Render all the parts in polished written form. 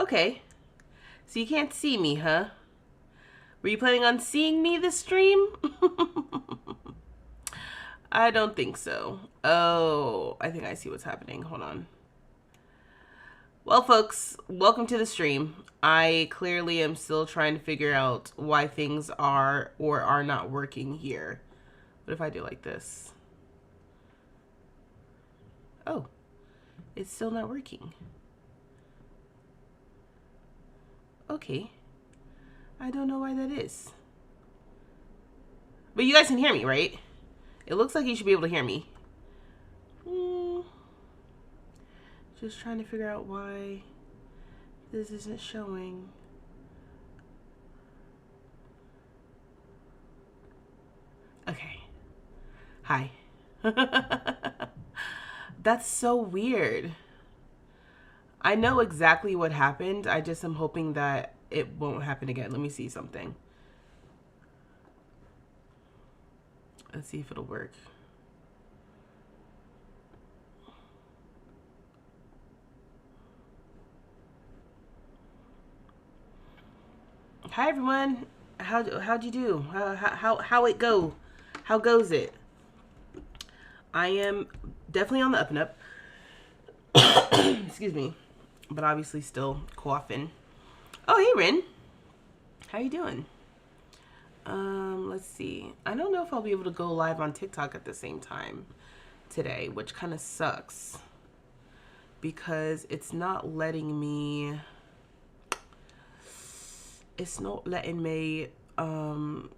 Okay. So you can't see me, huh? Were you planning on seeing me this stream? I don't think so. Oh, I think I see what's happening. Hold on. Well, folks, welcome to the stream. I clearly am still trying to figure out why things are or are not working here. What if I do like this? Oh, it's still not working. Okay. I don't know why that is. But you guys can hear me, right? It looks like you should be able to hear me. Just trying to figure out why this isn't showing. Okay. Hi. That's so weird. I know exactly what happened. I just am hoping that it won't happen again. Let me see something. Let's see if it'll work. Hi everyone. How'd you do? How it go? How goes it? I am definitely on the up and up. Excuse me. But obviously still coughing. Oh, hey Rin. How you doing? Let's see. I don't know if I'll be able to go live on TikTok at the same time today, which kind of sucks because it's not letting me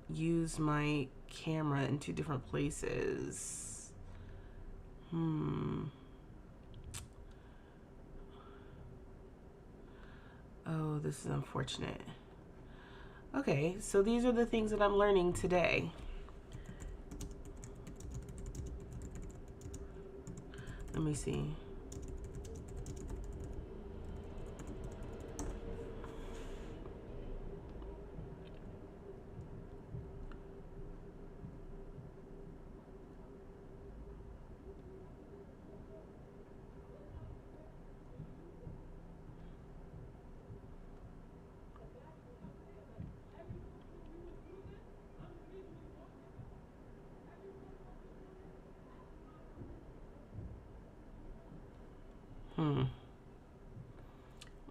use my camera in two different places. Oh, this is unfortunate. Okay, so these are the things that I'm learning today. Let me see.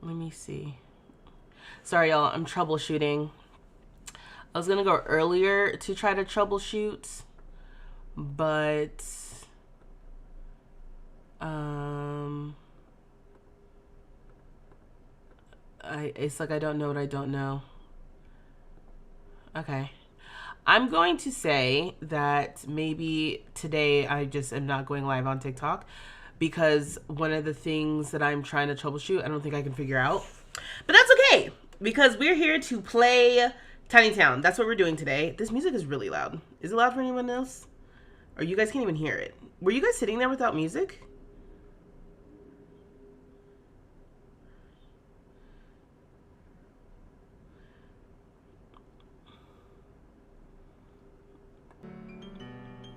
Let me see. Sorry, y'all. I'm troubleshooting. I was gonna go earlier to try to troubleshoot, but it's like I don't know what I don't know. Okay. I'm going to say that maybe today I just am not going live on TikTok because one of the things that I'm trying to troubleshoot, I don't think I can figure out. But that's okay because we're here to play Tiny Town. That's what we're doing today. This music is really loud. Is it loud for anyone else? Or you guys can't even hear it? Were you guys sitting there without music?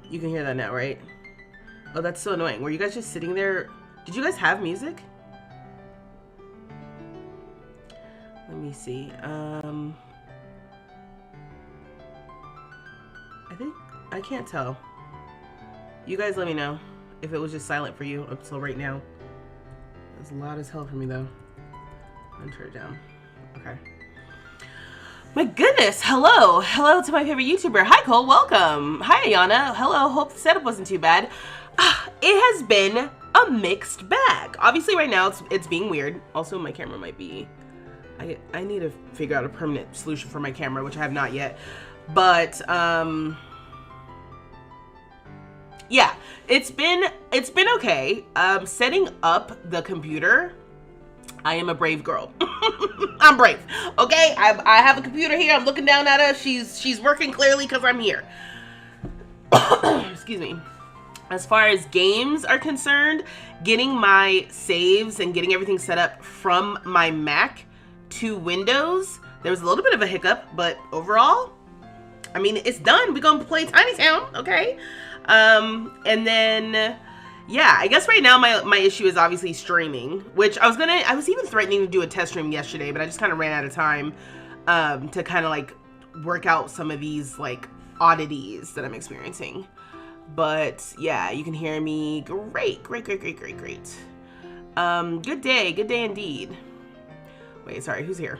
You can hear that now, right? Oh, that's so annoying. Were you guys just sitting there? Did you guys have music? Let me see. I think I can't tell. You guys let me know if it was just silent for you up until right now. It's loud as hell for me though. I'm gonna turn it down. Okay. My goodness, hello. Hello to my favorite YouTuber. Hi Cole, welcome. Hi Ayana, hello. Hope the setup wasn't too bad. It has been a mixed bag. Obviously right now it's being weird. Also my camera might be, I need to figure out a permanent solution for my camera, which I have not yet. But yeah, it's been okay. Setting up the computer, I am a brave girl. I'm brave. Okay, I have a computer here. I'm looking down at her. She's working clearly because I'm here. Excuse me. As far as games are concerned, getting my saves and getting everything set up from my Mac to Windows, there was a little bit of a hiccup, but overall, I mean, it's done. We're gonna play Tiny Town, okay? And then yeah, I guess right now my issue is obviously streaming, which I was even threatening to do a test stream yesterday, but I just kind of ran out of time to kind of like work out some of these like oddities that I'm experiencing. But yeah, you can hear me. Great. Good day indeed. Wait, sorry, who's here?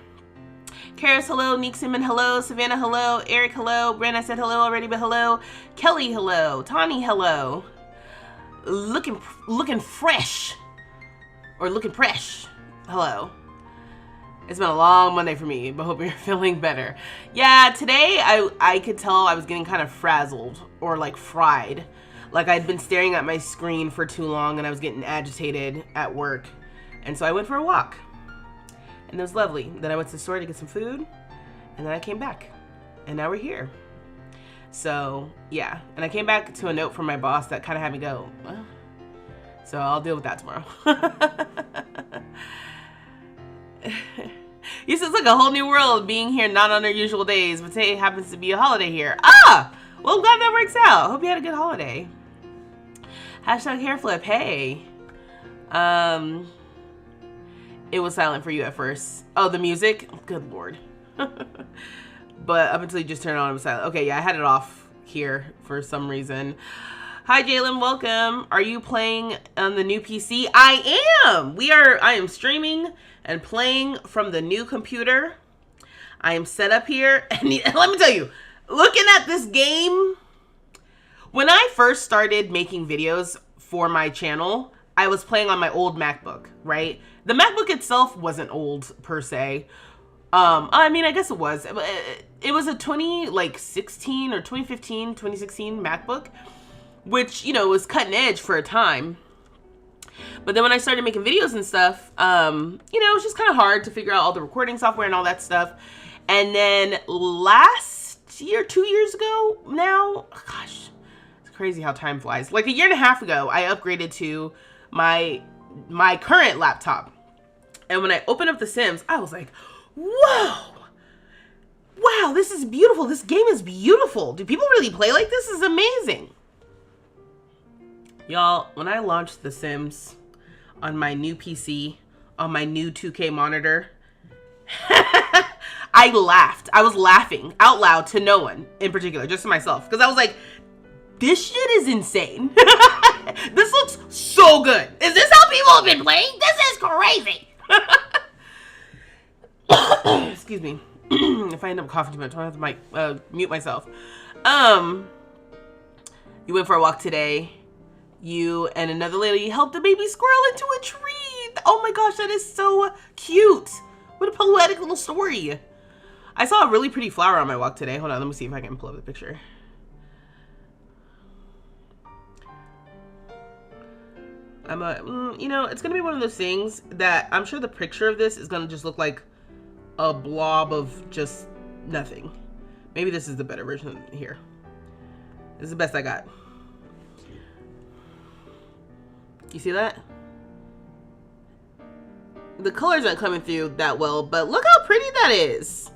Karis, hello. Neek Simon, hello. Savannah, hello. Eric, hello. Bren, said hello already, but hello. Kelly, hello. Tawny, hello. Looking fresh. Or looking fresh. Hello. It's been a long Monday for me, but hope you're feeling better. Yeah, today I could tell I was getting kind of frazzled or like fried. Like I'd been staring at my screen for too long and I was getting agitated at work. And so I went for a walk. And it was lovely. Then I went to the store to get some food. And then I came back. And now we're here. So, yeah. And I came back to a note from my boss that kind of had me go, well, so I'll deal with that tomorrow. You said it's like a whole new world being here, not on our usual days, but today happens to be a holiday here. Ah! Well, I'm glad that works out. Hope you had a good holiday. Hashtag hair flip. Hey. It was silent for you at first. Oh, the music? Good Lord. But up until you just turned it on, it was silent. Okay, yeah, I had it off here for some reason. Hi, Jalen. Welcome. Are you playing on the new PC? I am. I am streaming and playing from the new computer. I am set up here. And let me tell you, looking at this game, when I first started making videos for my channel, I was playing on my old MacBook, right? The MacBook itself wasn't old per se. I mean, I guess it was. It was a 2016 or 2016 MacBook, which, you know, was cutting edge for a time. But then when I started making videos and stuff, you know, it was just kind of hard to figure out all the recording software and all that stuff. And then last year, 2 years ago now, gosh, it's crazy how time flies. Like a year and a half ago, I upgraded to my current laptop. And when I opened up The Sims, I was like, whoa, wow, this is beautiful. This game is beautiful. Do people really play like this? This is amazing. Y'all, when I launched The Sims on my new PC, on my new 2K monitor, I laughed. I was laughing out loud to no one in particular, just to myself. Because I was like, this shit is insane. This looks so good. Is this how people have been playing? This is crazy. Excuse me. If I end up coughing too much, I have to mute myself. You went for a walk today. You and another lady helped a baby squirrel into a tree. Oh my gosh, that is so cute. What a poetic little story. I saw a really pretty flower on my walk today. Hold on, let me see if I can pull up the picture. You know, it's gonna be one of those things that I'm sure the picture of this is gonna just look like a blob of just nothing. Maybe this is the better version here. This is the best I got. You see that? The colors aren't coming through that well, but look how pretty that is.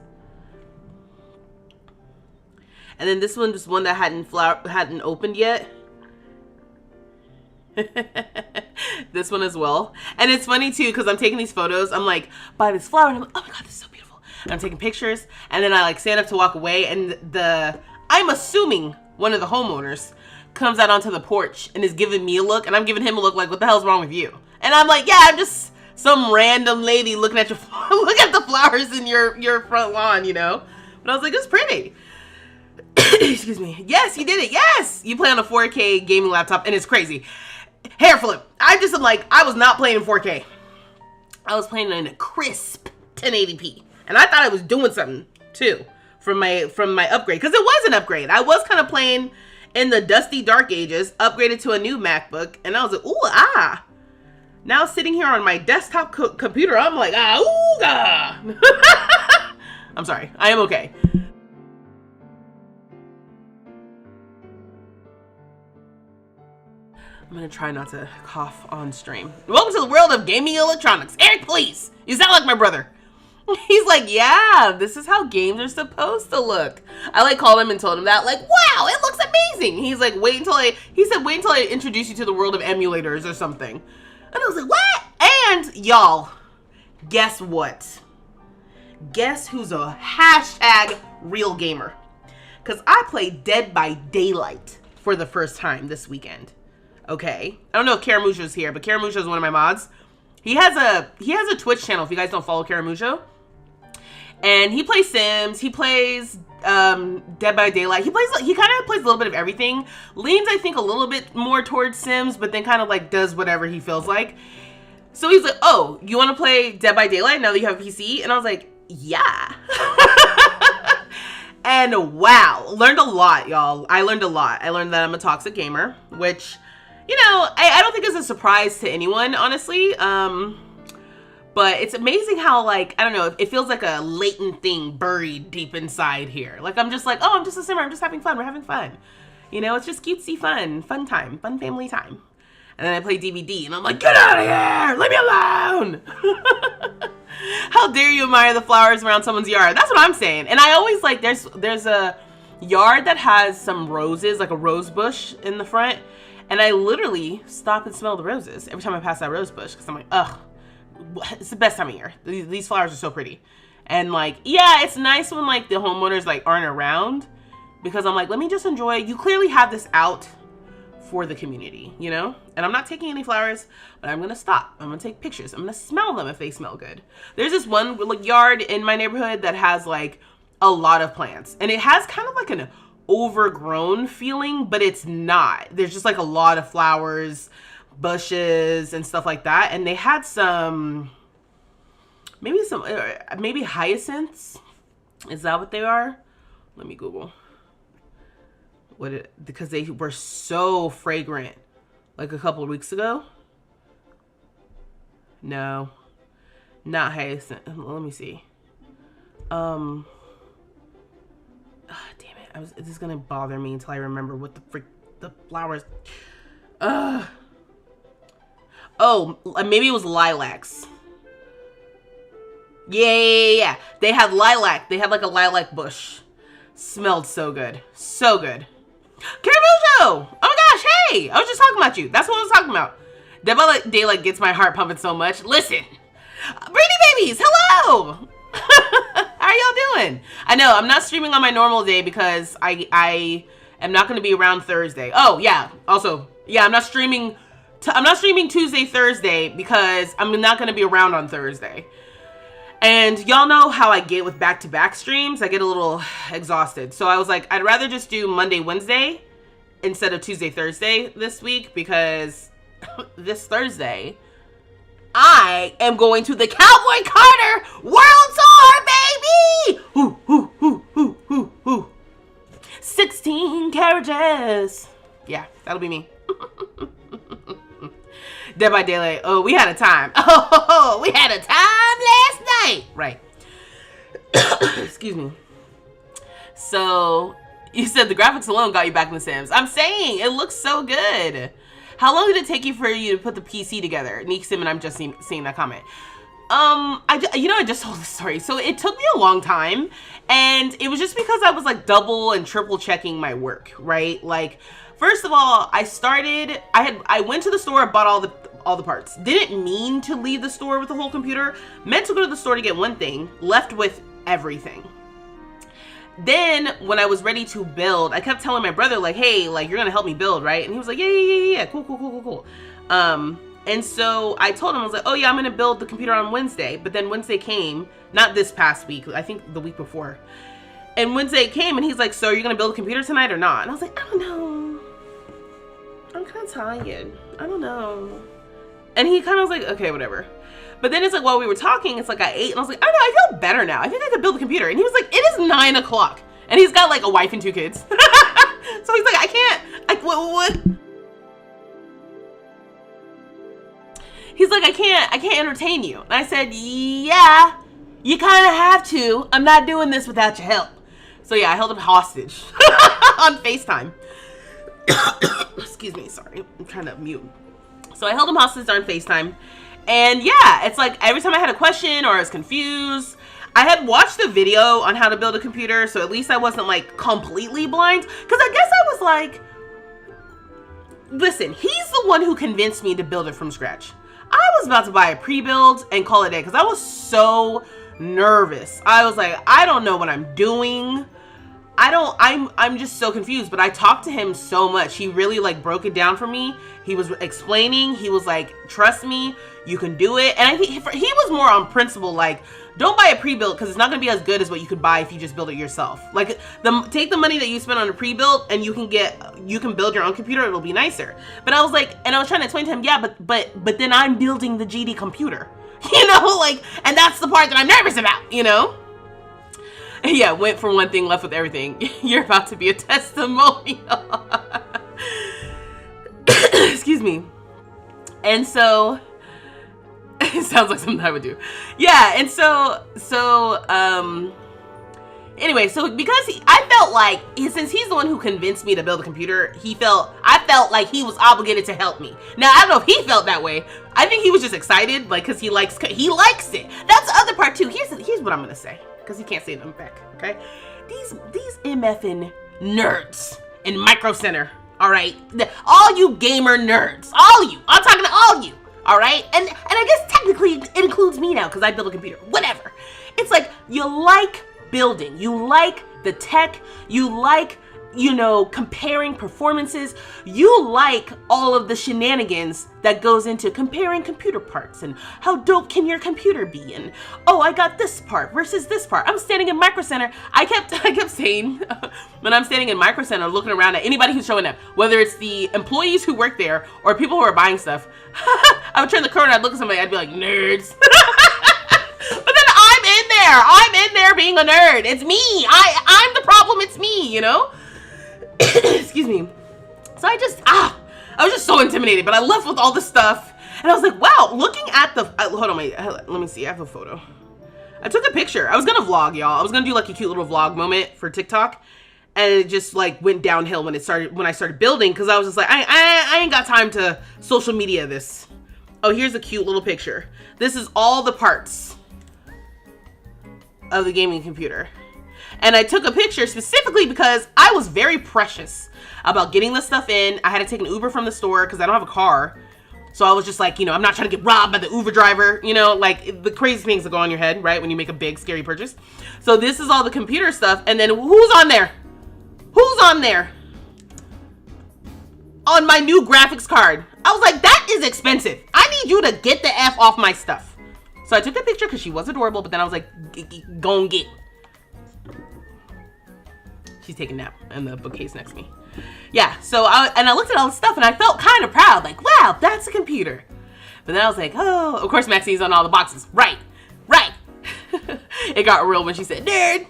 And then this one, just one that hadn't opened yet. This one as well. And it's funny too, because I'm taking these photos. I'm like, by this flower, and I'm like, oh my god, this is so beautiful. And I'm taking pictures, and then I like stand up to walk away, and I'm assuming one of the homeowners comes out onto the porch and is giving me a look, and I'm giving him a look like, what the hell's wrong with you? And I'm like, yeah, I'm just some random lady looking at look at the flowers in your front lawn, you know? But I was like, it's pretty. Excuse me. Yes, you did it. Yes, you play on a 4K gaming laptop, and it's crazy. Hair flip. I was not playing in 4K. I was playing in a crisp 1080p, and I thought I was doing something too from my upgrade, because it was an upgrade. I was kind of playing in the dusty dark ages, upgraded to a new MacBook, and I was like, ooh, ah. Now sitting here on my desktop computer, I'm like, ah, ooh, ah. I'm sorry. I am okay. I'm gonna try not to cough on stream. Welcome to the world of gaming electronics. Eric, please. You sound like my brother. He's like, yeah, this is how games are supposed to look. I like called him and told him that, like, wow, it looks amazing. He's like, wait until I introduce you to the world of emulators or something. And I was like, what? And y'all, guess what? Guess who's a hashtag real gamer? Because I played Dead by Daylight for the first time this weekend. Okay. I don't know if Caramujo's here, but Caramujo is one of my mods. He has a Twitch channel if you guys don't follow Caramujo. And he plays Sims. He plays Dead by Daylight. He kind of plays a little bit of everything. Leans, I think, a little bit more towards Sims, but then kind of like does whatever he feels like. So he's like, oh, you want to play Dead by Daylight now that you have a PC? And I was like, yeah. And wow, learned a lot, y'all. I learned a lot. I learned that I'm a toxic gamer, which, you know, I don't think is a surprise to anyone, honestly. But it's amazing how, like, I don't know, it feels like a latent thing buried deep inside here. Like, I'm just like, oh, I'm just a simmer. I'm just having fun. We're having fun. You know, it's just cutesy fun. Fun time. Fun family time. And then I play DVD, and I'm like, get out of here! Leave me alone! How dare you admire the flowers around someone's yard? That's what I'm saying. And I always, like, there's a yard that has some roses, like a rose bush in the front. And I literally stop and smell the roses every time I pass that rose bush. Because I'm like, ugh. It's the best time of year. These flowers are so pretty. And like, yeah, it's nice when like the homeowners like aren't around, because I'm like, let me just enjoy. You clearly have this out for the community, you know? And I'm not taking any flowers, but I'm gonna stop. I'm gonna take pictures. I'm gonna smell them if they smell good. There's this one like yard in my neighborhood that has like a lot of plants, and it has kind of like an overgrown feeling, but it's not. There's just like a lot of flowers, bushes and stuff like that. And they had maybe hyacinths. Is that what they are? Let me Google because they were so fragrant like a couple of weeks ago. No, not hyacinth. Let me see. Oh, damn it. This is gonna bother me until I remember what the flowers. Oh, maybe it was lilacs. Yeah. They had lilac. They had like a lilac bush. Smelled so good. So good. Caramujo! Oh my gosh, hey! I was just talking about you. That's what I was talking about. Dead by Daylight gets my heart pumping so much. Listen. Brainy babies, hello! How are y'all doing? I know, I'm not streaming on my normal day because I am not going to be around Thursday. Oh, yeah. Also, yeah, I'm not streaming Tuesday, Thursday because I'm not going to be around on Thursday. And y'all know how I get with back-to-back streams. I get a little exhausted. So I was like, I'd rather just do Monday, Wednesday instead of Tuesday, Thursday this week, because this Thursday, I am going to the Cowboy Carter World Tour, baby! Hoo, hoo, hoo, hoo, hoo, hoo. 16 carriages. Yeah, that'll be me. Dead by Daylight. Oh, we had a time. Oh, we had a time last night. Right. Excuse me. So, you said the graphics alone got you back in The Sims. I'm saying, it looks so good. How long did it take you for you to put the PC together? Neek Sim and I'm just seeing that comment. I just told the story. So it took me a long time, and it was just because I was like double and triple checking my work, right? Like, first of all, I went to the store, bought all the parts. Didn't mean to leave the store with the whole computer. Meant to go to the store to get one thing, left with everything. Then when I was ready to build, I kept telling my brother like, hey, like, you're gonna help me build, right? And he was like, yeah, cool. And so I told him, I was like, oh yeah, I'm gonna build the computer on Wednesday. But then Wednesday came, not this past week, I think the week before. And Wednesday came and he's like, so are you gonna build a computer tonight or not? And I was like, I don't know. I'm kind of tired. I don't know. And he kind of was like, okay, whatever. But then it's like, while we were talking, it's like I ate and I was like, I don't know, I feel better now. I think I could build a computer. And he was like, it is 9 o'clock. And he's got like a wife and 2 kids. So he's like, what? He's like, I can't entertain you. And I said, yeah, you kind of have to. I'm not doing this without your help. So yeah, I held him hostage on FaceTime. Excuse me, sorry. I'm trying to mute. So I held him hostage on FaceTime. And yeah, it's like every time I had a question or I was confused, I had watched a video on how to build a computer, so at least I wasn't like completely blind. Because I guess I was like, listen, he's the one who convinced me to build it from scratch. I was about to buy a pre-build and call it a day because I was so nervous. I was like, I don't know what I'm doing. I'm just so confused. But I talked to him so much. He really like broke it down for me. He was explaining. He was like, trust me, you can do it. And I think he was more on principle, like, don't buy a pre-built because it's not going to be as good as what you could buy if you just build it yourself. Like, take the money that you spend on a pre-built and you can build your own computer. It'll be nicer. But I was like, and I was trying to explain to him, yeah, but then I'm building the GD computer, you know, like, and that's the part that I'm nervous about, you know? Yeah, went for one thing, left with everything. You're about to be a testimonial. Excuse me. And so, it sounds like something I would do. Yeah, and anyway, so because I felt like, since he's the one who convinced me to build a computer, I felt like he was obligated to help me. Now, I don't know if he felt that way. I think he was just excited, like, because he likes it. That's the other part, too. Here's what I'm going to say, because he can't say it in the back, okay? These MFing nerds in Micro Center, all right? All you gamer nerds, all you. I'm talking to all you. All right, and I guess technically it includes me now because I build a computer. Whatever. It's like you like building, you like the tech, you like, you know, comparing performances, you like all of the shenanigans that goes into comparing computer parts and how dope can your computer be, and oh, I got this part versus this part. I'm standing in Micro Center. I kept saying when I'm standing in Micro Center looking around at anybody who's showing up, whether it's the employees who work there or people who are buying stuff, I would turn the corner, I'd look at somebody, I'd be like, nerds. But then I'm in there being a nerd. It's me. I'm the problem. It's me, you know? Excuse me. So I was just so intimidated, but I left with all this stuff. And I was like, wow, looking at the, hold on, let me see. I have a photo. I took a picture. I was going to vlog, y'all. I was going to do like a cute little vlog moment for TikTok. And it just like went downhill when I started building. Cause I was just like, I ain't got time to social media this. Oh, here's a cute little picture. This is all the parts of the gaming computer. And I took a picture specifically because I was very precious about getting this stuff in. I had to take an Uber from the store because I don't have a car. So I was just like, you know, I'm not trying to get robbed by the Uber driver, you know, like the crazy things that go on your head, right? When you make a big, scary purchase. So this is all the computer stuff. And then who's on there? Who's on there? On my new graphics card. I was like, that is expensive. I need you to get the F off my stuff. So I took the picture because she was adorable, but then I was like, go and get. She's taking a nap in the bookcase next to me. Yeah, so I looked at all the stuff and I felt kind of proud, like, wow, that's a computer. But then I was like, oh, of course Maxine's on all the boxes. Right. It got real when she said, nerd.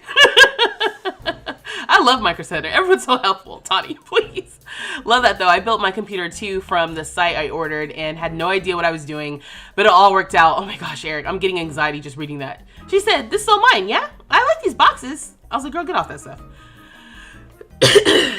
I love Micro Center. Everyone's so helpful. Tani, please. Love that though. I built my computer too from the site I ordered and had no idea what I was doing, but it all worked out. Oh my gosh, Eric, I'm getting anxiety just reading that. She said, this is all mine, yeah? I like these boxes. I was like, girl, get off that stuff.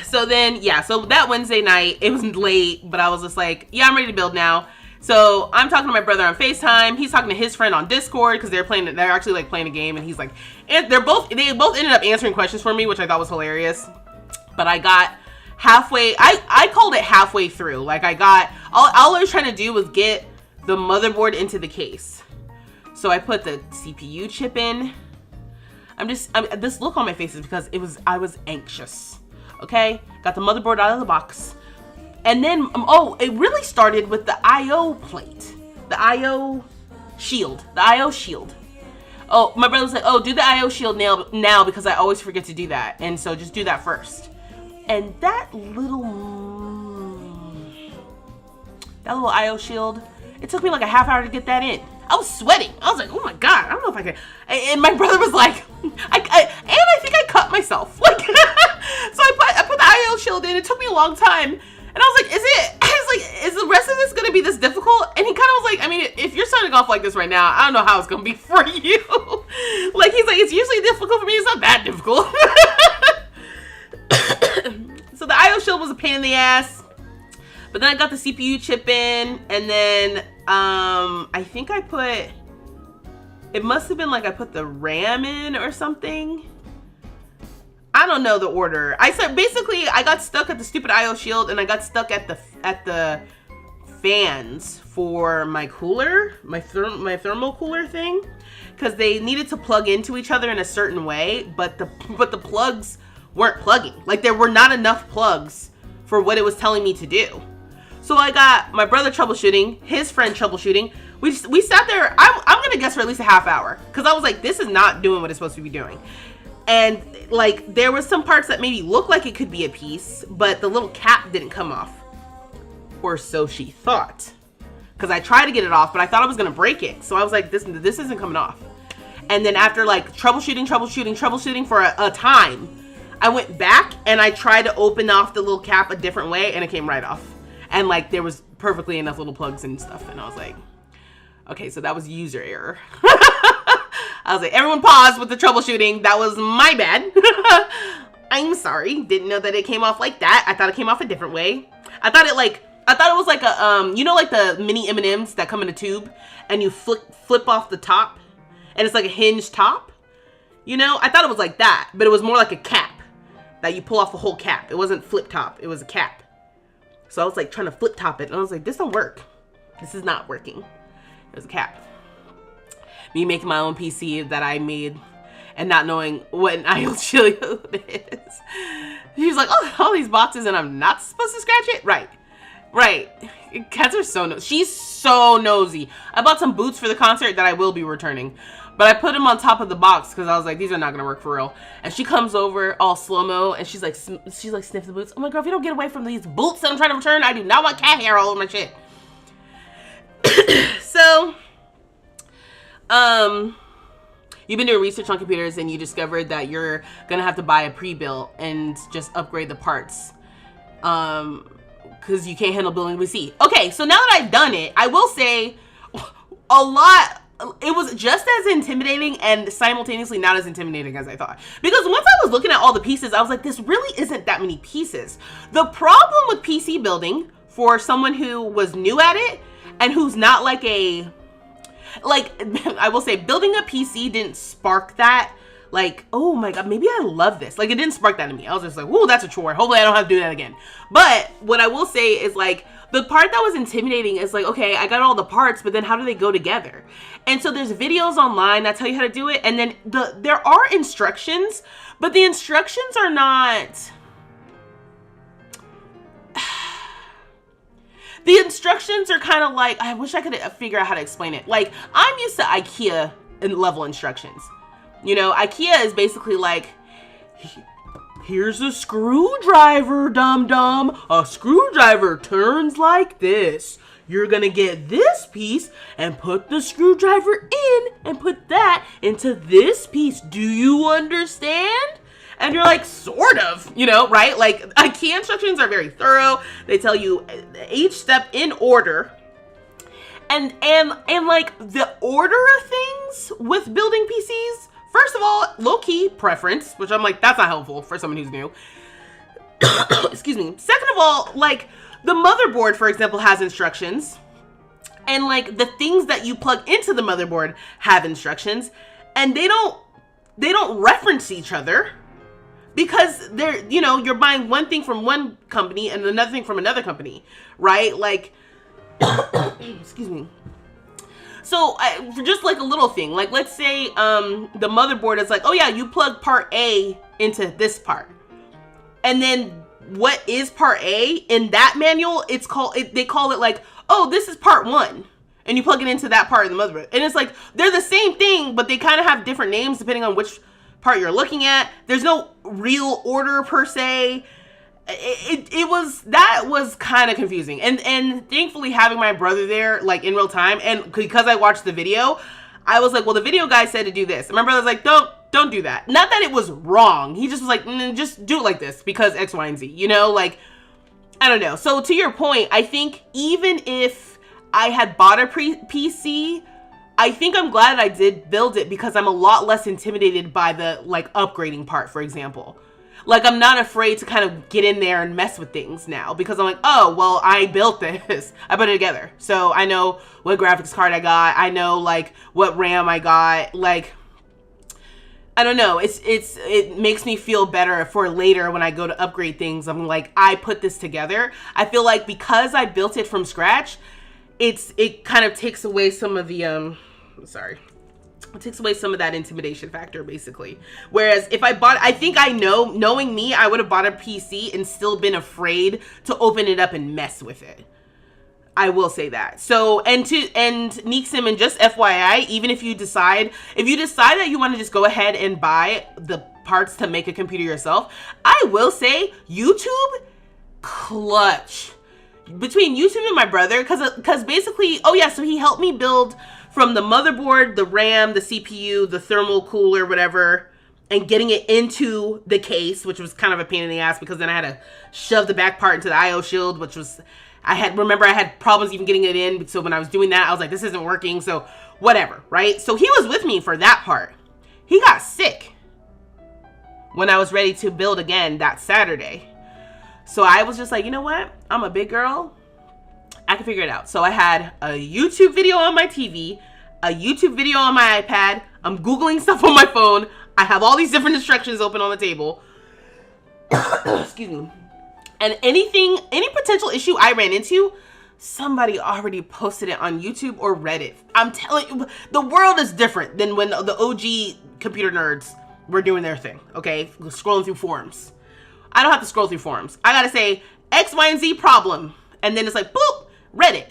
So then, yeah, so that Wednesday night, it was late, but I was just like, yeah, I'm ready to build now. So I'm talking to my brother on FaceTime. He's talking to his friend on Discord because they're actually like playing a game, and he's like, and they both ended up answering questions for me, which I thought was hilarious. But I got halfway, I called it halfway through. Like all I was trying to do was get the motherboard into the case. So I put the CPU chip in. This look on my face is because I was anxious. Okay, got the motherboard out of the box. And then, it really started with the I.O. plate, the I.O. shield, Oh, my brother was like, oh, do the I.O. shield now because I always forget to do that. And so just do that first. And that little I.O. shield, it took me like a half hour to get that in. I was sweating. I was like, oh my God, I don't know if I can. And my brother was like, I think I cut myself. Like, so I put the I.O. shield in. It took me a long time. And I was like, is the rest of this going to be this difficult? And he kind of was like, I mean, if you're starting off like this right now, I don't know how it's going to be for you. Like, he's like, it's usually difficult for me. It's not that difficult. So the I.O. shield was a pain in the ass. But then I got the CPU chip in. And then I think I put It must have been like I put the RAM in or something. I don't know the order. I said basically I got stuck at the stupid IO shield, and I got stuck at the fans for my cooler, my thermal cooler thing, because they needed to plug into each other in a certain way, but the plugs weren't plugging. Like, there were not enough plugs for what it was telling me to do. So I got my brother troubleshooting, his friend troubleshooting. We sat there, I'm gonna guess for at least a half hour, because I was like, this is not doing what it's supposed to be doing. And like, there was some parts that maybe looked like it could be a piece, but the little cap didn't come off. Or so she thought. Because I tried to get it off, but I thought I was gonna break it. So I was like, this isn't coming off. And then after like troubleshooting for a time, I went back and I tried to open off the little cap a different way, and it came right off. And like, there was perfectly enough little plugs and stuff. And I was like, okay, so that was user error. I was like, everyone pause with the troubleshooting. That was my bad. I'm sorry. Didn't know that it came off like that. I thought it came off a different way. I thought it was like a, you know, like the mini M&Ms that come in a tube and you flip off the top and it's like a hinged top. You know, I thought it was like that, but it was more like a cap that you pull off the whole cap. It wasn't flip top. It was a cap. So I was like trying to flip top it, and I was like, this don't work. This is not working. It was a cap. Me making my own PC that I made and not knowing what an IO shield is. She's like, oh, all these boxes and I'm not supposed to scratch it? Right. Cats are so nosy. She's so nosy. I bought some boots for the concert that I will be returning, but I put them on top of the box because I was like, these are not gonna work for real. And she comes over all slow-mo and she's like sniff the boots. Oh my girl, if you don't get away from these boots that I'm trying to return, I do not want cat hair all over my shit. So, you've been doing research on computers and you discovered that you're gonna have to buy a pre-built and just upgrade the parts. Because you can't handle building a PC. Okay, so now that I've done it, I will say it was just as intimidating and simultaneously not as intimidating as I thought. Because once I was looking at all the pieces, I was like, this really isn't that many pieces. The problem with PC building for someone who was new at it and who's not like I will say building a PC didn't spark that. Like, oh my God, maybe I love this. Like, it didn't spark that in me. I was just like, whoa, that's a chore. Hopefully I don't have to do that again. But what I will say is like, the part that was intimidating is like, okay, I got all the parts, but then how do they go together? And so there's videos online that tell you how to do it. And then there are instructions, but the instructions are not... The instructions are kind of like, I wish I could figure out how to explain it. Like, I'm used to IKEA level instructions. You know, IKEA is basically like, here's a screwdriver, dum-dum. A screwdriver turns like this. You're gonna get this piece and put the screwdriver in and put that into this piece. Do you understand? And you're like, sort of, you know, right? Like, IKEA instructions are very thorough. They tell you each step in order. And like, the order of things with building PCs, first of all, low-key preference, which I'm like, that's not helpful for someone who's new. Excuse me. Second of all, like, the motherboard, for example, has instructions. And like, the things that you plug into the motherboard have instructions. And they don't reference each other. Because they're, you know, you're buying one thing from one company and another thing from another company, right? Like, excuse me. So just like a little thing, like let's say the motherboard is like, oh yeah, you plug part A into this part. And then what is part A in that manual, they call it like, oh, this is part 1. And you plug it into that part of the motherboard. And it's like, they're the same thing, but they kind of have different names depending on which part you're looking at. There's no real order per se. That was kind of confusing. And thankfully having my brother there, like in real time, and because I watched the video, I was like, well, the video guy said to do this. And my brother was like, don't do that. Not that it was wrong. He just was like, just do it like this because X, Y, and Z, you know, like, I don't know. So to your point, I think even if I had bought a PC, I think I'm glad I did build it because I'm a lot less intimidated by the like upgrading part, for example. Like, I'm not afraid to kind of get in there and mess with things now, because I'm like, oh, well, I built this. I put it together. So I know what graphics card I got. I know, like, what RAM I got. Like, I don't know. It makes me feel better for later when I go to upgrade things. I'm like, I put this together. I feel like because I built it from scratch, it kind of takes away some of the, it takes away some of that intimidation factor, basically. Whereas if I think knowing me, I would have bought a PC and still been afraid to open it up and mess with it. I will say that. So, and Neeksim, and just FYI, even if you decide that you want to just go ahead and buy the parts to make a computer yourself, I will say YouTube, clutch. Between YouTube and my brother, because basically, oh yeah, so he helped me build from the motherboard, the RAM, the CPU, the thermal cooler, whatever, and getting it into the case, which was kind of a pain in the ass, because then I had to shove the back part into the IO shield, which was, I had problems even getting it in. So when I was doing that, I was like, this isn't working. So whatever, right? So he was with me for that part. He got sick when I was ready to build again that Saturday. So I was just like, you know what? I'm a big girl. I can figure it out. So I had a YouTube video on my TV, a YouTube video on my iPad. I'm Googling stuff on my phone. I have all these different instructions open on the table. Excuse me. And any potential issue I ran into, somebody already posted it on YouTube or Reddit. I'm telling you, the world is different than when the OG computer nerds were doing their thing, okay? Scrolling through forums. I don't have to scroll through forums. I gotta say X, Y, and Z problem. And then it's like, boop, Reddit.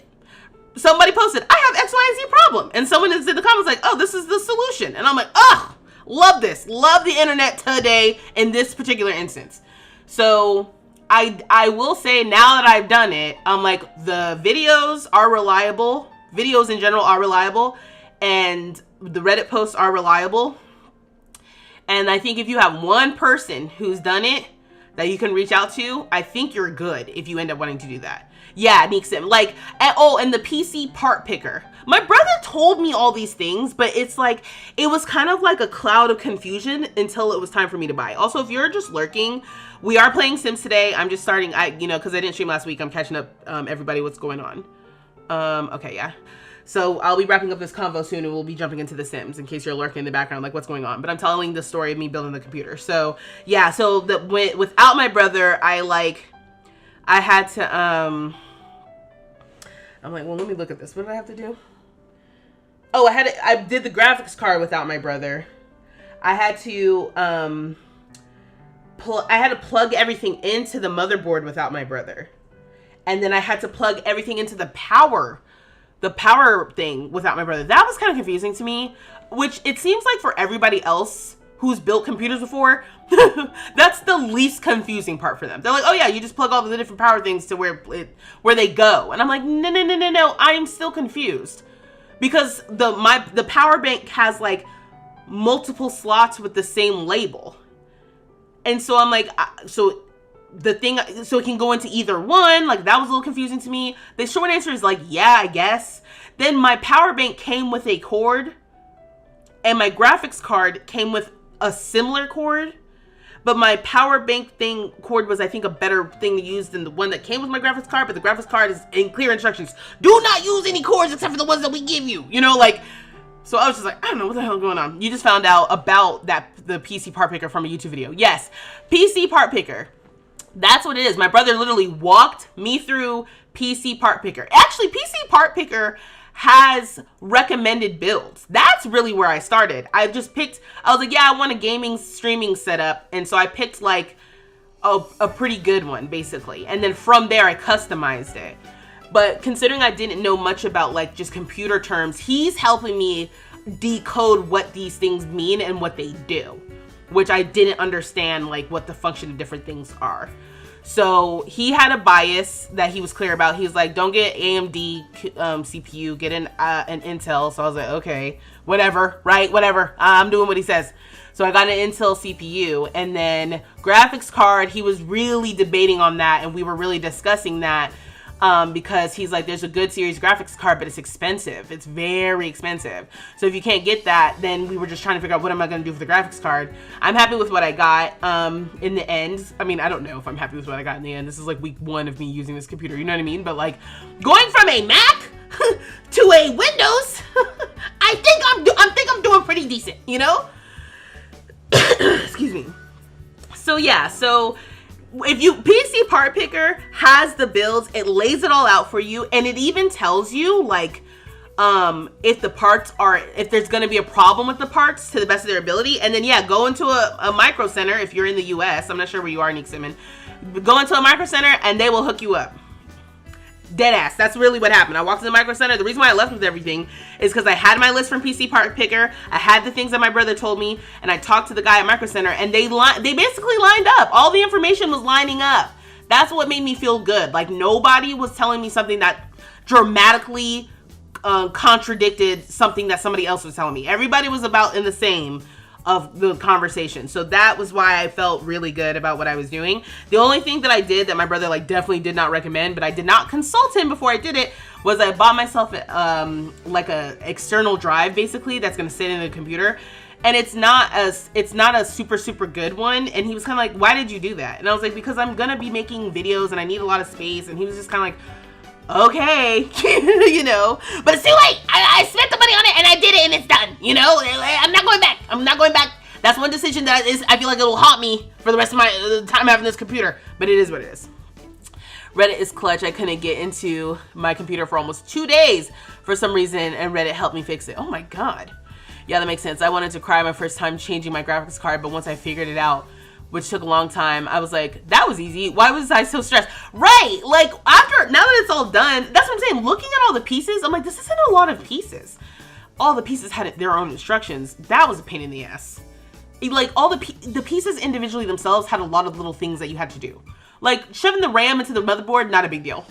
Somebody posted, I have X, Y, and Z problem. And someone is in the comments like, oh, this is the solution. And I'm like, ugh, love this. Love the internet today in this particular instance. So I will say, now that I've done it, I'm like, the videos are reliable. Videos in general are reliable. And the Reddit posts are reliable. And I think if you have one person who's done it that you can reach out to, I think you're good if you end up wanting to do that. Yeah, Neeksim. Like, and the PC part picker. My brother told me all these things, but it's like, it was kind of like a cloud of confusion until it was time for me to buy. Also, if you're just lurking, we are playing Sims today. I'm just starting, because I didn't stream last week, I'm catching up everybody what's going on. Okay, yeah. So I'll be wrapping up this convo soon, and we'll be jumping into the Sims in case you're lurking in the background, like what's going on. But I'm telling the story of me building the computer. So yeah, so without my brother, I had to, I'm like, well, let me look at this. What did I have to do? Oh, I did the graphics card without my brother. I had to, plug everything into the motherboard without my brother. And then I had to plug everything into the power thing without my brother. That was kind of confusing to me, which it seems like for everybody else who's built computers before, that's the least confusing part for them. They're like, oh yeah, you just plug all the different power things to where they go. And I'm like, no, I'm still confused. Because the power bank has like multiple slots with the same label. And so I'm like, so it can go into either one. Like, that was a little confusing to me. The short answer is like, yeah, I guess. Then my power bank came with a cord, and my graphics card came with a similar cord, but my power bank cord was, I think, a better thing to use than the one that came with my graphics card. But the graphics card is in clear instructions: do not use any cords except for the ones that we give you. So I was just like, I don't know what the hell is going on. You just found out about the PC part picker from a YouTube video. Yes, PC part picker. That's what it is. My brother literally walked me through PC part picker. Actually, PC part picker has recommended builds. That's really where I started. I was like, yeah, I want a gaming streaming setup. And so I picked like a pretty good one, basically. And then from there, I customized it. But considering I didn't know much about like just computer terms, he's helping me decode what these things mean and what they do, which I didn't understand, like what the function of different things are. So he had a bias that he was clear about. He was like, don't get AMD CPU, get an Intel. So I was like, okay, whatever, right? Whatever. I'm doing what he says. So I got an Intel CPU, and then graphics card, he was really debating on that, and we were really discussing that. because he's like, there's a good series graphics card, but it's expensive. It's very expensive. So if you can't get that, then we were just trying to figure out what am I going to do for the graphics card. I'm happy with what I got in the end. I mean, I don't know if I'm happy with what I got in the end. This is like week 1 of me using this computer. You know what I mean? But like going from a Mac to a Windows, I think I'm doing pretty decent, you know? Excuse me. So yeah, so if you PC Part Picker has the builds, it lays it all out for you, and it even tells you like if the parts are, if there's going to be a problem with the parts to the best of their ability. And then yeah, go into a micro center if you're in the US. I'm not sure where you are, Nick Simon. Go into a micro center and they will hook you up. Dead ass. That's really what happened. I walked in the micro center. The reason why I left with everything is because I had my list from PC Part Picker. I had the things that my brother told me, and I talked to the guy at micro center, and they basically lined up. All the information was lining up. That's what made me feel good. Like nobody was telling me something that dramatically contradicted something that somebody else was telling me. Everybody was about in the same of the conversation. So that was why I felt really good about what I was doing. The only thing that I did that my brother like definitely did not recommend, but I did not consult him before I did it, was I bought myself like a external drive basically that's gonna sit in the computer. And it's not a super good one. And he was kind of like, why did you do that? And I was like, because I'm gonna be making videos and I need a lot of space. And he was just kind of like, okay, you know, but it's too late. I spent the money on it and I did it and it's done, you know. I'm not going back. That's one decision that I feel like it'll haunt me for the rest of my time having this computer, but it is what it is. Reddit is clutch. I couldn't get into my computer for almost 2 days for some reason, and Reddit helped me fix it. Oh my God. Yeah, that makes sense. I wanted to cry my first time changing my graphics card, but once I figured it out, which took a long time, I was like, that was easy. Why was I so stressed? Right, like now that it's all done, that's what I'm saying. Looking at all the pieces, I'm like, this isn't a lot of pieces. All the pieces had their own instructions. That was a pain in the ass. Like all the pieces individually themselves had a lot of little things that you had to do. Like shoving the RAM into the motherboard, not a big deal.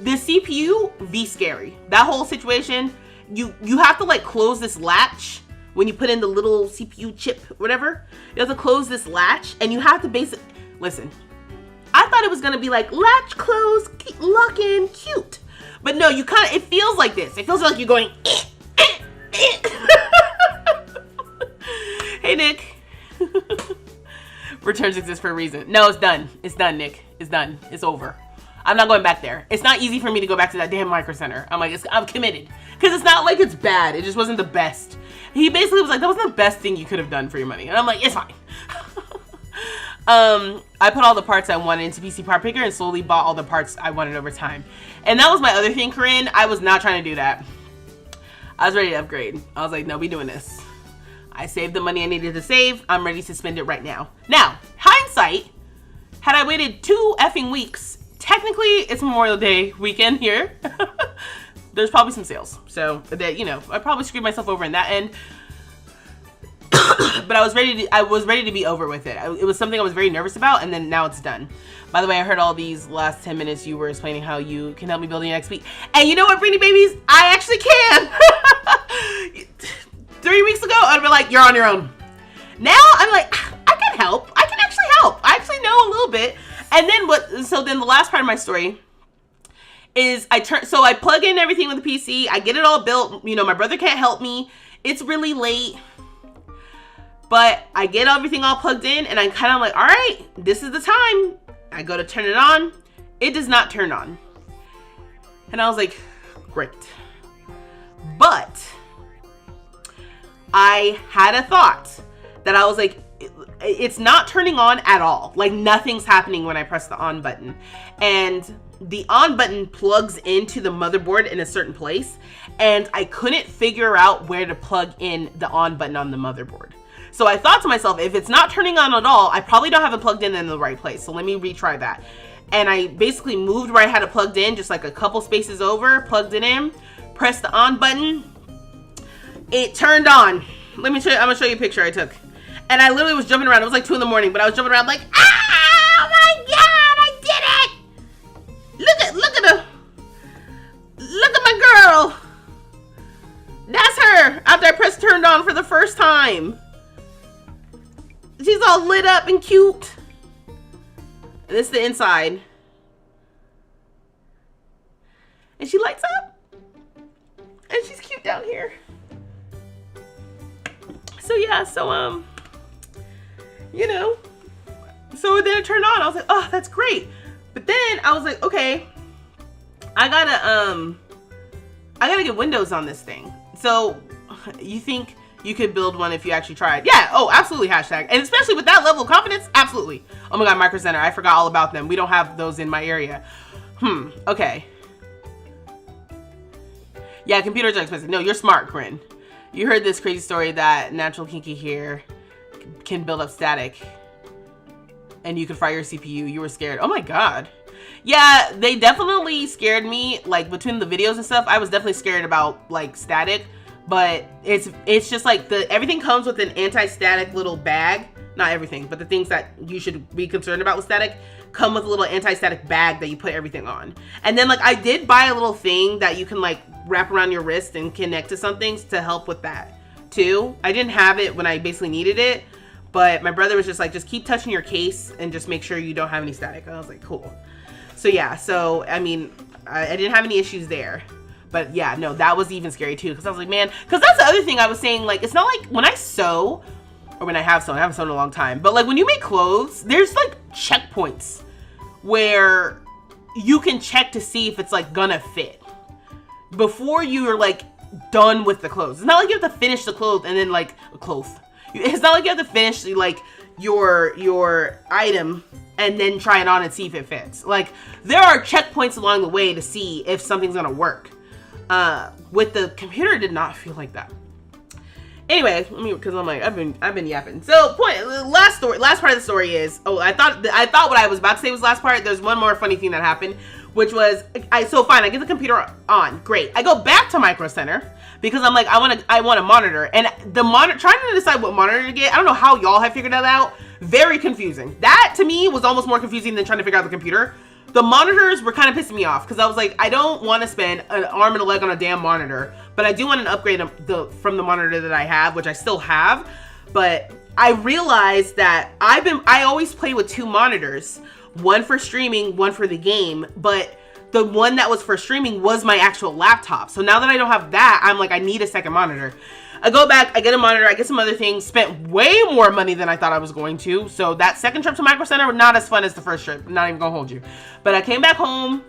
The CPU, scary. That whole situation, you have to like close this latch. When you put in the little CPU chip, whatever, you have to close this latch, and you have to listen, I thought it was gonna be like latch, close, lock in, cute. But no, it feels like this. It feels like you're going, Hey, Nick. Returns exist for a reason. No, it's done. It's done, Nick. It's done. It's over. I'm not going back there. It's not easy for me to go back to that damn micro center. I'm like, I'm committed. Because it's not like it's bad. It just wasn't the best. He basically was like, that wasn't the best thing you could have done for your money. And I'm like, it's fine. I put all the parts I wanted into PC Part Picker and slowly bought all the parts I wanted over time. And that was my other thing, Corinne. I was not trying to do that. I was ready to upgrade. I was like, no, we doing this. I saved the money I needed to save. I'm ready to spend it right now. Now, hindsight, had I waited 2 effing weeks, technically it's Memorial Day weekend here. There's probably some sales. So that, you know, I probably screwed myself over in that end. But I was ready to be over with it. It was something I was very nervous about, and then now it's done. By the way, I heard all these last 10 minutes you were explaining how you can help me build your next week. And you know what, Brittany babies? I actually can. 3 weeks ago, I'd be like, you're on your own. Now I'm like, I can help. I can actually help. I actually know a little bit. And then so then the last part of my story is I plug in everything with the PC. I get it all built. You know, my brother can't help me. It's really late. But I get everything all plugged in, and I'm kind of like, all right, this is the time. I go to turn it on. It does not turn on. And I was like, great. But I had a thought that I was like, it's not turning on at all. Like nothing's happening when I press the on button. And the on button plugs into the motherboard in a certain place. And I couldn't figure out where to plug in the on button on the motherboard. So I thought to myself, if it's not turning on at all, I probably don't have it plugged in the right place. So let me retry that. And I basically moved where I had it plugged in, just like a couple spaces over, plugged it in, pressed the on button. It turned on. Let me show you, I'm gonna show you a picture I took. And I literally was jumping around. It was like 2 in the morning, but I was jumping around like, oh my God, I did it. Look at my girl. That's her after I pressed turned on for the first time. She's all lit up and cute. And this is the inside. And she lights up. And she's cute down here. So yeah, so you know, so then it turned on. I was like, oh, that's great. But then I was like, okay, I gotta get windows on this thing. So you think you could build one if you actually tried? Yeah, oh, absolutely, hashtag. And especially with that level of confidence, absolutely. Oh my God, Micro Center, I forgot all about them. We don't have those in my area. Okay. Yeah, computers are expensive. No, you're smart, Corinne. You heard this crazy story that natural kinky hair can build up static and you can fry your CPU. You were scared. Oh my God. Yeah, they definitely scared me. Like between the videos and stuff, I was definitely scared about like static, but it's just like everything comes with an anti-static little bag. Not everything, but the things that you should be concerned about with static come with a little anti-static bag that you put everything on. And then like I did buy a little thing that you can like wrap around your wrist and connect to some things to help with that too. I didn't have it when I basically needed it, but my brother was just like, just keep touching your case and just make sure you don't have any static. And I was like, cool. So yeah, so I mean, I didn't have any issues there. But yeah, no, that was even scary too. Cause I was like, man, cause that's the other thing I was saying, like, it's not like when I sew, or when I haven't sewn in a long time, but like when you make clothes, there's like checkpoints where you can check to see if it's like gonna fit before you're like done with the clothes. It's not like you have to finish the clothes and then like a cloth. It's not like you have to finish like your item and then try it on and see if it fits. Like there are checkpoints along the way to see if something's gonna work. With the computer, it did not feel like that. Anyway, because I'm like, I've been yapping. So last part of the story is, I thought what I was about to say was last part. There's one more funny thing that happened, which was, so fine, I get the computer on, great. I go back to Micro Center because I'm like, I want a monitor, and the monitor, trying to decide what monitor to get. I don't know how y'all have figured that out. Very confusing. That to me was almost more confusing than trying to figure out the computer. The monitors were kind of pissing me off because I was like, I don't want to spend an arm and a leg on a damn monitor, but I do want an upgrade from the monitor that I have, which I still have. But I realized that I always play with two monitors, one for streaming, one for the game, but the one that was for streaming was my actual laptop. So now that I don't have that, I'm like, I need a second monitor. I go back, I get a monitor, I get some other things, spent way more money than I thought I was going to. So that second trip to Micro Center was not as fun as the first trip. I'm not even gonna hold you. But I came back home,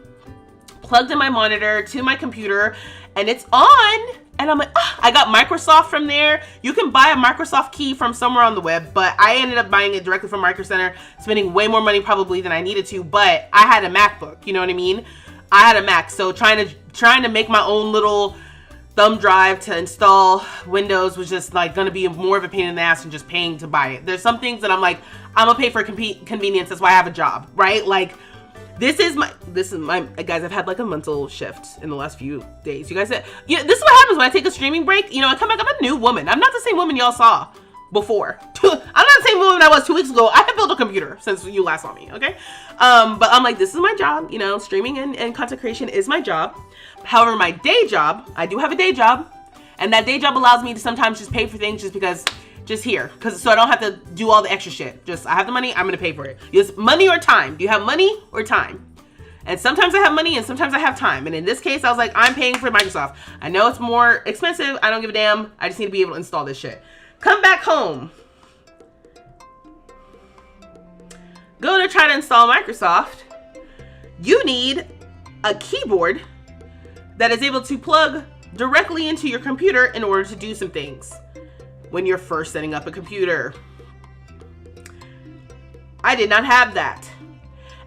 plugged in my monitor to my computer, and it's on. And I'm like, I got Microsoft from there. You can buy a Microsoft key from somewhere on the web, but I ended up buying it directly from Micro Center, spending way more money probably than I needed to, but I had a MacBook, you know what I mean? I had a Mac, so trying to make my own little thumb drive to install Windows was just like gonna be more of a pain in the ass than just paying to buy it. There's some things that I'm like, I'm gonna pay for convenience. That's why I have a job, right? Like this is my guys, I've had like a mental shift in the last few days. You guys said, yeah, this is what happens when I take a streaming break. You know, I come back, I'm a new woman. I'm not the same woman y'all saw before. I'm not the same woman I was 2 weeks ago. I have built a computer since you last saw me, okay? But I'm like, this is my job, you know, streaming and content creation is my job. However, my day job, I do have a day job, and that day job allows me to sometimes just pay for things so I don't have to do all the extra shit. Just, I have the money, I'm gonna pay for it. It's money or time. Do you have money or time? And sometimes I have money and sometimes I have time. And in this case, I was like, I'm paying for Microsoft. I know it's more expensive. I don't give a damn. I just need to be able to install this shit. Come back home. Go to try to install Microsoft. You need a keyboard that is able to plug directly into your computer in order to do some things when you're first setting up a computer. I did not have that.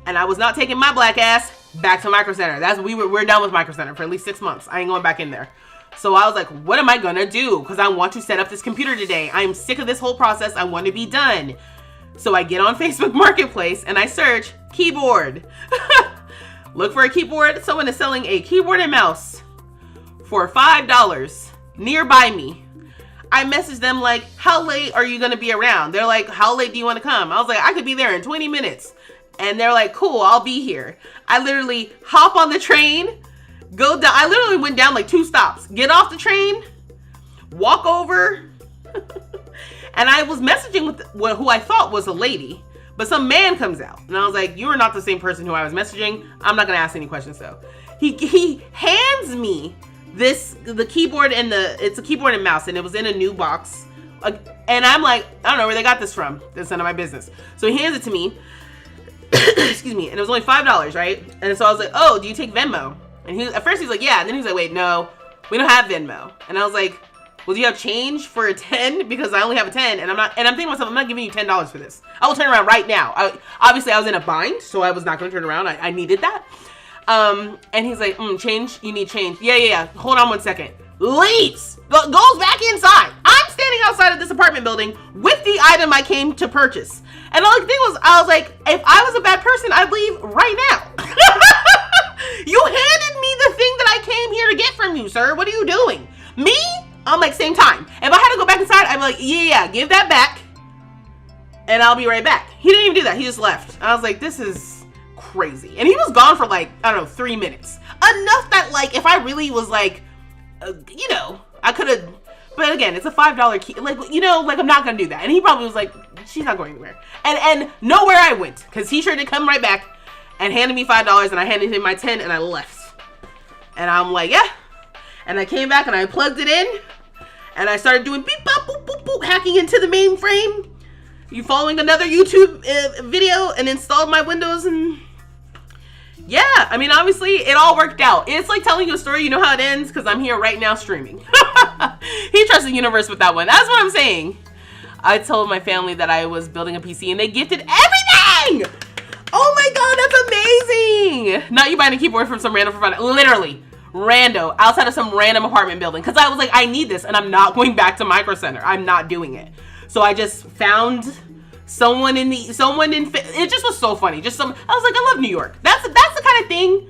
And I was not taking my black ass back to Micro Center. We're done with Micro Center for at least 6 months. I ain't going back in there. So I was like, what am I gonna do? Because I want to set up this computer today. I'm sick of this whole process. I want to be done. So I get on Facebook Marketplace and I search keyboard. Look for a keyboard. Someone is selling a keyboard and mouse for $5 nearby me. I messaged them like, how late are you gonna be around? They're like, how late do you want to come? I was like, I could be there in 20 minutes. And they're like, cool, I'll be here. I literally hop on the train, go down. I literally went down like 2 stops, get off the train, walk over. And I was messaging with who I thought was a lady, but some man comes out. And I was like, you are not the same person who I was messaging. I'm not gonna ask any questions though. he hands me the keyboard and it's a keyboard and mouse, and it was in a new box. And I'm like, I don't know where they got this from. That's none of my business. So he hands it to me. Excuse me. And it was only $5, right? And so I was like, oh, do you take Venmo? And at first he's like, yeah. And then he's like, wait, no, we don't have Venmo. And I was like, well, do you have change for a 10? Because I only have a 10, and I'm thinking to myself, I'm not giving you $10 for this. I will turn around right now. Obviously I was in a bind, so I was not going to turn around. I needed that. And he's like, change, you need change. Yeah. Hold on 1 second. Leaves, goes back inside. I'm standing outside of this apartment building with the item I came to purchase. And all the thing was, I was like, if I was a bad person, I'd leave right now. You handed me the thing that I came here to get from you, sir. What are you doing? Me? I'm like, same time. If I had to go back inside, I'd be like, yeah, give that back. And I'll be right back. He didn't even do that. He just left. I was like, this is crazy. And he was gone for like, I don't know, 3 minutes. Enough that like, if I really was like, you know, I could have, but again, it's a $5 key. Like, you know, like I'm not going to do that. And he probably was like, she's not going anywhere. And nowhere I went, because he sure did come right back and handed me $5, and I handed him my 10 and I left. And I'm like, yeah. And I came back and I plugged it in and I started doing beep, bop, boop, boop, boop, hacking into the mainframe. You following another YouTube video, and installed my Windows, and yeah, I mean, obviously it all worked out. It's like telling you a story, you know how it ends, because I'm here right now streaming. He trusts the universe with that one. That's what I'm saying. I told my family that I was building a PC and they gifted everything. Oh my God, that's amazing. Not you buying a keyboard from some random provider. Literally, rando, outside of some random apartment building. Because I was like, I need this, and I'm not going back to Micro Center. I'm not doing it. So I just found someone in, it just was so funny. I was like, I love New York. That's the kind of thing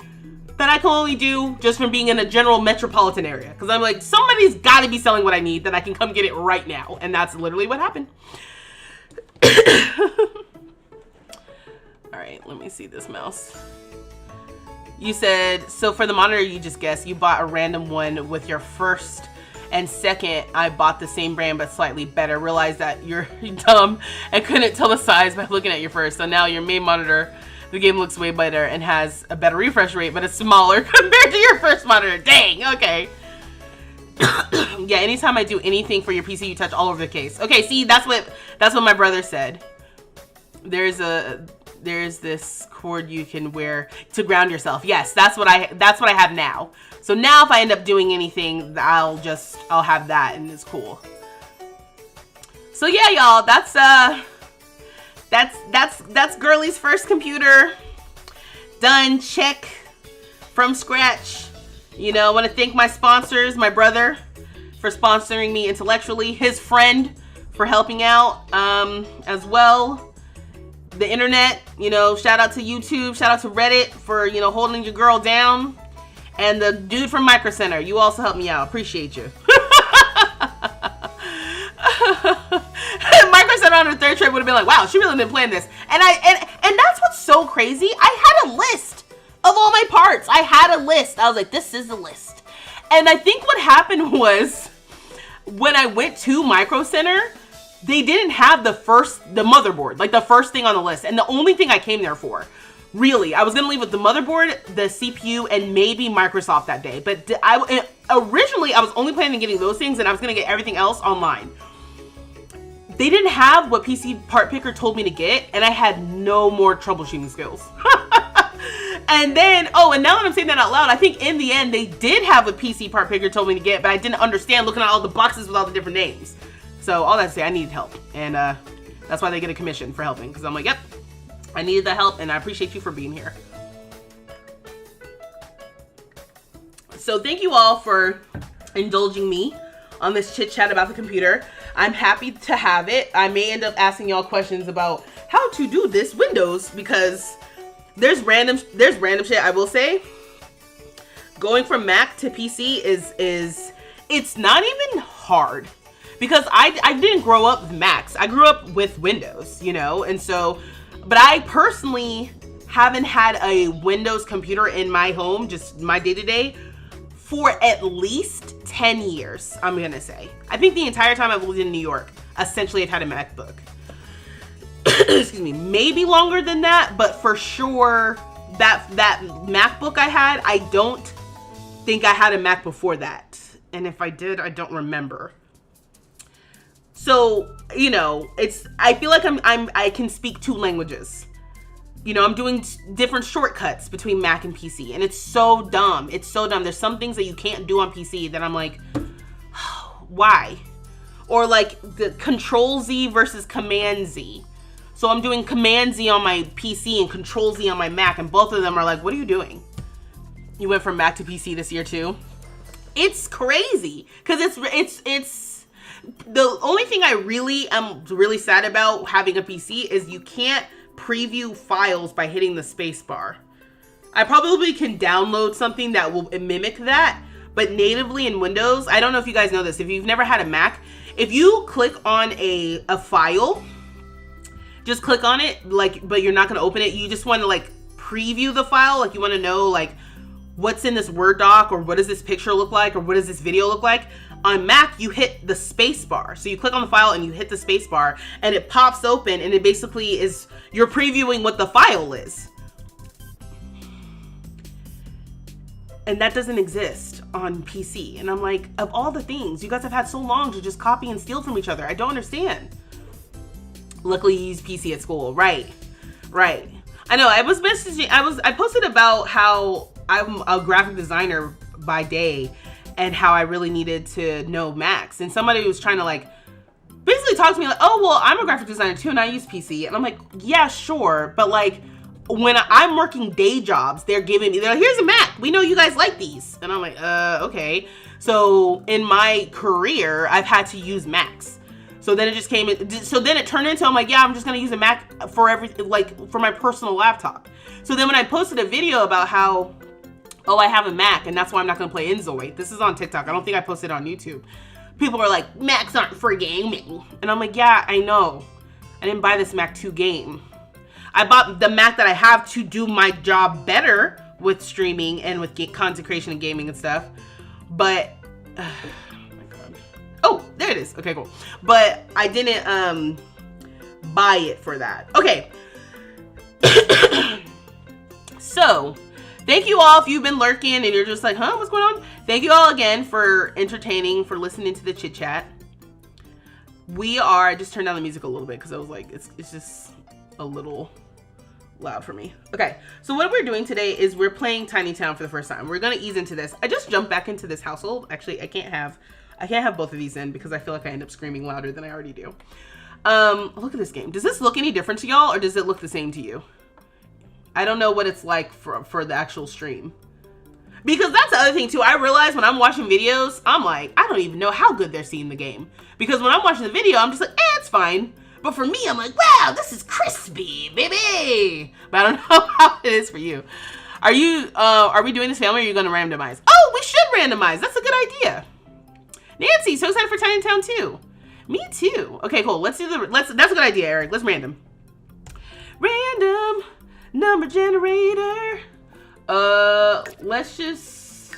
that I can only do just from being in a general metropolitan area. Because I'm like, somebody's got to be selling what I need that I can come get it right now. And that's literally what happened. All right, let me see this mouse. You said, so for the monitor, you just guessed, you bought a random one with your first and second. I bought the same brand but slightly better. Realized that you're dumb and couldn't tell the size by looking at your first. So now your main monitor, the game looks way better and has a better refresh rate, but it's smaller compared to your first monitor. Dang, okay. Yeah, anytime I do anything for your PC, you touch all over the case. Okay, see, that's what my brother said. There's this cord you can wear to ground yourself. Yes, that's what I have now. So now if I end up doing anything, I'll have that, and it's cool. So yeah, y'all, that's Girly's first computer. Done, check, from scratch. You know, I want to thank my sponsors, my brother for sponsoring me intellectually, his friend for helping out, as well. The internet, you know, shout out to YouTube, shout out to Reddit for, you know, holding your girl down. And the dude from Micro Center, you also helped me out. Appreciate you. Micro Center on her third trip would have been like, wow, she really didn't plan this. And that's what's so crazy. I had a list of all my parts. I had a list. I was like, this is the list. And I think what happened was when I went to Micro Center, they didn't have the motherboard, like the first thing on the list. And the only thing I came there for, really, I was going to leave with the motherboard, the CPU, and maybe Microsoft that day. But originally, I was only planning on getting those things, and I was going to get everything else online. They didn't have what PC Part Picker told me to get, and I had no more troubleshooting skills. And then, and now that I'm saying that out loud, I think in the end, they did have what PC Part Picker told me to get, but I didn't understand looking at all the boxes with all the different names. So all that to say, I needed help, and that's why they get a commission for helping, because I'm like, yep, I needed the help, and I appreciate you for being here. So thank you all for indulging me on this chit chat about the computer. I'm happy to have it. I may end up asking y'all questions about how to do this Windows, because there's random shit. I will say, going from Mac to PC it's not even hard. Because I didn't grow up with Macs. I grew up with Windows, you know? And so, but I personally haven't had a Windows computer in my home, just my day-to-day, for at least 10 years, I'm gonna say. I think the entire time I've lived in New York, essentially I've had a MacBook. Excuse me, maybe longer than that, but for sure, that MacBook I had, I don't think I had a Mac before that. And if I did, I don't remember. So, you know, I feel like I can speak 2 languages. You know, I'm doing different shortcuts between Mac and PC, and it's so dumb. It's so dumb. There's some things that you can't do on PC that I'm like, why? Or like the Control Z versus Command Z. So I'm doing Command Z on my PC and Control Z on my Mac, and both of them are like, what are you doing? You went from Mac to PC this year too? It's crazy, because it's the only thing I really am really sad about having a PC is you can't preview files by hitting the space bar. I probably can download something that will mimic that, but natively in Windows, I don't know if you guys know this, if you've never had a Mac, if you click on a file, just click on it, like, but you're not going to open it, you just want to like preview the file, like you want to know like what's in this Word doc, or what does this picture look like, or what does this video look like. On Mac, you hit the space bar. So you click on the file and you hit the space bar, and it pops open, and it basically is, you're previewing what the file is. And that doesn't exist on PC. And I'm like, of all the things, you guys have had so long to just copy and steal from each other. I don't understand. Luckily, you use PC at school. Right. I know, I was messaging, I posted about how I'm a graphic designer by day, and how I really needed to know Macs. And somebody was trying to like basically talk to me like, oh, well, I'm a graphic designer too, and I use PC. And I'm like, yeah, sure. But like, when I'm working day jobs, they're like, here's a Mac. We know you guys like these. And I'm like, okay. So in my career, I've had to use Macs. So then it turned into, I'm like, yeah, I'm just gonna use a Mac for everything, like for my personal laptop. So then when I posted a video about how, oh, I have a Mac, and that's why I'm not gonna play Inzoid. This is on TikTok. I don't think I posted it on YouTube. People are like, Macs aren't for gaming. And I'm like, yeah, I know. I didn't buy this Mac to game. I bought the Mac that I have to do my job better with streaming and with content creation and gaming and stuff. But, oh my God. Oh, there it is. Okay, cool. But I didn't buy it for that. Okay. So, thank you all if you've been lurking and you're just like, huh, what's going on? Thank you all again for entertaining, for listening to the chit chat. I just turned down the music a little bit because I was like, it's just a little loud for me. Okay, so what we're doing today is we're playing Tiny Town for the first time. We're gonna ease into this. I just jumped back into this household. Actually, I can't have both of these in because I feel like I end up screaming louder than I already do. Look at this game. Does this look any different to y'all, or does it look the same to you? I don't know what it's like for the actual stream. Because that's the other thing too. I realize when I'm watching videos, I'm like, I don't even know how good they're seeing the game. Because when I'm watching the video, I'm just like, it's fine. But for me, I'm like, wow, this is crispy, baby. But I don't know how it is for you. Are we doing this family, or are you gonna randomize? Oh, we should randomize. That's a good idea. Nancy, so excited for Tiny Town 2. Me too. Okay, cool. That's a good idea, Eric. Let's random. Random number generator. Let's just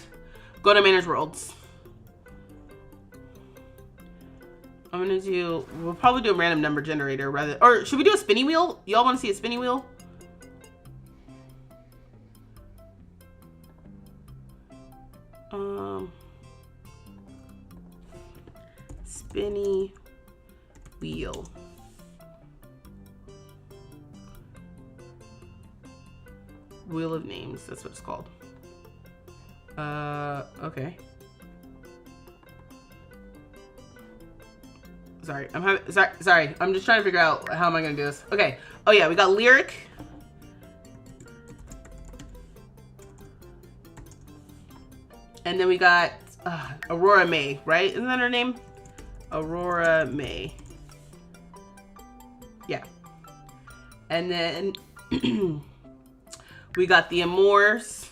go to Manners Worlds. We'll probably do a random number generator or should we do a spinny wheel? Y'all want to see a spinny wheel? Spinny wheel. Wheel of Names, that's what it's called. Okay. Sorry, sorry. I'm just trying to figure out how am I gonna do this. Okay. Oh yeah, we got Lyric. And then we got Aurora May, right? Isn't that her name? Aurora May. Yeah. And then we got the Amours.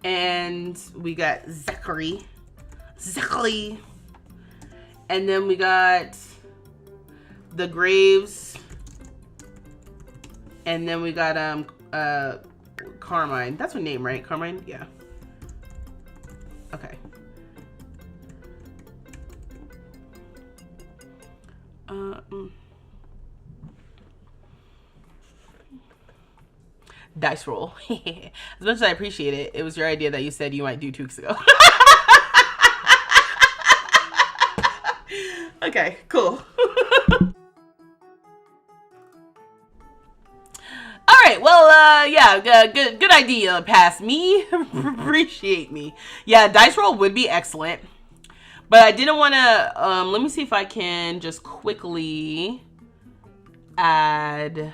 And we got Zachary. And then we got the Graves. And then we got Carmine. That's her name, right? Carmine? Yeah. Okay. Dice roll. As much as I appreciate it, it was your idea that you said you might do 2 weeks ago. Okay, cool. All right, well, yeah, good idea, pass me. Appreciate me. Yeah, dice roll would be excellent. But I didn't want to, let me see if I can just quickly add,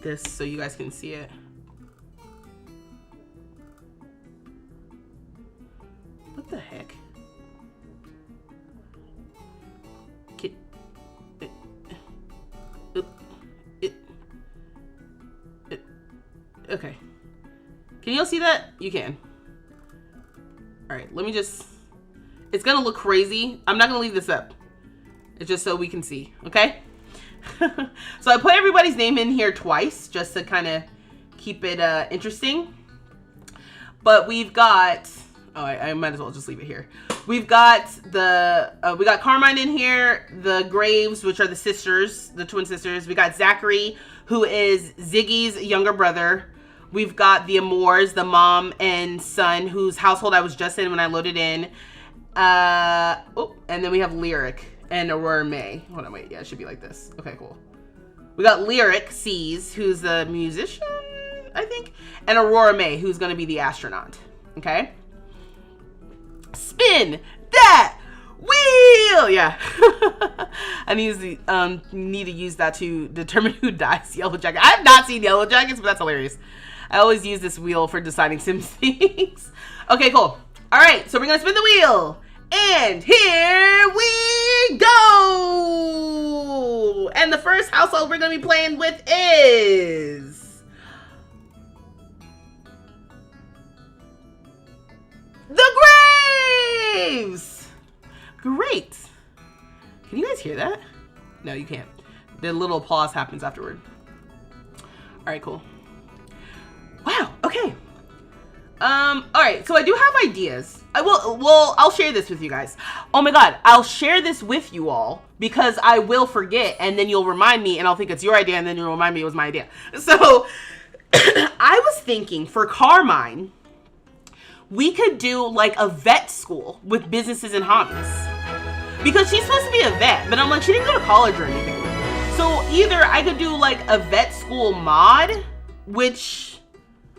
this so you guys can see it. What the heck? Okay. Can you all see that? You can. All right, let me just, it's gonna look crazy. I'm not gonna leave this up. It's just so we can see, okay? So I put everybody's name in here twice just to kind of keep it interesting. But we've got, oh, I might as well just leave it here. We've got we got Carmine in here, the Graves, which are the sisters, the twin sisters. We got Zachary, who is Ziggy's younger brother. We've got the Amores, the mom and son, whose household I was just in when I loaded in. Oh, and then we have Lyric and Aurora May. Hold on, wait, yeah, it should be like this. Okay, cool. We got Lyric C's, who's the musician, I think, and Aurora May, who's gonna be the astronaut, okay? Spin that wheel! Yeah. I need to use that to determine who dies. Yellow Jacket. I have not seen Yellow Jackets, but that's hilarious. I always use this wheel for deciding Sims things. Okay, cool. All right, so we're gonna spin the wheel. And here we go! And the first household we're gonna be playing with is the Graves! Great. Can you guys hear that? No, you can't. The little applause happens afterward. All right, cool. Wow, okay. All right, so I do have ideas. I'll share this with you guys. Oh my God, I'll share this with you all because I will forget and then you'll remind me and I'll think it's your idea and then you'll remind me it was my idea. So I was thinking for Carmine, we could do like a vet school with businesses and hobbies because she's supposed to be a vet, but I'm like, she didn't go to college or anything. So either I could do like a vet school mod, which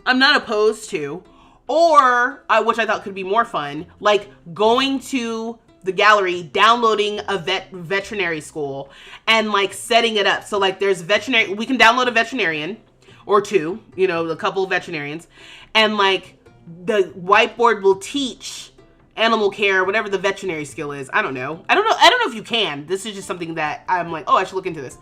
I'm not opposed to, or which I thought could be more fun, like going to the gallery, downloading a veterinary school and like setting it up. So like there's veterinary, we can download a veterinarian or two, you know, a couple of veterinarians, and like the whiteboard will teach animal care, whatever the veterinary skill is. I don't know if you can. This is just something that I'm like, oh, I should look into this.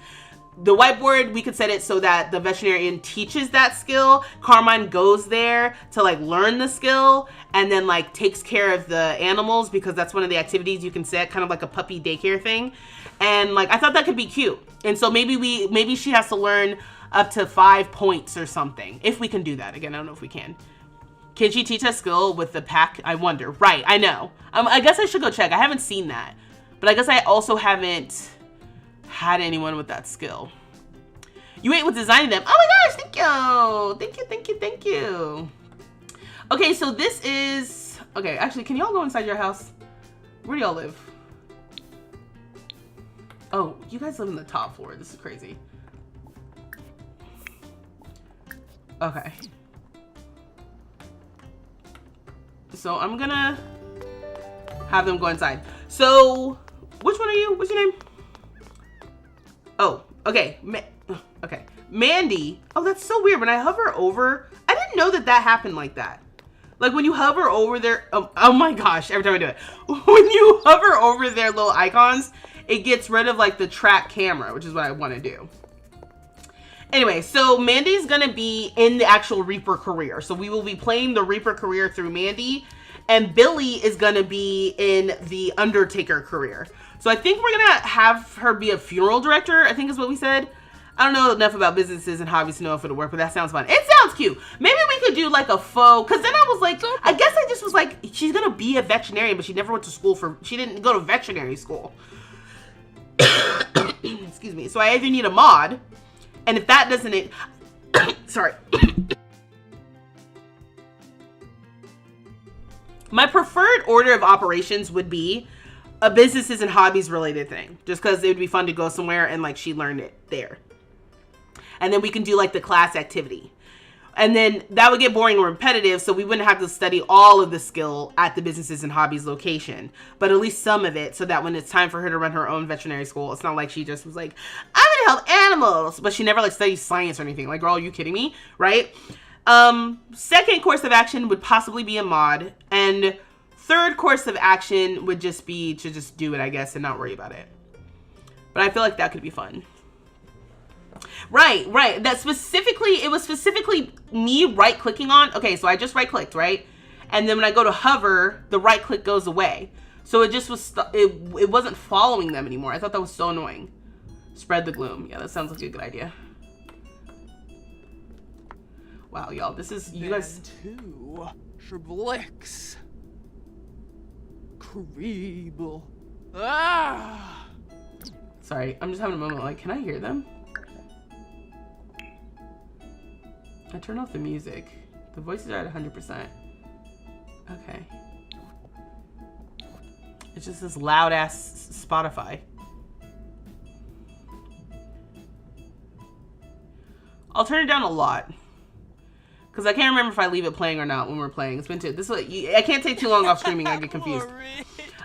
The whiteboard, we could set it so that the veterinarian teaches that skill. Carmine goes there to like learn the skill and then like takes care of the animals because that's one of the activities you can set, kind of like a puppy daycare thing. And like, I thought that could be cute. And so maybe she has to learn up to 5 points or something. If we can do that. Again, I don't know if we can. Can she teach us skill with the pack? I wonder. Right, I know. I guess I should go check. I haven't seen that. But I guess I also haven't had anyone with that skill. You ate with designing them. Oh my gosh, thank you. Thank you. Okay, so this is, okay, actually, can y'all go inside your house? Where do y'all live? Oh, you guys live in the top floor. This is crazy. Okay. So I'm gonna have them go inside. So, which one are you? What's your name? Oh, okay. Okay. Mandy. Oh, that's so weird. When I hover over, I didn't know that happened like that. Like when you hover over their, oh my gosh, every time I do it. When you hover over their little icons, it gets rid of like the track camera, which is what I want to do. Anyway, so Mandy's gonna be in the actual Reaper career. So we will be playing the Reaper career through Mandy, and Billie is gonna be in the Undertaker career. So I think we're gonna have her be a funeral director, I think is what we said. I don't know enough about businesses and hobbies to know if it'll work, but that sounds fun. It sounds cute. Maybe we could do like a faux, because then I was like, I guess I just was like, she's gonna be a veterinarian, but she never went to school she didn't go to veterinary school. Excuse me. So I either need a mod, and if that doesn't, sorry. My preferred order of operations would be a businesses and hobbies related thing, just because it would be fun to go somewhere and like she learned it there. And then we can do like the class activity. And then that would get boring and repetitive, so we wouldn't have to study all of the skill at the businesses and hobbies location, but at least some of it, so that when it's time for her to run her own veterinary school, it's not like she just was like, I'm gonna help animals, but she never like studied science or anything. Like, girl, are you kidding me? Right? Second course of action would possibly be a mod, and third course of action would just be to just do it, I guess, and not worry about it. But I feel like that could be fun. Right. That specifically, it was specifically me right clicking on. Okay, so I just right clicked, right? And then when I go to hover, the right click goes away. So it just was, it wasn't following them anymore. I thought that was so annoying. Spread the gloom. Yeah, that sounds like a good idea. Wow, y'all, this is, you guys. Two Shrblix. Creeble. Ah! Sorry, I'm just having a moment. Like, can I hear them? I turned off the music. The voices are at 100%. Okay. It's just this loud ass Spotify. I'll turn it down a lot. Because I can't remember if I leave it playing or not when we're playing. It's been too, I can't take too long off streaming. I get confused.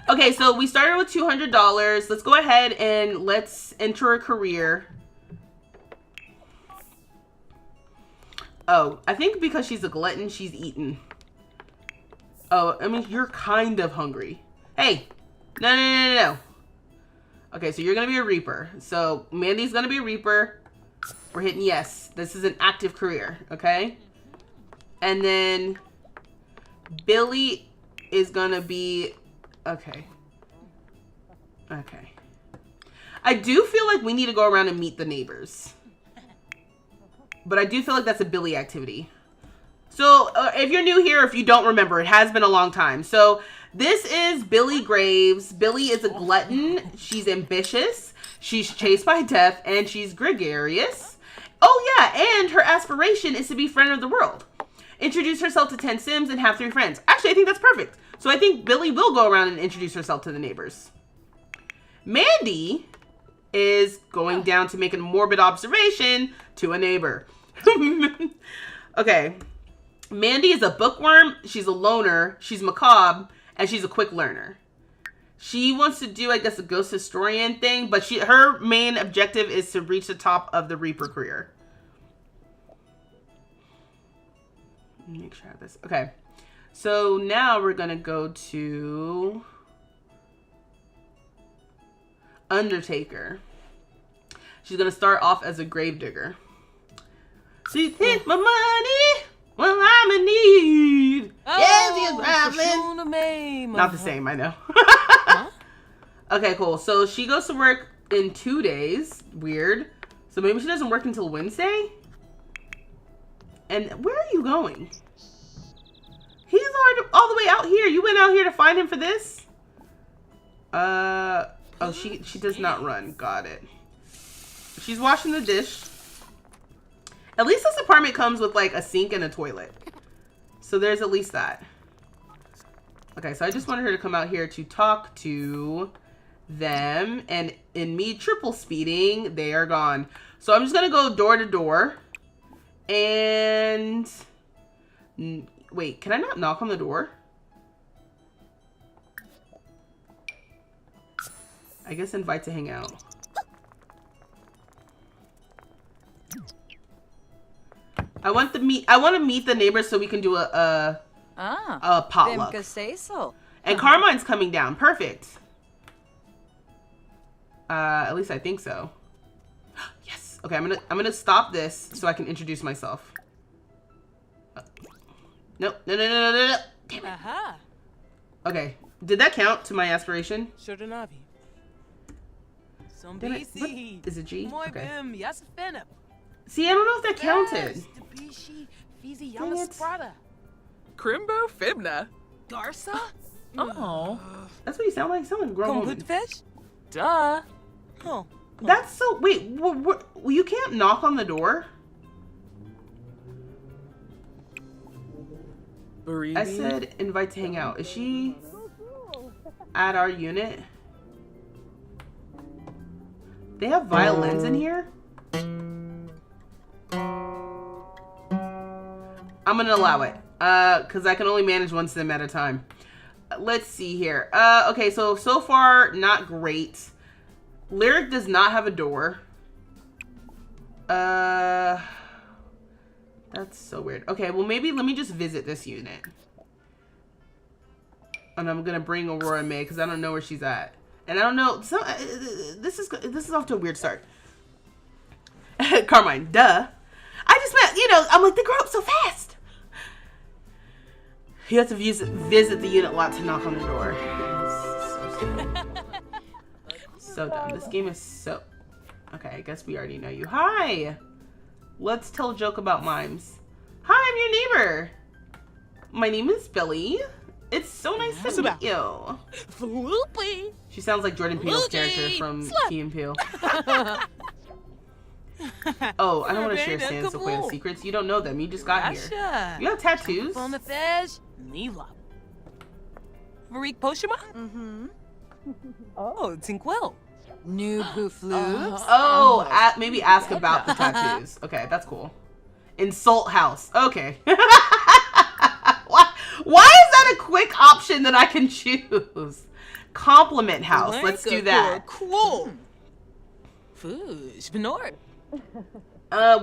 Okay, so we started with $200. Let's go ahead and let's enter a career. Oh, I think because she's a glutton, she's eaten. Oh, I mean, you're kind of hungry. Hey, no. Okay, so you're going to be a Reaper. So Mandy's going to be a Reaper. We're hitting yes. This is an active career, okay? And then Billie is going to be, okay. I do feel like we need to go around and meet the neighbors. But I do feel like that's a Billie activity. So if you're new here, if you don't remember, it has been a long time. So this is Billie Graves. Billie is a glutton. She's ambitious. She's chased by death, and she's gregarious. Oh yeah, and her aspiration is to be friend of the world. Introduce herself to 10 Sims and have 3 friends. Actually, I think that's perfect. So I think Billie will go around and introduce herself to the neighbors. Mandy is going down to make a morbid observation to a neighbor. Okay. Mandy is a bookworm. She's a loner. She's macabre. And she's a quick learner. She wants to do, I guess, a ghost historian thing. But her main objective is to reach the top of the Reaper career. Make sure I have this. Okay. So now we're going to go to Undertaker. She's going to start off as a gravedigger. She hit my money when I'm in need. Oh, not the same, I know. Huh? Okay, cool. So she goes to work in 2 days. Weird. So maybe she doesn't work until Wednesday? And where are you going? He's already all the way out here. You went out here to find him for this? Oh, she does not run. Got it. She's washing the dish. At least this apartment comes with like a sink and a toilet. So there's at least that. Okay, so I just wanted her to come out here to talk to them. And in me triple speeding, they are gone. So I'm just going to go door to door. And wait, can I not knock on the door? I guess invite to hang out. I want to meet the neighbors so we can do a potluck. And Carmine's coming down. Perfect. At least I think so. Yes. Okay, I'm gonna stop this so I can introduce myself. No. Damn it. Okay. Did that count to my aspiration? Damn it. What? Is it G? Okay. Okay. See, I don't know if that counted. Dang it. Crimbo Fibna. Garza? Oh. That's what you sound like. You sound like a grown woman. Fish? Duh. Oh. That's so... Wait, you can't knock on the door? I said invite to hang out. Is she at our unit? They have violins in here? I'm gonna allow it. Because I can only manage one sim at a time. Let's see here. Okay, so far, not great. Lyric does not have a door. That's so weird. Okay, well maybe let me just visit this unit. And I'm gonna bring Aurora May because I don't know where she's at. And I don't know, this is off to a weird start. Carmine, duh. I just meant, you know, I'm like, they grow up so fast. You have to visit the unit lot to knock on the door. So stupid. So dumb. This game is so... Okay, I guess we already know you. Hi! Let's tell a joke about mimes. Hi, I'm your neighbor. My name is Billie. It's so nice to meet you. Floopy. She sounds like Jordan Peele's character from Key and Peele. Oh, I don't want to share Stan's Sequoia secrets. You don't know them. You just got here. You have tattoos. Mila. Varik Poshima? Mm-hmm. Oh, Tinkwell. New Poofloos. Oh, maybe ask about the tattoos. Okay, that's cool. Insult house. Okay. Why is that a quick option that I can choose? Compliment house. Let's do that. Cool. Foosh, Benort.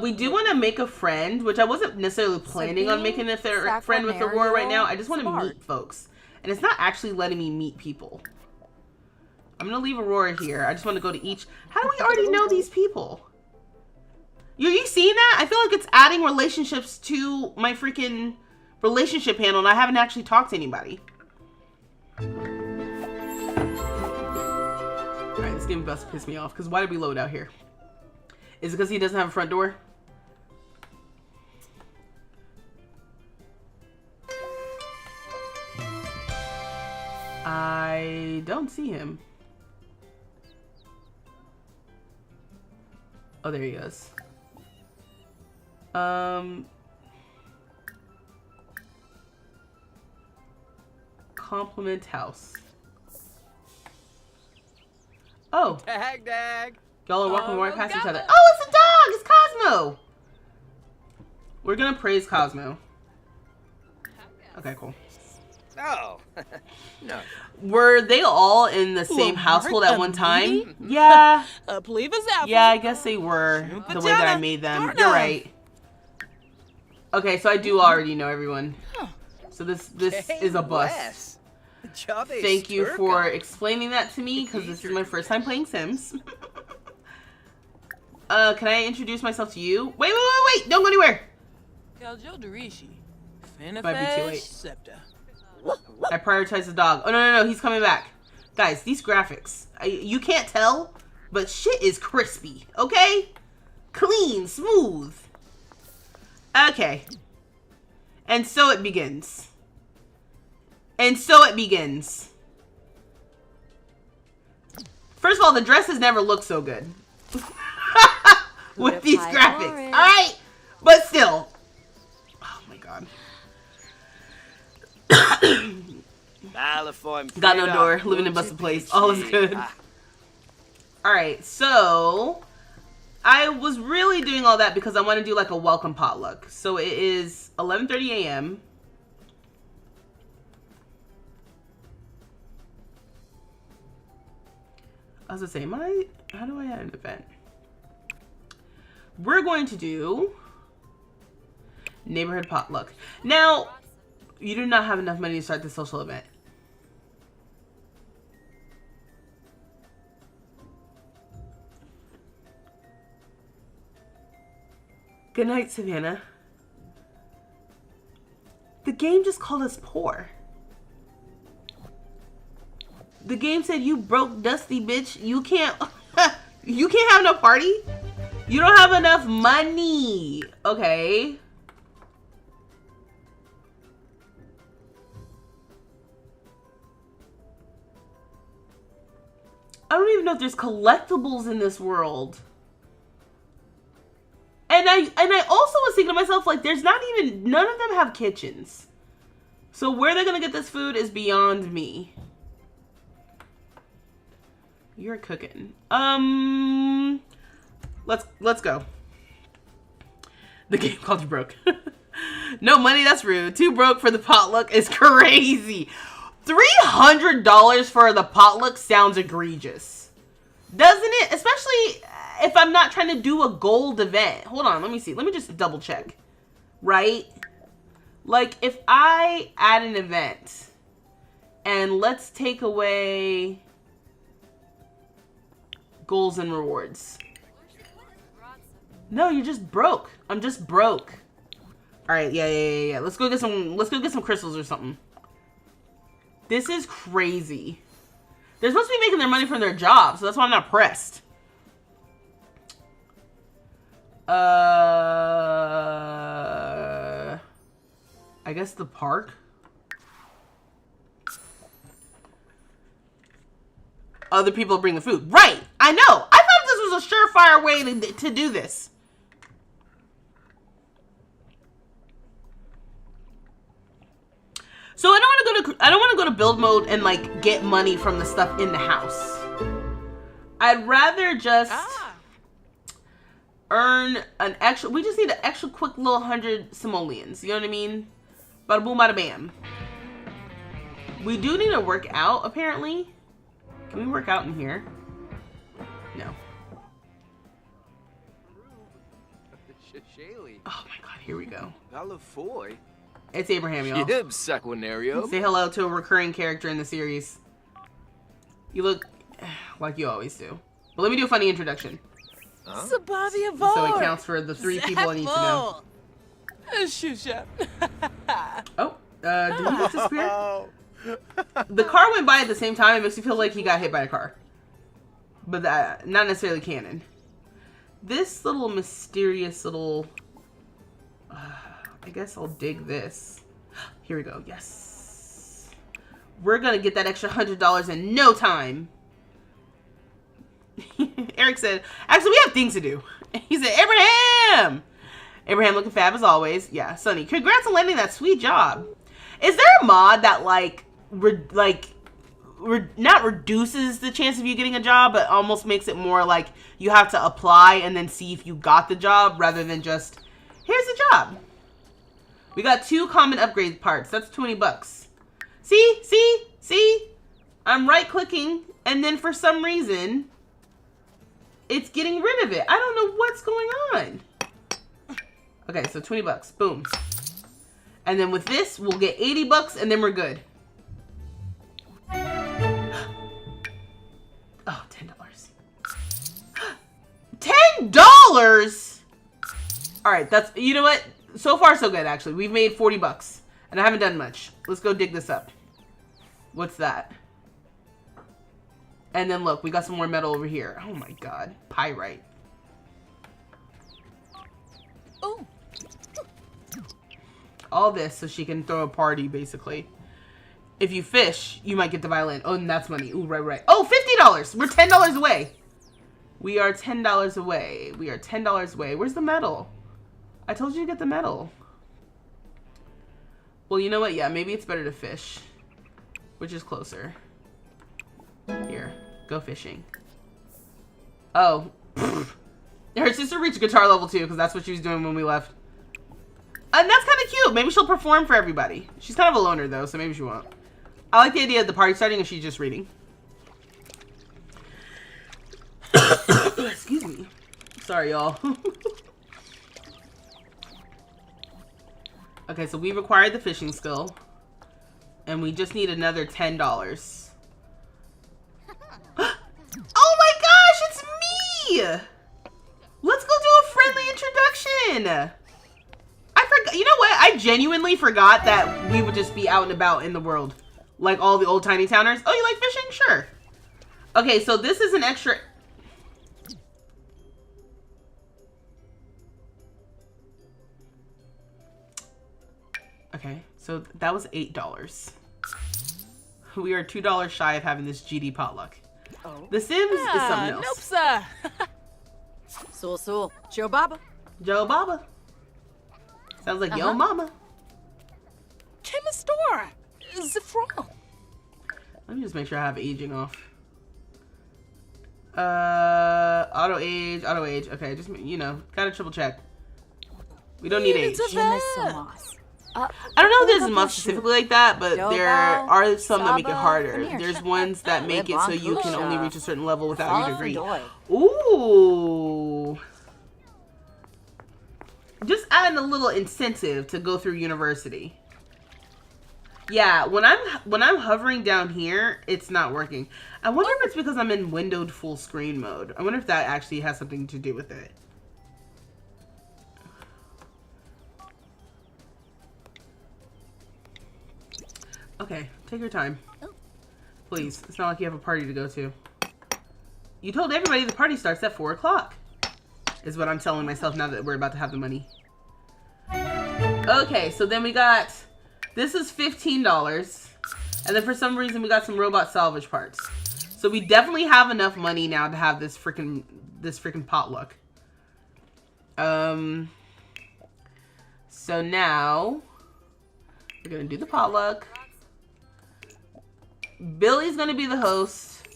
We do want to make a friend, which I wasn't necessarily planning on making a friend with Aurora right now. I just want to meet folks. And it's not actually letting me meet people. I'm going to leave Aurora here. I just want to go to each. How do we already know these people? You seeing that? I feel like it's adding relationships to my freaking relationship panel, and I haven't actually talked to anybody. Alright, this game about to piss me off, because why did we load out here? Is it because he doesn't have a front door? I don't see him. Oh, there he is. Compliment house. Oh. Dag. Y'all are walking right past each other. Oh, it's a dog! It's Cosmo! We're gonna praise Cosmo. Okay, cool. Oh. No. Were they all in the same household at one time? Yeah. Yeah, I guess they were the way that I made them. You're right. Okay, so I do already know everyone. So this is a bust. Thank you for explaining that to me, because this is my first time playing Sims. Can I introduce myself to you? Wait! Don't go anywhere! Might be too late. I prioritize the dog. Oh, no, he's coming back. Guys, these graphics. You can't tell, but shit is crispy, okay? Clean, smooth. Okay. And so it begins. First of all, the dresses never look so good. With these graphics. Alright? But still. Oh my god. Got no door. Living in busted place. All is good. Alright, so I was really doing all that because I want to do like a welcome potluck. So it is 11:30 a.m. I was gonna say, how do I add an event? We're going to do neighborhood potluck. Now, you do not have enough money to start the social event. Good night, Savannah. The game just called us poor. The game said, you broke dusty bitch. You can't you can't have no party? You don't have enough money. Okay. I don't even know if there's collectibles in this world. And I also was thinking to myself, like, there's not even, none of them have kitchens. So where they're gonna get this food is beyond me. You're cooking. Let's go. The game called you broke. No money, that's rude. Too broke for the potluck is crazy. $300 for the potluck sounds egregious. Doesn't it? Especially if I'm not trying to do a gold event. Hold on, let me see. Let me just double check. Right? Like, if I add an event and let's take away goals and rewards. No, you're just broke. I'm just broke. All right, yeah. Let's go get some crystals or something. This is crazy. They're supposed to be making their money from their job, so that's why I'm not pressed. I guess the park. Other people bring the food. Right! I know! I thought this was a surefire way to do this. So I don't want to go to build mode and like get money from the stuff in the house. I'd rather just earn an extra. We just need an extra quick little 100 simoleons. You know what I mean? Bada boom, bada bam. We do need to work out apparently. Can we work out in here? No. Oh my god, here we go. It's Abraham, y'all. Say hello to a recurring character in the series. You look like you always do. But let me do a funny introduction. So it counts for the 3 people I need to know. Oh, did he just disappear? The car went by at the same time. It makes me feel like he got hit by a car. But that, not necessarily canon. This little mysterious little... I guess I'll dig this. Here we go. Yes. We're going to get that extra $100 in no time. Eric said, actually, we have things to do. He said, Abraham! Abraham looking fab as always. Yeah, Sonny, congrats on landing that sweet job. Is there a mod that, not reduces the chance of you getting a job, but almost makes it more like you have to apply and then see if you got the job rather than just, here's the job. We got 2 common upgrade parts. That's 20 bucks. See? I'm right-clicking, and then for some reason, it's getting rid of it. I don't know what's going on. Okay, so 20 bucks. Boom. And then with this, we'll get 80 bucks, and then we're good. Oh, $10. $10?! All right, that's, you know what? So far, so good, actually. We've made 40 bucks, and I haven't done much. Let's go dig this up. What's that? And then look, we got some more metal over here. Oh my god. Pyrite. Oh. All this so she can throw a party, basically. If you fish, you might get the violin. Oh, and that's money. Ooh, right. Oh, $50! We're $10 away. We are $10 away. We are $10 away. Where's the metal? I told you to get the metal. Well, you know what? Yeah, maybe it's better to fish. Which is closer. Here. Go fishing. Oh. Her sister reached guitar level 2 because that's what she was doing when we left. And that's kind of cute. Maybe she'll perform for everybody. She's kind of a loner, though, so maybe she won't. I like the idea of the party starting and she's just reading. Excuse me. Sorry, y'all. Okay, so we've acquired the fishing skill. And we just need another $10. Oh my gosh, it's me! Let's go do a friendly introduction. I forgot. You know what? I genuinely forgot that we would just be out and about in the world. Like all the old tiny towners. Oh, you like fishing? Sure. Okay, so this is an extra... Okay, so that was $8. We are $2 shy of having this GD potluck. Oh. The Sims is something else. Nope, sir. So, Joe Baba. Joe Baba. Sounds like yo mama. Chemist store. Zafron. Let me just make sure I have aging off. Auto age. Okay, just, you know, gotta triple check. We don't need age. I don't know if there's a month specifically like that, but there are some that make it harder. There's ones that make it so you can only reach a certain level without your degree. Ooh. Just adding a little incentive to go through university. Yeah, when I'm hovering down here, it's not working. I wonder if it's because I'm in windowed full screen mode. I wonder if that actually has something to do with it. Okay, take your time. Please, it's not like you have a party to go to. You told everybody the party starts at 4 o'clock. Is what I'm telling myself now that we're about to have the money. Okay, so then we got... This is $15. And then for some reason we got some robot salvage parts. So we definitely have enough money now to have this freaking potluck. So now we're gonna do the potluck. Billie's gonna be the host.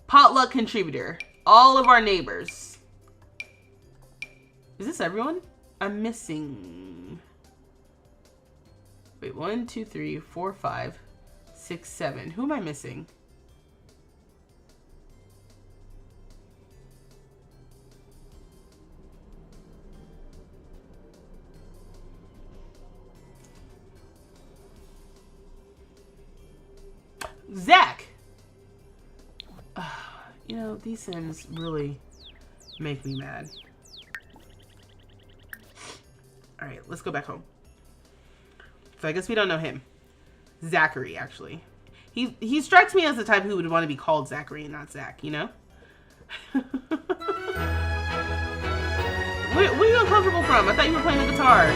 Potluck contributor. All of our neighbors. Is this everyone? I'm missing. Wait, 1, 2, 3, 4, 5, 6, 7. Who am I missing? Zach! You know, these Sims really make me mad. Alright, let's go back home. So I guess we don't know him. Zachary, actually. He strikes me as the type who would want to be called Zachary and not Zach, you know? Where are you uncomfortable from? I thought you were playing the guitar.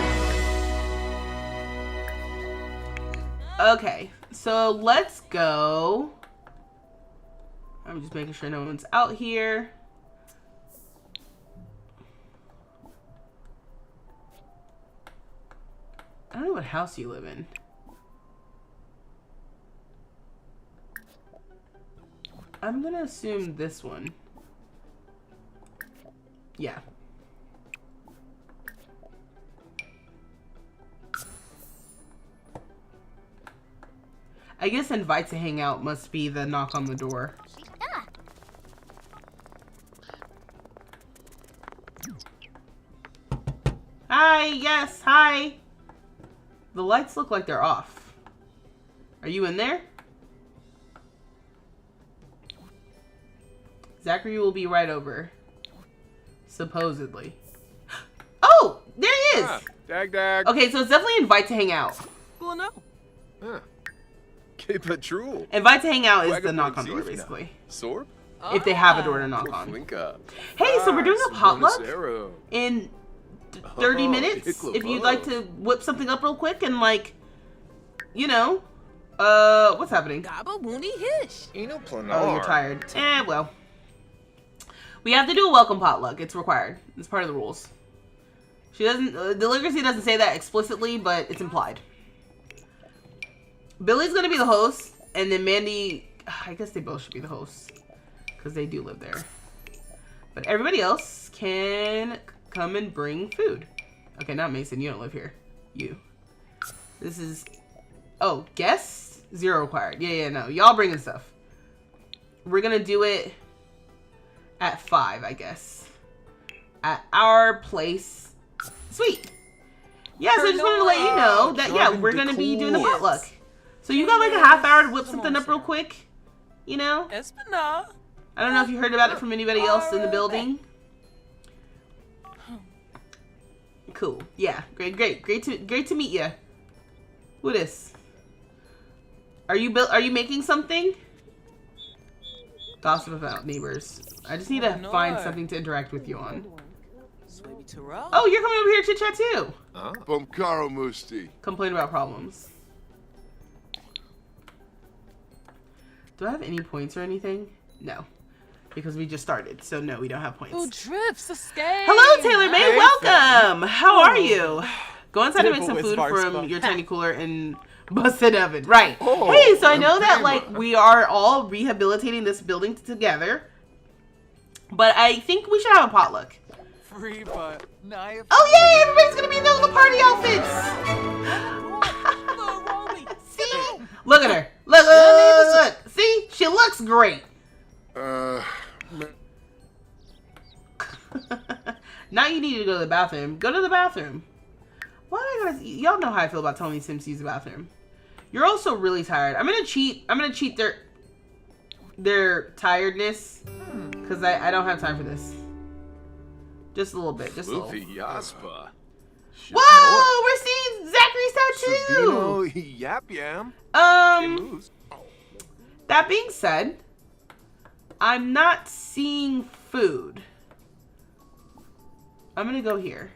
Okay, so let's go. I'm just making sure no one's out here. I don't know what house you live in. I'm gonna assume this one. Yeah. I guess invite to hang out must be the knock on the door. Hi, yes, hi. The lights look like they're off. Are you in there? Zachary will be right over. Supposedly. Oh! There he is! Dag. Okay, so it's definitely invite to hang out. Well, no. Keep it true. Invite to hang out is the knock on door, basically. Sorb? If they have a door to knock on. Hey, so we're doing a potluck in 30 minutes. If you'd like to whip something up real quick and, like, you know, what's happening? Gaba Wooney Hish. Oh, you're tired. Well. We have to do a welcome potluck. It's required. It's part of the rules. She doesn't, Deligracy doesn't say that explicitly, but it's implied. Billie's gonna be the host, and then Mandy, I guess they both should be the hosts, because they do live there. But everybody else can come and bring food. Okay, not Mason, you don't live here. You. This is, oh, guests? 0 required. Yeah, no, y'all bringing stuff. We're gonna do it at 5, I guess. At our place. Sweet. Yeah, so I just wanted to let you know that, yeah, we're gonna be doing the potluck. So you got like a half hour to whip something up real quick, you know? Espina. I don't know if you heard about it from anybody else in the building. Cool. Yeah, great to meet you. Who this? Are you making something? Gossip about neighbors. I just need to find something to interact with you on. Oh, you're coming over here to chit chat too. Bumkaro Musti. Complain about problems. Do I have any points or anything? No. Because we just started. So no, we don't have points. Ooh, drips, escape. Hello, Taylor May. Hey, Welcome. How are you? Go inside and make some Dibble food is from Varspa. your tiny cooler and busted oven. Right. Oh, Hey, so I know that Emprima. like we are all rehabilitating this building together. But I think we should have a potluck. Free but knife. Oh yay! Everybody's gonna be in their little party outfits. See? Look at her. Look, look. See? She looks great. Now you need to go to the bathroom. Go to the bathroom. Why do I gotta? Y'all know how I feel about telling these Sims to use the bathroom. You're also really tired. I'm gonna cheat their tiredness because I don't have time for this. Just a little bit. Just a little. Luffy Yaspa. Whoa! We're seeing Zachary's tattoo. Sabino Yap Yam. That being said, I'm not seeing food. I'm gonna go here.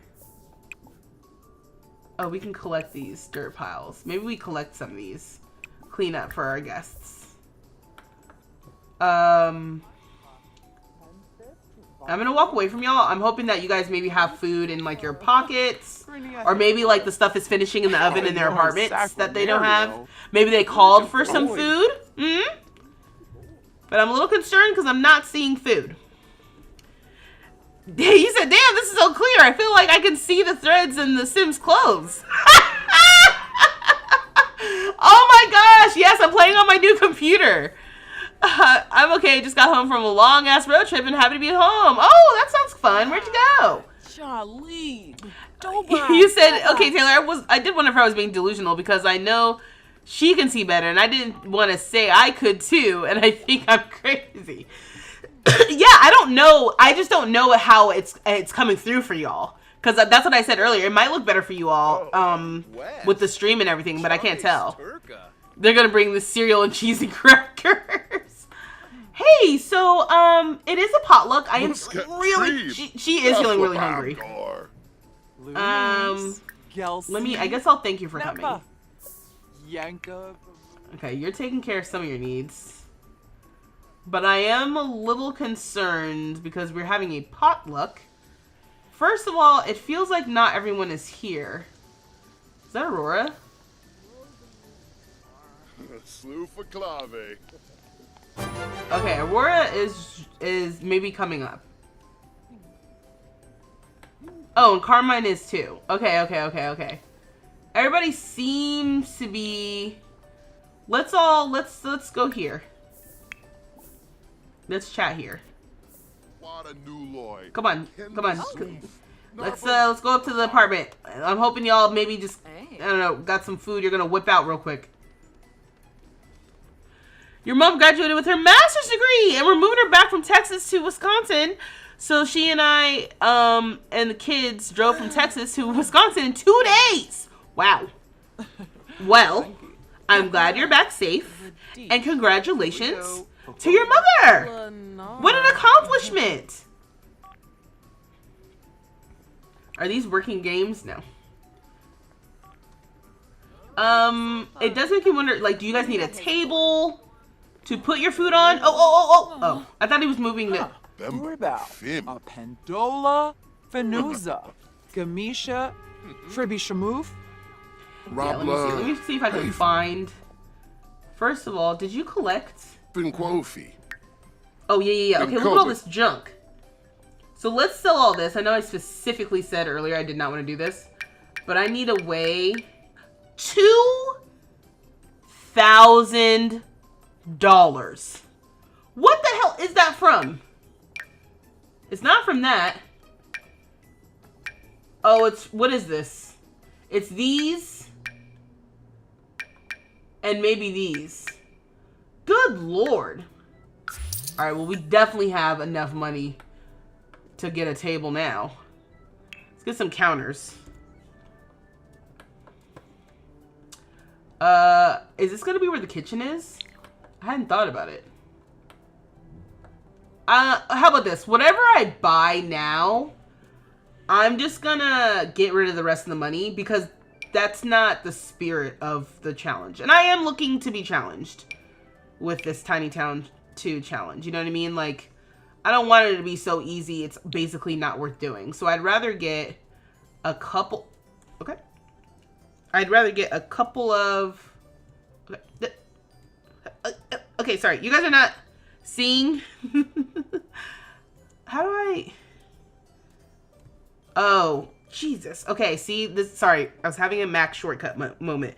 Oh, we can collect these dirt piles. Maybe we collect some of these. Clean up for our guests. I'm gonna walk away from y'all. I'm hoping that you guys maybe have food in like your pockets. Or maybe like the stuff is finishing in the oven in their apartments that they don't have. Maybe they called for some food. But I'm a little concerned because I'm not seeing food. He said, damn, this is so clear. I feel like I can see the threads in the Sims clothes. Oh my gosh. Yes, I'm playing on my new computer. I'm okay. Just got home from a long ass road trip and happy to be home. Oh, that sounds fun. Where'd you go? Charlie. You said, okay, Taylor, I did wonder if I was being delusional because I know she can see better and I didn't want to say I could too. And I think I'm crazy. Yeah, I don't know. I just don't know how it's coming through for y'all. Because that's what I said earlier. It might look better for you all with the stream and everything, but I can't tell. They're going to bring the cereal and cheesy crackers. Hey, so it is a potluck. I am really... She is feeling really hungry. I guess I'll thank you for coming. Okay, you're taking care of some of your needs. But I am a little concerned because we're having a potluck. First of all, it feels like not everyone is here. Is that Aurora? Slew for Clave. Okay, Aurora is maybe coming up. Oh, and Carmine is too. Okay. Everybody seems to be... Let's go here. Let's chat here. Come on. Let's go up to the apartment. I'm hoping y'all maybe just, I don't know, got some food you're gonna whip out real quick. Your mom graduated with her master's degree and we're moving her back from Texas to Wisconsin. So she and I and the kids drove from Texas to Wisconsin in 2 days. Wow. Well, I'm glad you're back safe and congratulations to your mother. What an accomplishment. Are these working games? No. It does make me wonder, like, do you guys need a table to put your food on? Oh. I thought he was moving the... A Pendola, Fenuza, Gamisha, Fribishamoof. Yeah, let me see if I can find... First of all, did you collect... Oh, yeah. Okay, look at all this junk. So let's sell all this. I know I specifically said earlier I did not want to do this. But I need a way... $2,000. What the hell is that from? It's not from that. Oh, it's... What is this? It's these. And maybe these. Good lord. Alright, well, we definitely have enough money to get a table now. Let's get some counters. Is this gonna be where the kitchen is? I hadn't thought about it. How about this? Whatever I buy now, I'm just gonna get rid of the rest of the money because that's not the spirit of the challenge. And I am looking to be challenged with this tiny town to challenge. You know what I mean? Like, I don't want it to be so easy it's basically not worth doing. So I'd rather get a couple... Okay. I'd rather get a couple of... Okay, okay, sorry. You guys are not seeing... How do I... Oh, Jesus. Okay, see, this... Sorry, I was having a Mac shortcut moment.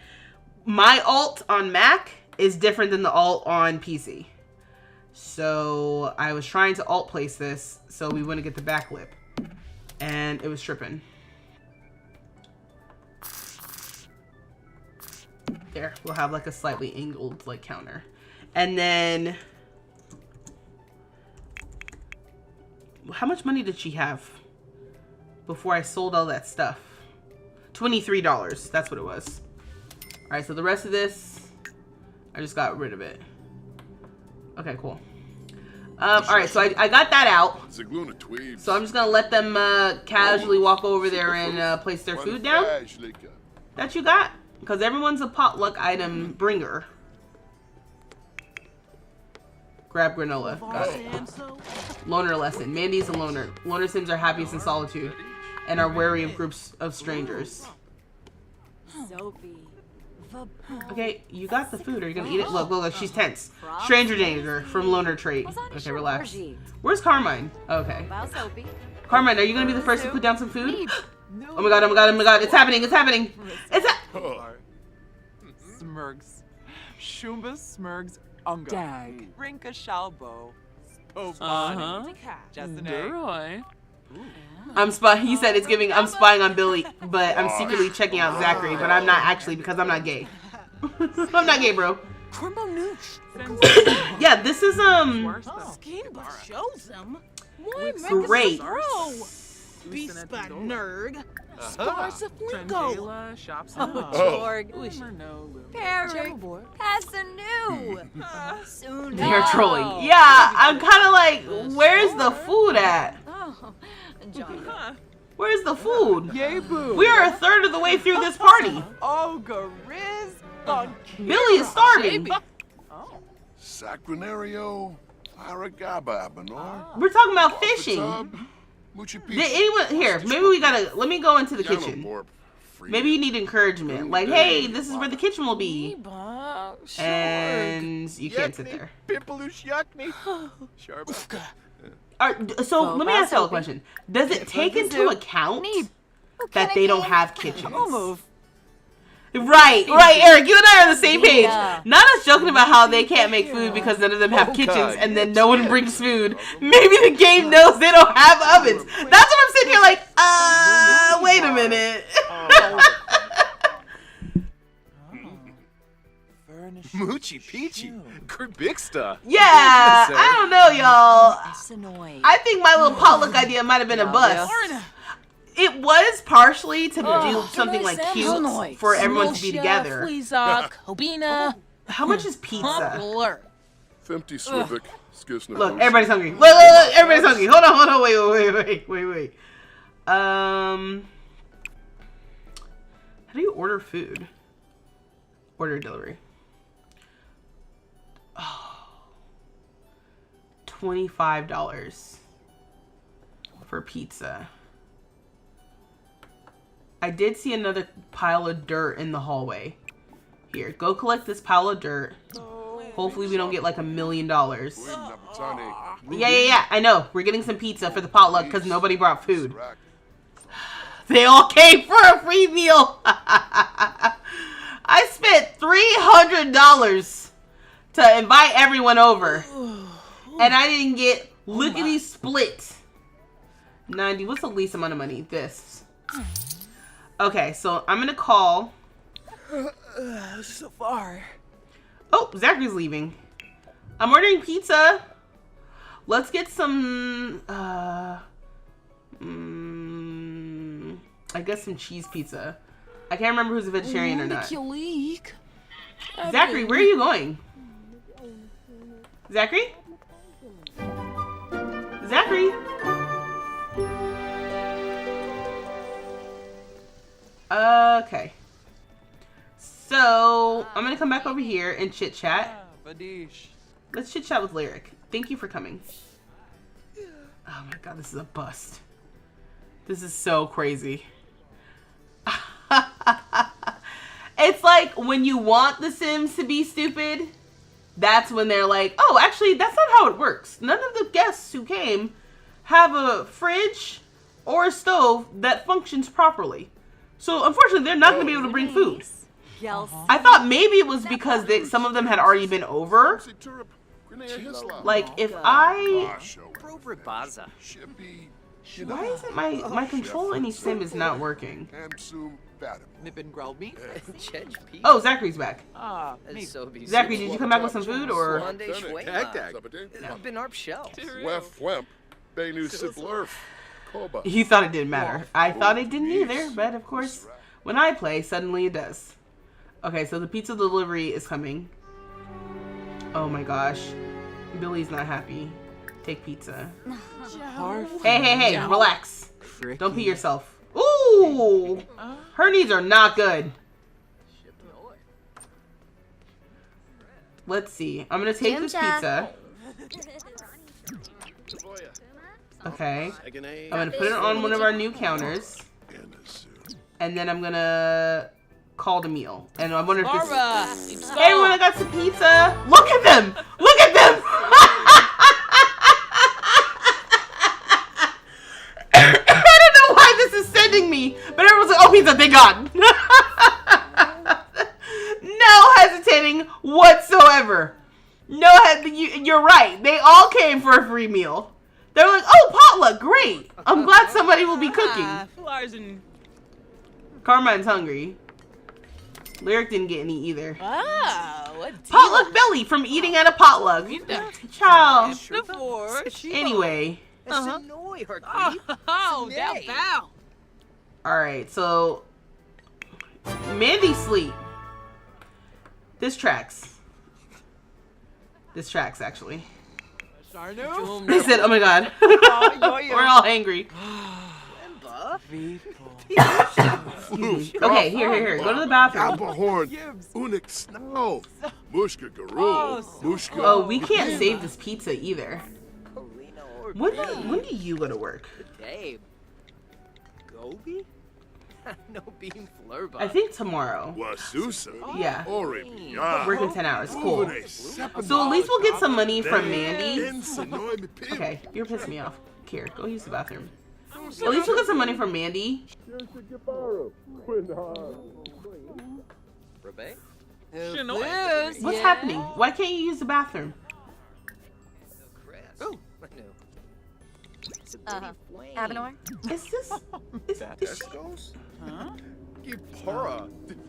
My alt on Mac is different than the alt on PC. So I was trying to alt place this so we wouldn't get the back lip. And it was tripping. There, we'll have like a slightly angled like counter. And then... How much money did she have before I sold all that stuff? $23. That's what it was. Alright, so the rest of this, I just got rid of it. Okay, cool. Alright, so I got that out. So I'm just gonna let them casually walk over there and place their food down. That you got? Because everyone's a potluck item bringer. Grab granola. Got it. Loner lesson. Mandy's a loner. Loner sims are happiest in solitude and are wary of groups of strangers. Okay, you got the food. Are you gonna eat it? Look, look, look. She's tense. Stranger danger from loner trait. Okay, relax. Where's Carmine? Okay. Carmine, are you gonna be the first to put down some food? Oh my god, oh my god, oh my god. It's happening, it's happening. It's Smurgs. Shumba Smurgs Unga. Dag. Rinka Shalbo. I'm spying. He said it's giving. I'm spying on Billie, but I'm secretly checking out Zachary. But I'm not actually because I'm not gay. I'm not gay, bro. Yeah, this is great. Nerd. They're trolling. Yeah, I'm kind of like, where's the food at? Where's the food? We are a third of the way through this party. Billie is starving. Sacranario, Aragaba, Benor. We're talking about fishing. Did anyone here? Maybe we gotta. Let me go into the kitchen. Maybe you need encouragement. Like, hey, this is where the kitchen will be. And you can't sit there. So let me ask y'all a question. Does it take into account that they don't have kitchens? Right, Eric, you and I are on the same page. Not us joking about how they can't make food because none of them have kitchens and then no one brings food. Maybe the game knows they don't have ovens. That's what I'm sitting here like, wait a minute. Moochie Peachy. Kurbixta. Yeah, I don't know, y'all. I think my little potluck idea might have been a bust. It was partially to do something like cute for everyone to be together. How much is pizza? 50 Swivik. Look, everybody's hungry. Look, everybody's hungry. Hold on, wait. How do you order food? Order delivery. Oh, $25 for pizza. I did see another pile of dirt in the hallway. Here, go collect this pile of dirt. Hopefully we don't get like $1 million. Yeah. I know. We're getting some pizza for the potluck because nobody brought food. They all came for a free meal. I spent $300 to invite everyone over. And I didn't get lickety split. 90. What's the least amount of money? This. Okay, so I'm gonna call. So far. Oh, Zachary's leaving. I'm ordering pizza. Let's get some. I guess some cheese pizza. I can't remember who's a vegetarian or not. Zachary, where are you going? Zachary? Zachary? Okay. So, I'm gonna come back over here and chit chat. Let's chit chat with Lyric. Thank you for coming. Oh my god, this is a bust. This is so crazy. It's like when you want the Sims to be stupid, that's when they're like, oh, actually, that's not how it works. None of the guests who came have a fridge or a stove that functions properly. So, unfortunately, they're not going to be able to bring food. I thought maybe it was because some of them had already been over. Like, if I... Why isn't my control any sim is not working? Oh, Zachary's back. Zachary, did you come back with some food, or? You thought it didn't matter. I thought it didn't either, but of course, when I play, suddenly it does. Okay, so the pizza delivery is coming. Oh my gosh. Billie's not happy. Take pizza. Hey, relax. Don't pee yourself. Ooh! Her needs are not good. Let's see. I'm gonna take this pizza. Okay. I'm gonna put it on one of our new counters. And then I'm gonna call the meal. And I wonder if this... Hey everyone, I got some pizza! Look at them! Look at them! I don't know why this is sending me, but everyone's like, oh, pizza, thank God. No hesitating whatsoever. No, you're right. They all came for a free meal. They're like, oh, potluck, great. I'm glad somebody will be cooking. Carmine's hungry. Lyric didn't get any either. Potluck belly from eating at a potluck. Ciao. Anyway. Alright, so Mandy sleep. This tracks. This tracks, actually. They said, oh my god. We're all angry. Okay, here. Go to the bathroom. Oh, we can't save this pizza either. When do you go to work? I think tomorrow. Yeah. Working 10 hours. Cool. So at least we'll get some money from Mandy. Okay, you're pissing me off. Here, go use the bathroom. At least we'll get some money from Mandy. What's happening? Why can't you use the bathroom? Avenor? Is she... Huh?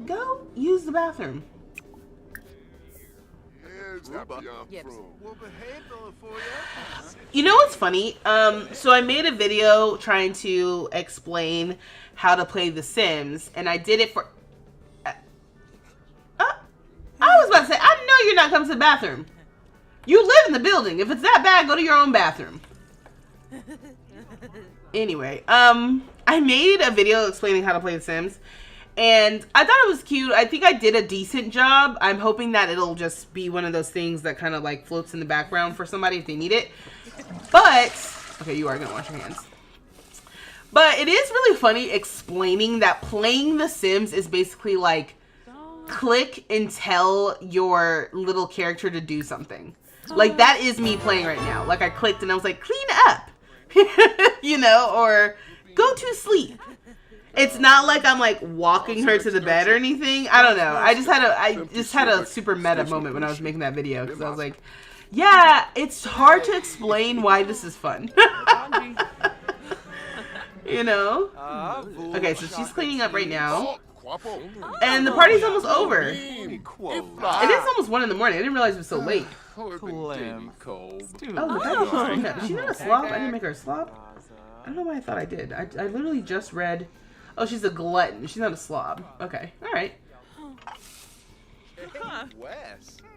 Go use the bathroom. You know what's funny? So I made a video trying to explain how to play The Sims, and I did it for... I was about to say, I know you're not coming to the bathroom. You live in the building. If it's that bad, go to your own bathroom. Anyway, I made a video explaining how to play The Sims, and I thought it was cute. I think I did a decent job. I'm hoping that it'll just be one of those things that kind of like floats in the background for somebody if they need it. But, okay, you are gonna wash your hands. But it is really funny explaining that playing The Sims is basically like click and tell your little character to do something. Like, that is me playing right now. Like, I clicked and I was like, clean up. You know, or go to sleep. It's not like I'm like walking her to the bed or anything. I don't know. I just had a super meta moment when I was making that video, because I was like, yeah, it's hard to explain why this is fun. You know? Okay, so she's cleaning up right now. And the party's almost over. It is almost 1 in the morning. I didn't realize it was so late. Oh, is she not a slob? I didn't make her a slob. I don't know why I thought I did. I literally just read. Oh, she's a glutton. She's not a slob. Okay, all right.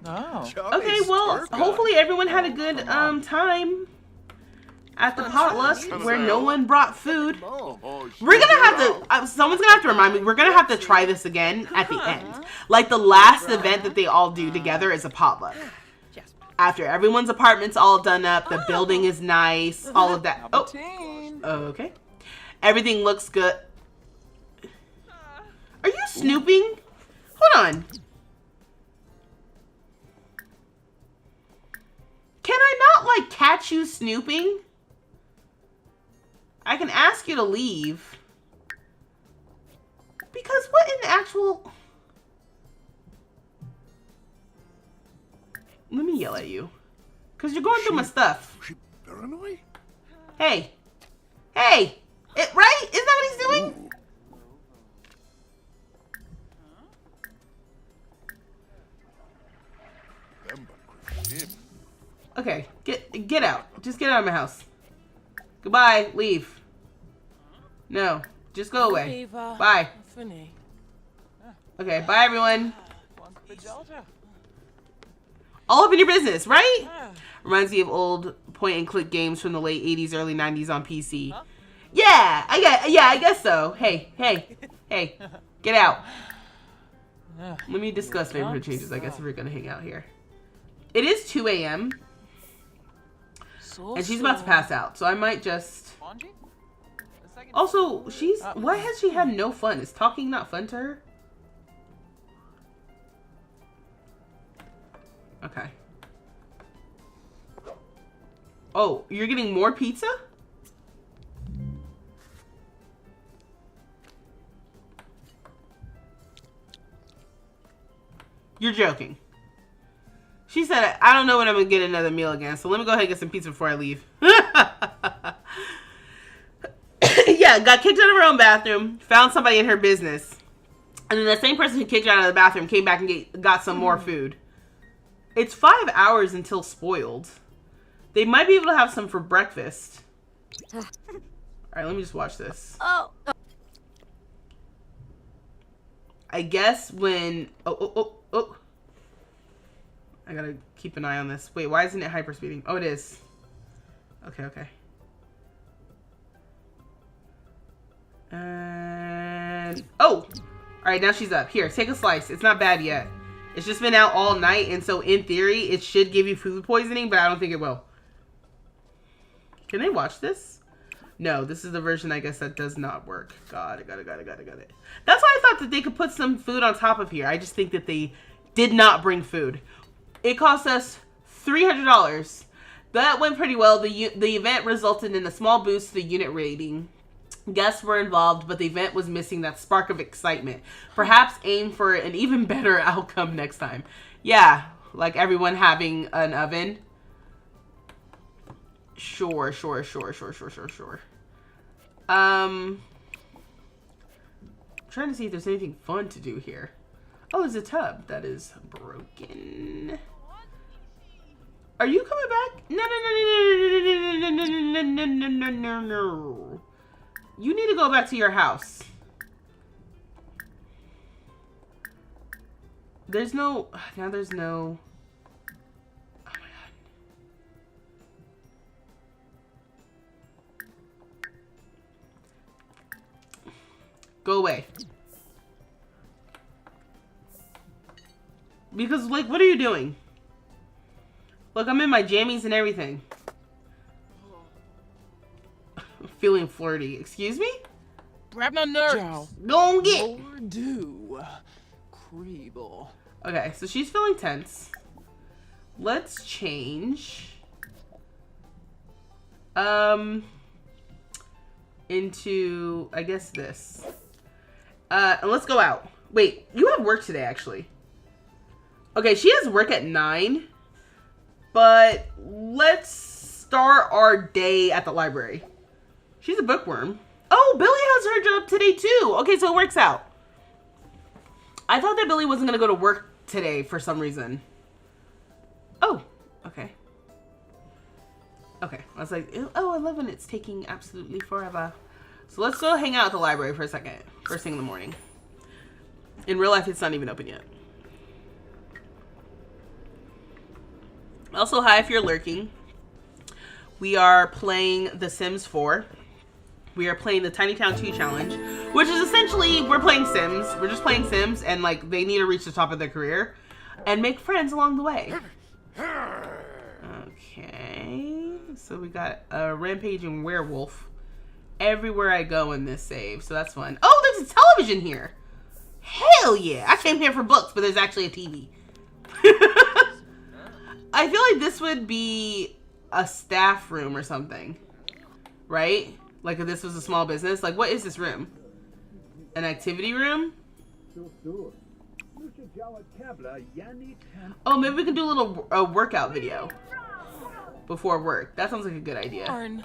Okay, well, hopefully everyone had a good time at the potluck where no one brought food. We're gonna have to, someone's gonna have to remind me, we're gonna have to try this again at the end. Like the last event that they all do together is a potluck. After everyone's apartment's all done up, the building is nice, all of that. Oh, okay. Everything looks good. Are you snooping? Hold on. Can I not, like, catch you snooping? I can ask you to leave. Because what in the actual... Let me yell at you. Because you're going through my stuff. She paranoid? Hey. Hey! Right? Isn't that what he's doing? Ooh. Them but him. Okay, get out. Just get out of my house. Goodbye. Leave. No, just go away. Bye. Okay, bye everyone. All up in your business, right? Reminds me of old point-and-click games from the late 80s, early 90s on PC. Yeah, I guess so. Hey, get out. Let me discuss neighborhood changes, I guess, if we're gonna hang out here. It is 2 a.m. and she's about to pass out, so I might just... Also, why has she had no fun? Is talking not fun to her? Okay. Oh, you're getting more pizza? You're joking. She said, I don't know when I'm going to get another meal again, so let me go ahead and get some pizza before I leave. Yeah, got kicked out of her own bathroom, found somebody in her business, and then the same person who kicked her out of the bathroom came back and got some more food. It's 5 hours until spoiled. They might be able to have some for breakfast. All right, let me just watch this. Oh. I guess when... Oh. I gotta keep an eye on this. Wait, why isn't it hyperspeeding? Oh, it is. Okay. And... Oh! Alright, now she's up. Here, take a slice. It's not bad yet. It's just been out all night, and so in theory, it should give you food poisoning, but I don't think it will. Can they watch this? No, this is the version, I guess, that does not work. Got it. That's why I thought that they could put some food on top of here. I just think that they did not bring food. It cost us $300. That went pretty well. The event resulted in a small boost to the unit rating. Guests were involved, but the event was missing that spark of excitement. Perhaps aim for an even better outcome next time. Yeah, like everyone having an oven. Sure. I'm trying to see if there's anything fun to do here. Oh, there's a tub that is broken. Are you coming back? No. You need to go back to your house. There's no... Now there's no... Oh my god. Go away. Because, like, what are you doing? Look, I'm in my jammies and everything. Feeling flirty. Excuse me? Grab my nerves. Go and get. Do. Creeble. Okay, so she's feeling tense. Let's change. Into, I guess, this. And let's go out. Wait, you have work today, actually. Okay, she has work at 9. But let's start our day at the library. She's a bookworm. Oh, Billie has her job today too. Okay, so it works out. I thought that Billie wasn't going to go to work today for some reason. Oh, okay. Okay, I was like, oh, I love when it's taking absolutely forever. So let's go hang out at the library for a second. First thing in the morning. In real life, it's not even open yet. Also, hi if you're lurking. We are playing The Sims 4. We are playing the Tiny Town 2 challenge, which is essentially, we're playing Sims. We're just playing Sims, and like, they need to reach the top of their career and make friends along the way. Okay, so we got a rampaging werewolf everywhere I go in this save, so that's fun. Oh, there's a television here. Hell yeah! I came here for books, but there's actually a TV. I feel like this would be a staff room or something, right? Like if this was a small business. Like, what is this room? An activity room? Oh, maybe we can do a little workout video before work. That sounds like a good idea. Darn.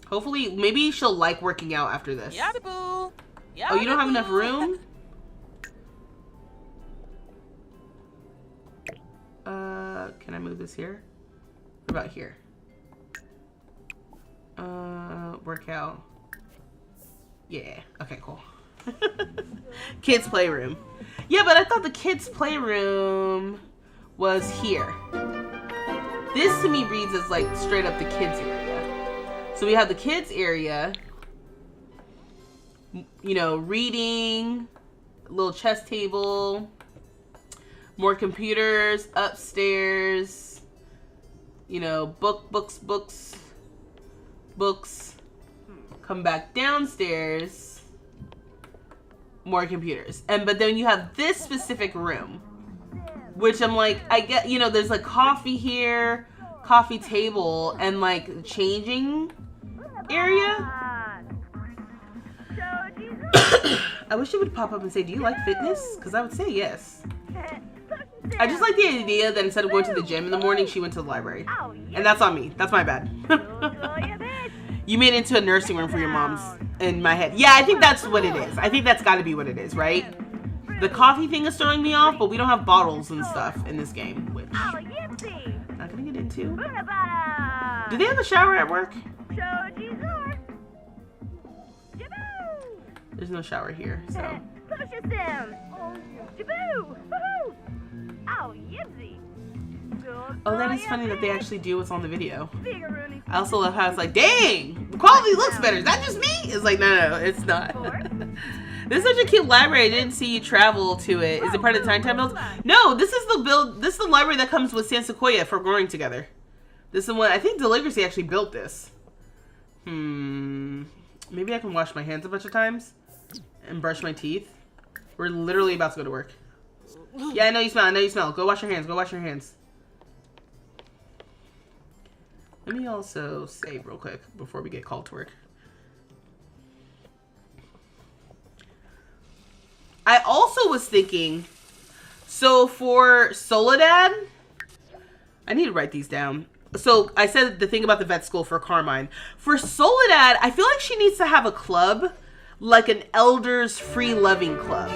Hopefully, maybe she'll like working out after this. Yada boo. Oh, you don't have enough room? Can I move this here? What about here? Workout. Yeah. Okay, cool. Kids playroom. Yeah, but I thought the kids playroom was here. This to me reads as like straight up the kids area. So we have the kids area, you know, reading, little chess table, more computers upstairs, you know, books. Come back downstairs, more computers. But then you have this specific room, which I'm like, I get, you know, there's like coffee here, coffee table, and like changing area. I wish it would pop up and say, do you like fitness? Because I would say yes. I just like the idea that instead of going to the gym in the morning, she went to the library. And that's on me. That's my bad. You made it into a nursing room for your mom's in my head. Yeah, I think that's what it is. I think that's got to be what it is, right? The coffee thing is throwing me off, but we don't have bottles and stuff in this game, which I'm not going to get into. Do they have a shower at work? There's no shower here, so. Oh, that is funny that they actually do what's on the video. I also love how it's like, dang, the quality looks better. Is that just me? It's like, no, it's not. This is such a cute library. I didn't see you travel to it. Is it part of the time builds? No, this is the build. This is the library that comes with San Sequoia for growing together. This is one. I think Deligracy actually built this. Maybe I can wash my hands a bunch of times and brush my teeth. We're literally about to go to work. Yeah, I know you smell. I know you smell. Go wash your hands. Go wash your hands. Let me also save real quick before we get called to work. I also was thinking, so for Soledad, I need to write these down. So I said the thing about the vet school for Carmine. For Soledad, I feel like she needs to have a club, like an elders free loving club.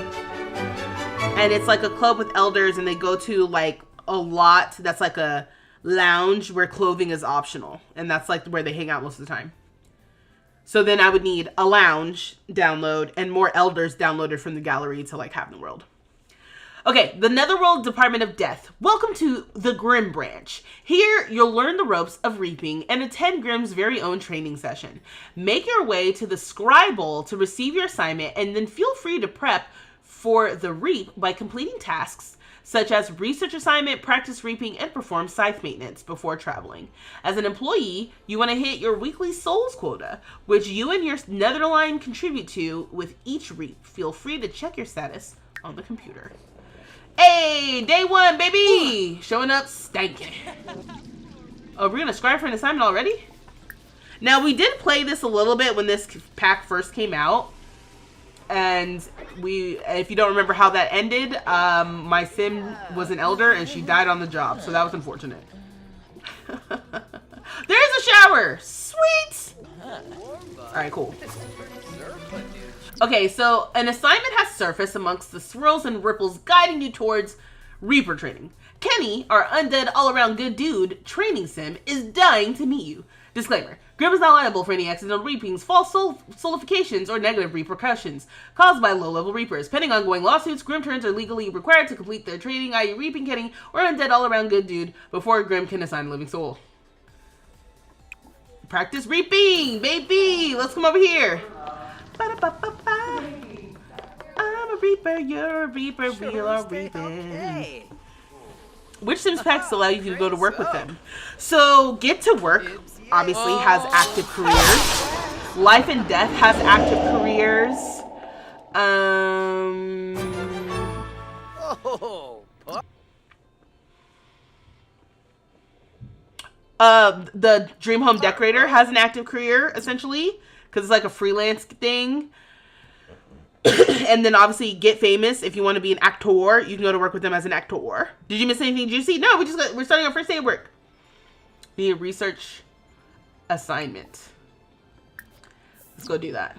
And it's like a club with elders, and they go to like a lot that's like a lounge where clothing is optional, and that's like where they hang out most of the time. So then I would need a lounge download and more elders downloaded from the gallery to like have in the world. Okay, the Netherworld Department of Death. Welcome to the Grimm branch. Here, you'll learn the ropes of reaping and attend Grimm's very own training session. Make your way to the Scribble to receive your assignment, and then feel free to prep for the reap by completing tasks such as research assignment, practice reaping, and perform scythe maintenance before traveling. As an employee, you want to hit your weekly souls quota, which you and your Netherline contribute to with each reap. Feel free to check your status on the computer. Hey, day one, baby! Showing up stankin'. Oh, we're gonna scribe for an assignment already? Now, we did play this a little bit when this pack first came out. And if you don't remember how that ended, my sim was an elder and she died on the job. So that was unfortunate. There's a shower! Sweet! Alright, cool. Okay, so an assignment has surfaced amongst the swirls and ripples guiding you towards Reaper training. Kenny, our undead all-around good dude training sim, is dying to meet you. Disclaimer. Grimm is not liable for any accidental reapings, false solidifications, or negative repercussions caused by low-level reapers. Pending ongoing lawsuits, Grimm turns are legally required to complete their training, i.e. reaping Kenny, or undead all-around good dude, before Grimm can assign a living soul. Practice reaping, baby! Let's come over here. I'm a reaper. reaper, you're a reaper, real or reaping. Which Sims packs allow you to go to work with them? So Get to Work obviously has active careers. Life and Death has active careers. The Dream Home Decorator has an active career, essentially, because it's like a freelance thing. And then obviously Get Famous, if you want to be an actor, you can go to work with them as an actor. Did you miss anything juicy? No, we're starting our first day of work. Need a research assignment. Let's go do that.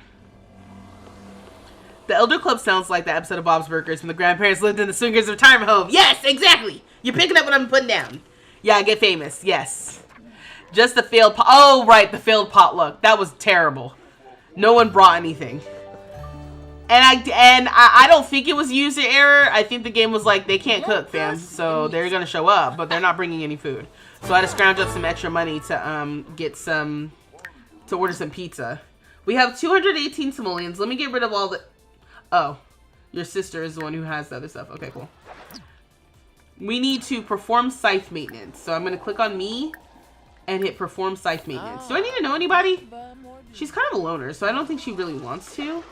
The Elder Club sounds like the episode of Bob's Burgers when the grandparents lived in the swingers retirement home. Yes, exactly. You're picking up what I'm putting down. Yeah, Get Famous. Yes. Just the failed oh, right, the failed potluck. That was terrible. No one brought anything. And I don't think it was user error. I think the game was like, they can't cook, fam. So they're going to show up, but they're not bringing any food. So I had to scrounge up some extra money to order some pizza. We have 218 simoleons. Let me get rid of all the... Oh, your sister is the one who has the other stuff. Okay, cool. We need to perform scythe maintenance. So I'm going to click on me and hit perform scythe maintenance. Do I need to know anybody? She's kind of a loner, so I don't think she really wants to.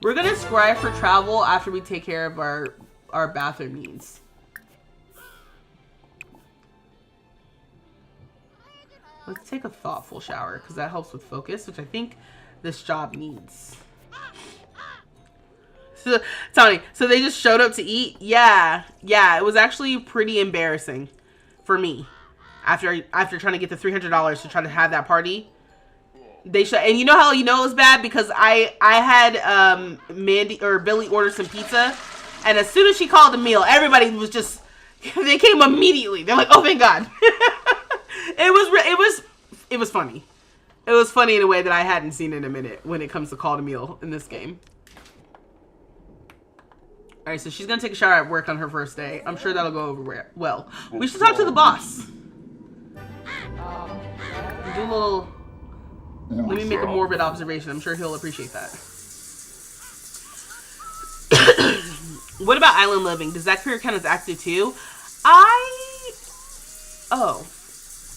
We're going to scribe for travel after we take care of our bathroom needs. Let's take a thoughtful shower because that helps with focus, which I think this job needs. So, Tony, so they just showed up to eat? Yeah, it was actually pretty embarrassing for me after trying to get the $300 to try to have that party. And you know how you know it was bad? Because I had Mandy or Billie order some pizza, and as soon as she called the meal, everybody was just, they came immediately. They're like, oh, thank God. It was funny. It was funny in a way that I hadn't seen in a minute when it comes to call to meal in this game. All right, so she's gonna take a shower at work on her first day. I'm sure that'll go over well. We should talk to the boss. Do a little. Let me make a morbid observation. I'm sure he'll appreciate that. What about island living? Does that career count as active too? Oh,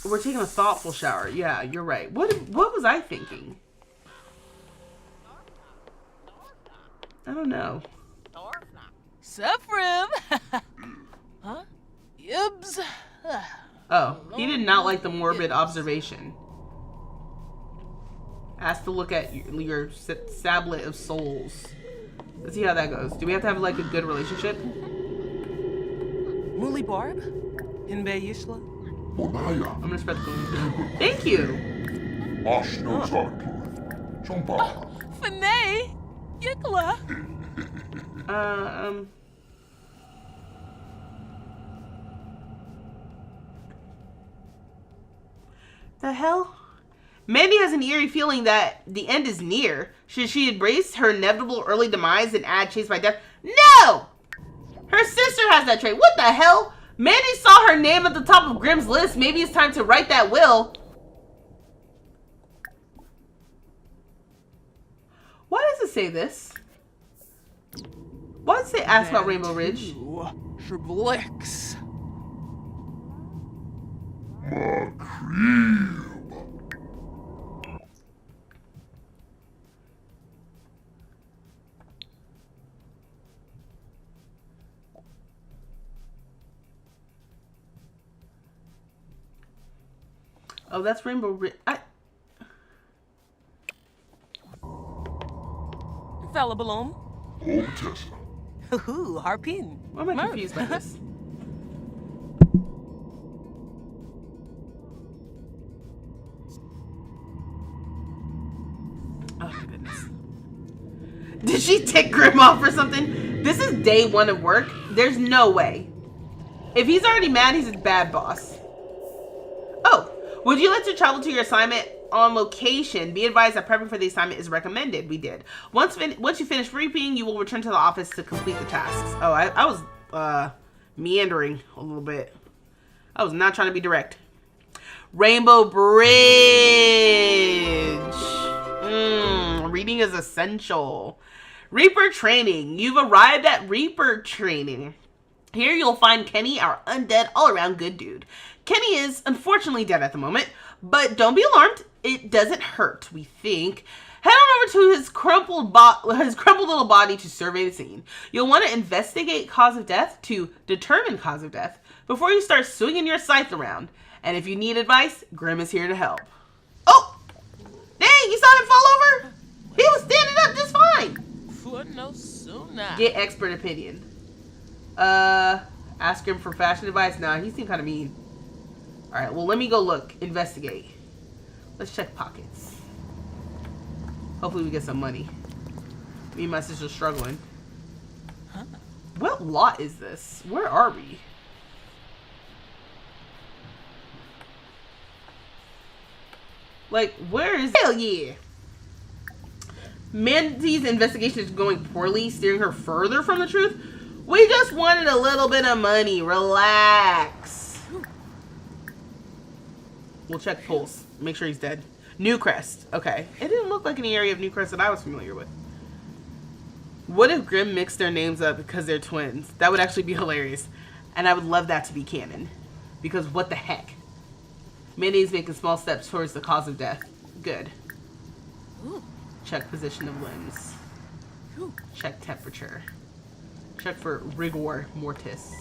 we're taking a thoughtful shower. Yeah, you're right. What was I thinking? I don't know. Suffrim. Huh? Yibs. Oh, he did not like the morbid observation. Asked to look at your sablet of souls. Let's see how that goes. Do we have to have like a good relationship? Muli Barb? Hinbe Yishla? I'm gonna spread the food. Thank you. Finay. Yikla. The hell? Mandy has an eerie feeling that the end is near. Should she embrace her inevitable early demise and add chased by death? No! Her sister has that trait. What the hell? Mandy saw her name at the top of Grimm's list. Maybe it's time to write that will. Why does it say this? Why does it say ask about Rainbow Ridge? Sherblix. Oh, that's Rainbow Ridge. Fella Balloon. Hoo-hoo, Harpin. Why am I confused by this? Oh my goodness. Did she tick Grimm off or something? This is day one of work. There's no way. If he's already mad, he's a bad boss. Oh, would you like to travel to your assignment on location? Be advised that prepping for the assignment is recommended. We did. Once you finish reaping, you will return to the office to complete the tasks. Oh, I was meandering a little bit. I was not trying to be direct. Rainbow Bridge. reading is essential. Reaper training. You've arrived at Reaper training. Here you'll find Kenny, our undead, all-around good dude. Kenny is unfortunately dead at the moment, but don't be alarmed. It doesn't hurt, we think. Head on over to his crumpled little body to survey the scene. You'll want to investigate cause of death to determine cause of death before you start swinging your scythe around. And if you need advice, Grim is here to help. Oh! Dang, you saw him fall over? He was standing up just fine. For no sooner. Get expert opinion. Ask him for fashion advice? Nah, he seemed kind of mean. Alright, well, let me go look. Investigate. Let's check pockets. Hopefully we get some money. Me and my sister's struggling. Huh? What lot is this? Where are we? Like, where is... Hell yeah! Mandy's investigation is going poorly, steering her further from the truth. We just wanted a little bit of money. Relax. We'll check pulse. Make sure he's dead. Newcrest. Okay. It didn't look like any area of Newcrest that I was familiar with. What if Grim mixed their names up because they're twins? That would actually be hilarious. And I would love that to be canon. Because what the heck? Mandy's making small steps towards the cause of death. Good. Check position of limbs. Check temperature. Check for rigor mortis.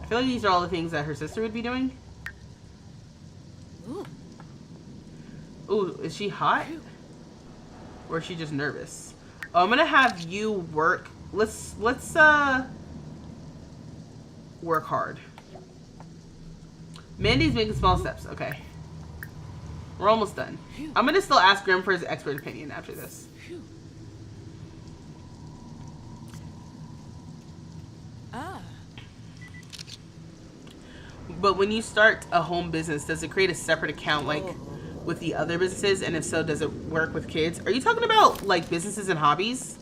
I feel like these are all the things that her sister would be doing. Ooh, is she hot? Or is she just nervous? Oh, I'm gonna have you work. Let's work hard. Mandy's making small steps. Okay. We're almost done. I'm gonna still ask Grim for his expert opinion after this. But when you start a home business, does it create a separate account like with the other businesses? And if so, does it work with kids? Are you talking about like businesses and hobbies?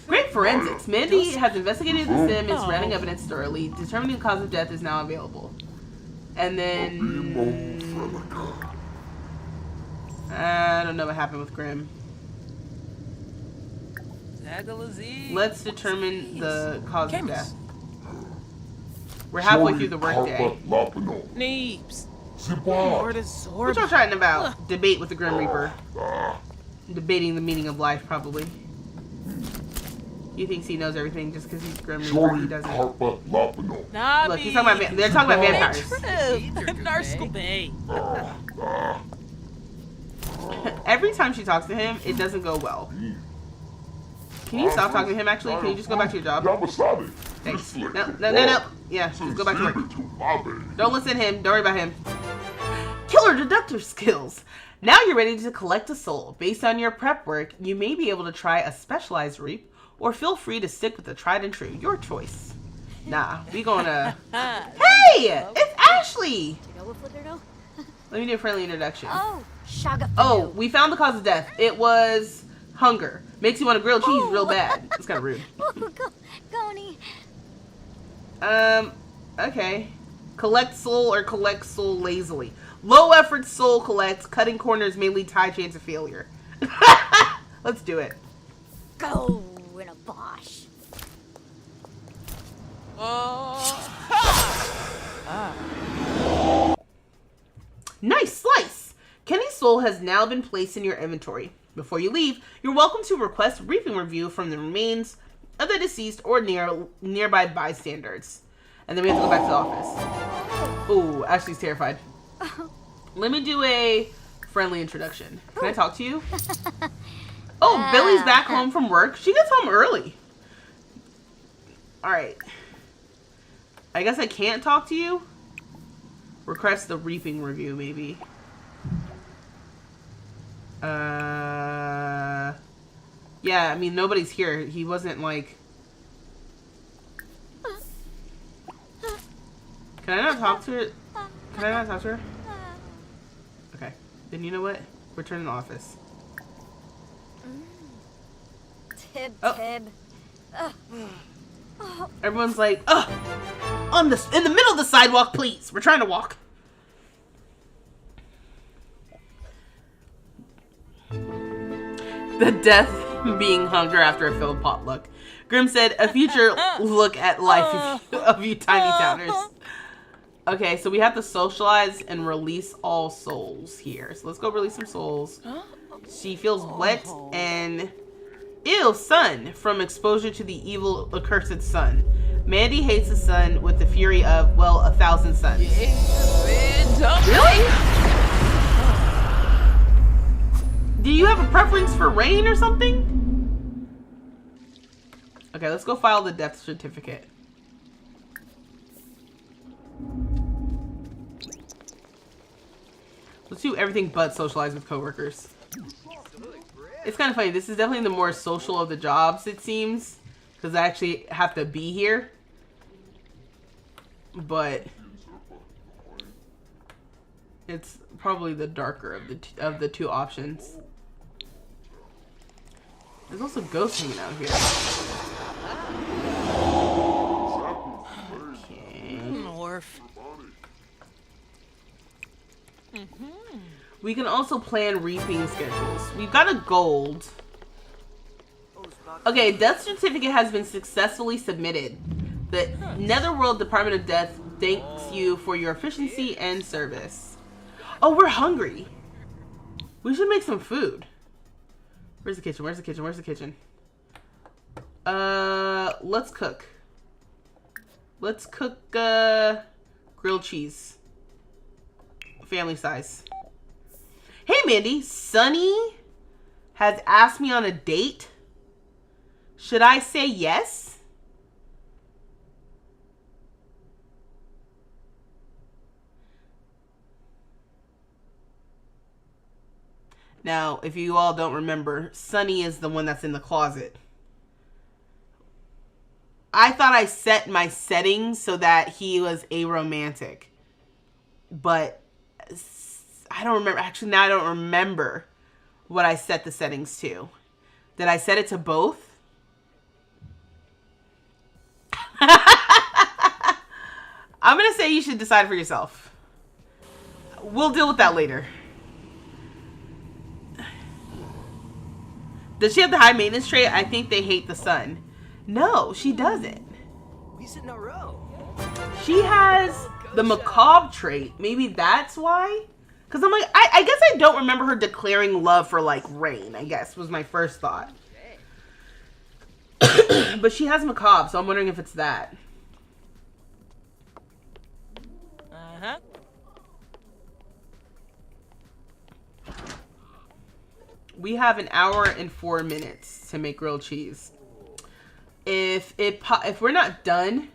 Great forensics. Mandy has investigated the sim, is running evidence thoroughly. Determining the cause of death is now available. And then... I don't know what happened with Grim. Let's determine the cause of death. We're halfway through the workday. Neeps. What y'all chatting about? Debate with the Grim Reaper. Debating the meaning of life, probably. He thinks he knows everything just because he's Grim Reaper. He doesn't. Look, he's talking about they're talking about vampires. Every time she talks to him, it doesn't go well. Can you stop talking to him, actually? Can you just go back to your job? Thanks. No. Yeah, just go back to work. Don't listen to him. Don't worry about him. Killer deductive skills. Now you're ready to collect a soul. Based on your prep work, you may be able to try a specialized reap, or feel free to stick with the tried and true. Your choice. Nah, we gonna... Hey! It's Ashley! Let me do a friendly introduction. Oh, we found the cause of death. It was hunger. Makes you want to grill cheese real bad. It's kind of rude. Okay. Collect soul or collect soul lazily. Low effort soul collect. Cutting corners may lead to high chance of failure. Let's do it. Go in a bosh. Nice slice! Kenny's soul has now been placed in your inventory. Before you leave, you're welcome to request a reaping review from the remains of the deceased or nearby bystanders. And then we have to go back to the office. Ooh, Ashley's terrified. Let me do a friendly introduction. Can I talk to you? Oh, Billie's back home from work. She gets home early. Alright. I guess I can't talk to you? Request the reaping review, maybe. Yeah, I mean, nobody's here. He wasn't, like... Can I not talk to her? Can I not talk to her? Okay. Then you know what? Return to the office. Tib. Everyone's like, ugh! In the middle of the sidewalk, please! We're trying to walk. The death being hunger after a failed potluck. Grim said, a future look at life of you tiny towners. Okay, so we have to socialize and release all souls here. So let's go release some souls. She feels wet and... Ew, sun. From exposure to the evil, accursed sun. Mandy hates the sun with the fury of, well, 1,000 suns. Really? Do you have a preference for rain or something? Okay, let's go file the death certificate. Let's do everything but socialize with coworkers. It's kind of funny. This is definitely the more social of the jobs, it seems. Because I actually have to be here. But it's probably the darker of the two options. There's also ghosts hanging out here. Okay. Orf. We can also plan reaping schedules. We've got a gold. Okay, death certificate has been successfully submitted. The Netherworld Department of Death thanks you for your efficiency and service. Oh, we're hungry. We should make some food. Where's the kitchen? Where's the kitchen? Where's the kitchen? Let's cook. Let's cook, grilled cheese. Family size. Hey, Mandy. Sunny has asked me on a date. Should I say yes? Now, if you all don't remember, Sunny is the one that's in the closet. I thought I set my settings so that he was aromantic. But I don't remember. Actually, now I don't remember what I set the settings to. Did I set it to both? I'm going to say you should decide for yourself. We'll deal with that later. Does she have the high maintenance trait? I think they hate the sun. No, she doesn't. We sit in a row. She has the macabre trait. Maybe that's why? Because I'm like, I guess I don't remember her declaring love for, like, rain, I guess, was my first thought. But she has macabre, so I'm wondering if it's that. Uh-huh. We have an hour and 4 minutes to make grilled cheese. If we're not done,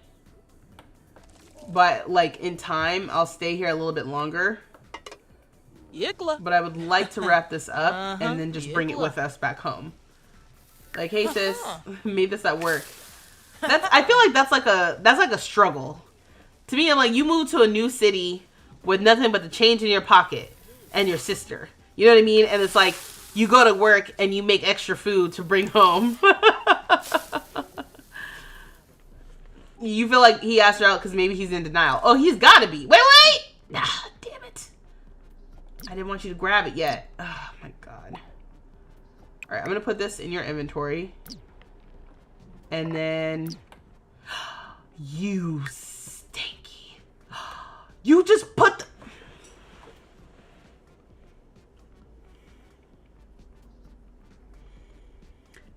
but like in time, I'll stay here a little bit longer. Yickla. But I would like to wrap this up and then just bring it with us back home. Like, hey sis, made this at work. I feel like that's like a struggle. To me, I'm like, you move to a new city with nothing but the change in your pocket and your sister. You know what I mean? And it's like, you go to work and you make extra food to bring home. You feel like he asked her out because maybe he's in denial. Oh, he's got to be. Wait. Nah, damn it. I didn't want you to grab it yet. Oh, my God. All right, I'm going to put this in your inventory. And then... You stinky. You just put...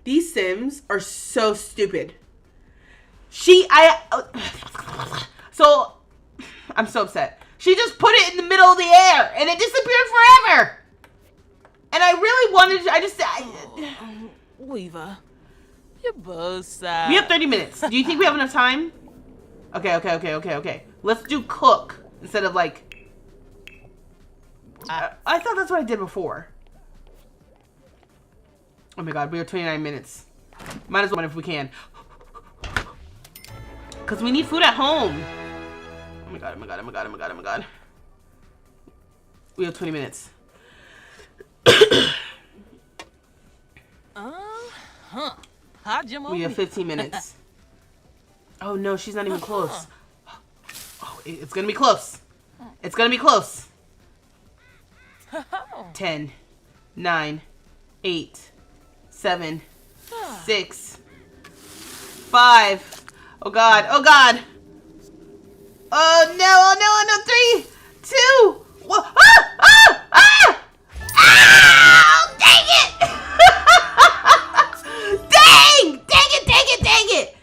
These Sims are so stupid. So, I'm so upset. She just put it in the middle of the air and it disappeared forever. And I really wanted to, Weaver, you're both sad. We have 30 minutes. Do you think we have enough time? Okay. Let's do cook instead of like, I thought that's what I did before. Oh my God, we have 29 minutes. Might as well if we can. Because we need food at home. Oh my God. We have 20 minutes. We have 15 minutes. Oh no, she's not even close. Oh, it's gonna be close. It's gonna be close. 10, 9, 8, 7, 6, 5. Oh God! Oh God! Oh no! Oh no! Oh no! 3, 2, 1. Ah! Ah! Ah! Ah! Dang it! Dang! Dang it! Dang it! Dang it!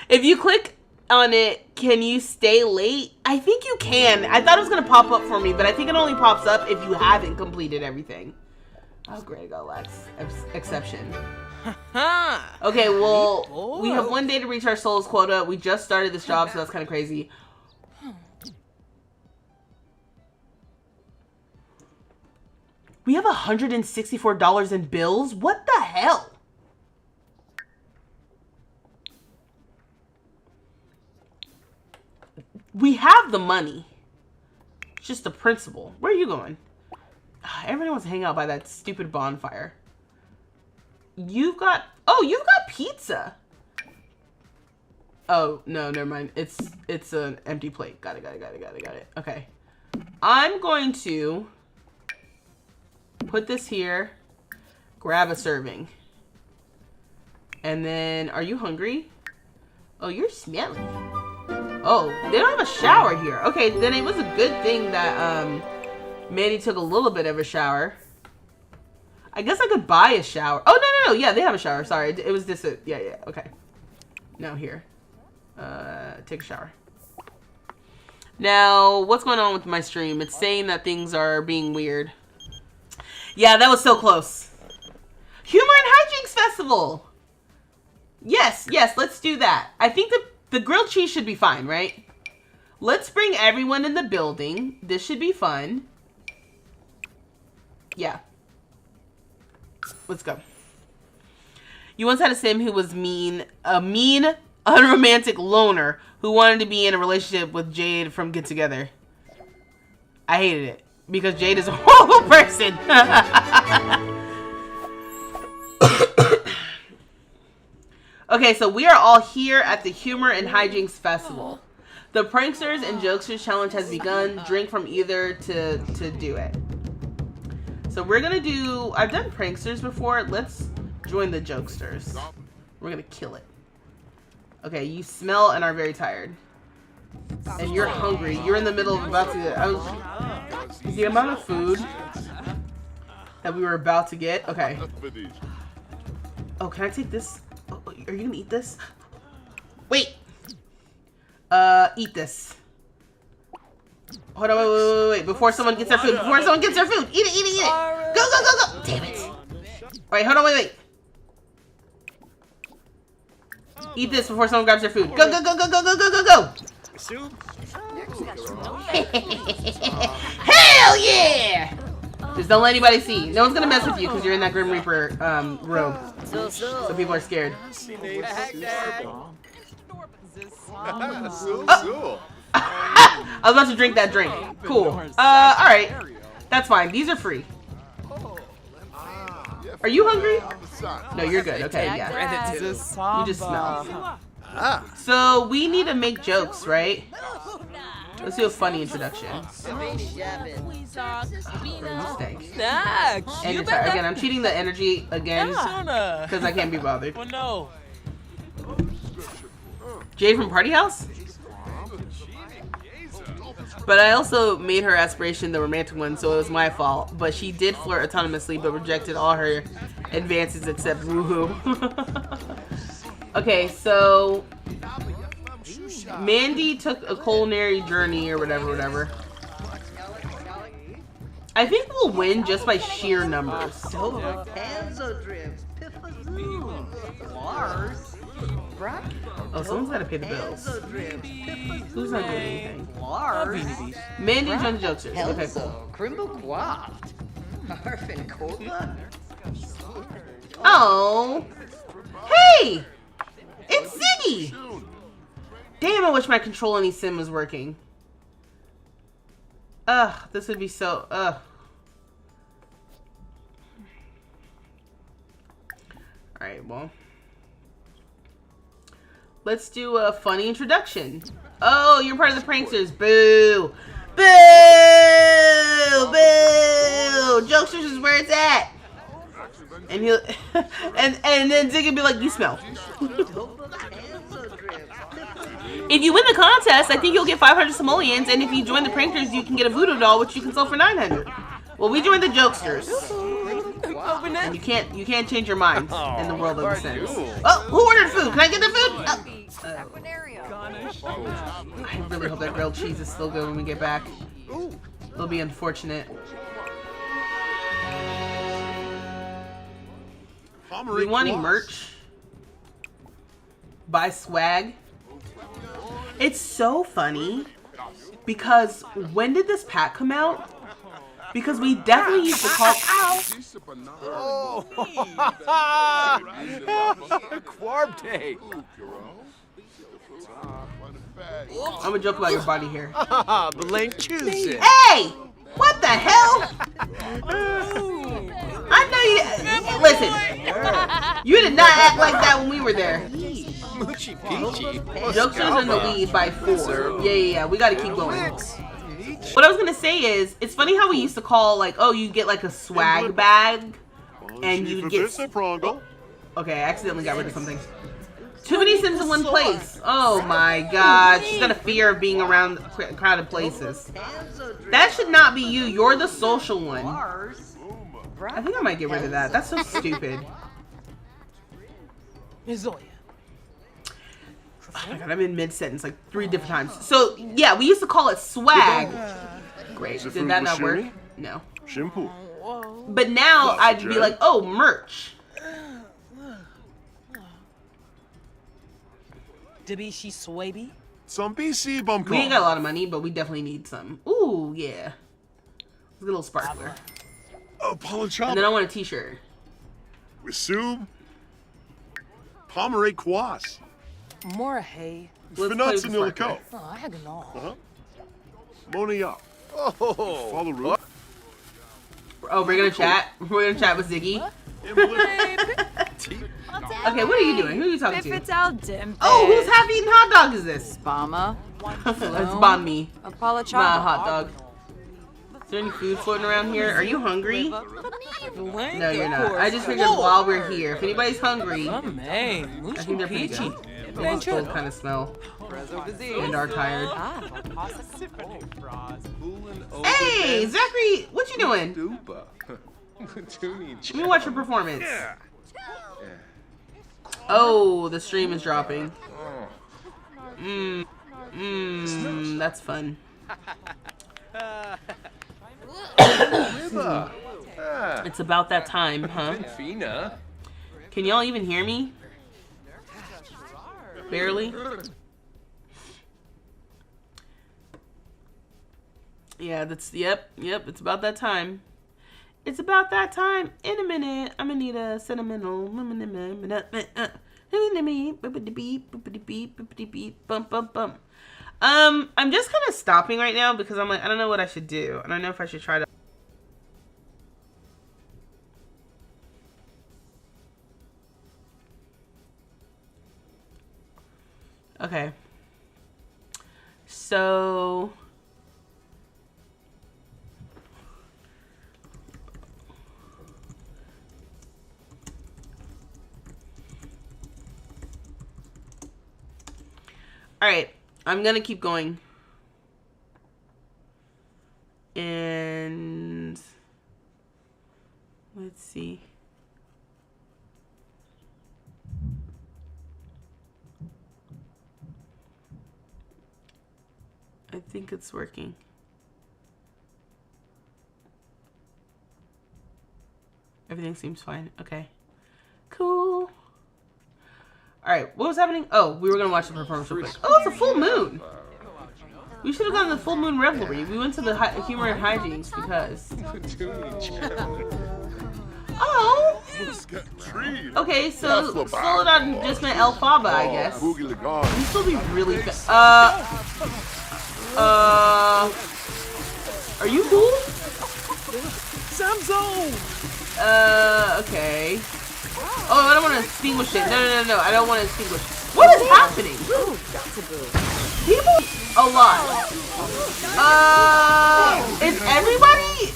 If you click on it, can you stay late? I think you can. I thought it was gonna pop up for me, but I think it only pops up if you haven't completed everything. Oh, great, go Lex. Exception. Okay, well, we have 1 day to reach our souls quota. We just started this job, so that's kind of crazy. We have $164 in bills? What the hell? We have the money. It's just the principle. Where are you going? Everybody wants to hang out by that stupid bonfire. You've got... Oh, you've got pizza. Oh, no, never mind. It's an empty plate. Got it. Okay. I'm going to put this here. Grab a serving. And then, are you hungry? Oh, you're smelly. Oh, they don't have a shower here. Okay, then it was a good thing that Mandy took a little bit of a shower. I guess I could buy a shower. Oh, no. Yeah, they have a shower. Sorry, it was this. Yeah. Okay. Now here. Take a shower. Now, what's going on with my stream? It's saying that things are being weird. Yeah, that was so close. Humor and Hijinks Festival. Yes, let's do that. I think the grilled cheese should be fine, right? Let's bring everyone in the building. This should be fun. Yeah. Let's go. You once had a sim who was mean, unromantic loner who wanted to be in a relationship with Jade from Get Together. I hated it because Jade is a horrible person. Okay, so we are all here at the Humor and Hijinks Festival. The Pranksters and Jokesters Challenge has begun. Drink from either to do it. So we're gonna do... I've done Pranksters before. Let's join the Jokesters. We're gonna kill it. Okay, you smell and are very tired. And you're hungry. You're in the middle of about to... the amount of food that we were about to get. Okay. Oh, can I take this? Oh, are you gonna eat this? Wait. Eat this. Hold on, wait. Before someone gets their food. Eat it. Go. Damn it. Alright, hold on, wait. Eat this before someone grabs their food. Go. Hell yeah! Just don't let anybody see. No one's gonna mess with you because you're in that Grim Reaper robe. So people are scared. Oh. I was about to drink that drink. Cool. Alright. That's fine. These are free. Are you hungry? No, you're good. Okay, yeah. You just smell. So we need to make jokes, right? Let's do a funny introduction. And you're tired. Again, I'm cheating the energy again because I can't be bothered. Jade from Party House? But I also made her aspiration the romantic one, so it was my fault. But she did flirt autonomously, but rejected all her advances except woohoo. Okay, so Mandy took a culinary journey or whatever. I think we'll win just by sheer numbers. Oh, someone's got to pay the bills. Who's not doing anything? Mandy joined the Jokesters. Okay, cool. Oh, hey, it's Ziggy. Damn, I wish my control any sim was working. Ugh, this would be so. Ugh. All right, well. Let's do a funny introduction. Oh, you're part of the Pranksters. Boo! Boo! Boo! Jokesters is where it's at. And he'll and then Ziggy will be like, you smell. If you win the contest, I think you'll get 500 simoleons, and if you join the pranksters, you can get a voodoo doll, which you can sell for 900. Well, we joined the jokesters. And you can't change your mind in the world of The Sims. Oh, who ordered food? Can I get the food? I really hope that grilled cheese is still good when we get back. It'll be unfortunate. We wanting merch. Buy swag. It's so funny because when did this pack come out? Because we definitely used to call. Oh, Quarbte. I'm gonna joke about your body here. Blank Tuesday. Hey! What the hell? I know you. Listen, you did not act like that when we were there. Moochie Peachy. Jokesters in the lead by 4. Yeah. We gotta keep going. What I was gonna say is, it's funny how we used to call, like, oh, you get like a swag bag, and you get. Okay, I accidentally got rid of something. Too many Sims in one place. Oh my god, she's got a fear of being around crowded places. That should not be you. You're the social one. I think I might get rid of that. That's so stupid. Zoya. Oh my god, I'm in mid-sentence like 3 different times. So, yeah, we used to call it swag. Great. Did that not work? No. But now I'd be like, oh, merch. Debishi Swaby. Some BC bum. We ain't got a lot of money, but we definitely need some. Ooh, yeah. Let's get a little sparkler. Oh, Paula And then I want a t-shirt. With Sub. Pomeray Quas. More hay. Finance and Illico. Oh, I had no. Moni up. Oh, follow Ruth. Oh, we're gonna chat. We're gonna chat with Ziggy. Okay, what are you doing? Who are you talking to? If it's al dente. Oh, whose half-eaten hot dog is this? Spama. It's banh mi. Apollo Not a hot dog. Is there any food floating around here? Are you hungry? No, you're not. I just figured while we're here, if anybody's hungry, I think they're pretty good. They just both kind of smell and are tired. Hey, Zachary, what you doing? Let me watch your performance. Oh, the stream is dropping. That's fun. It's about that time, huh? Can y'all even hear me? Barely? Yeah, that's, yep, it's about that time. It's about that time. In a minute, I'm gonna need a sentimental. I'm just kind of stopping right now because I'm like, I don't know what I should do. I don't know if I should try to. Okay. So. Alright, I'm gonna keep going. And let's see. I think it's working. Everything seems fine. Okay. Cool. Alright, what was happening? Oh, we were going to watch the performance real quick. Oh, it's a full moon! We should have gone to the full moon revelry. We went to the humor and hijinks because... Oh! Okay, so Soledad just meant Elphaba, I guess. You still be really fast. Are you cool? Samzone! Okay. Oh, I don't want to extinguish it. No. I don't want to extinguish. What is happening? People? A lot. Is everybody?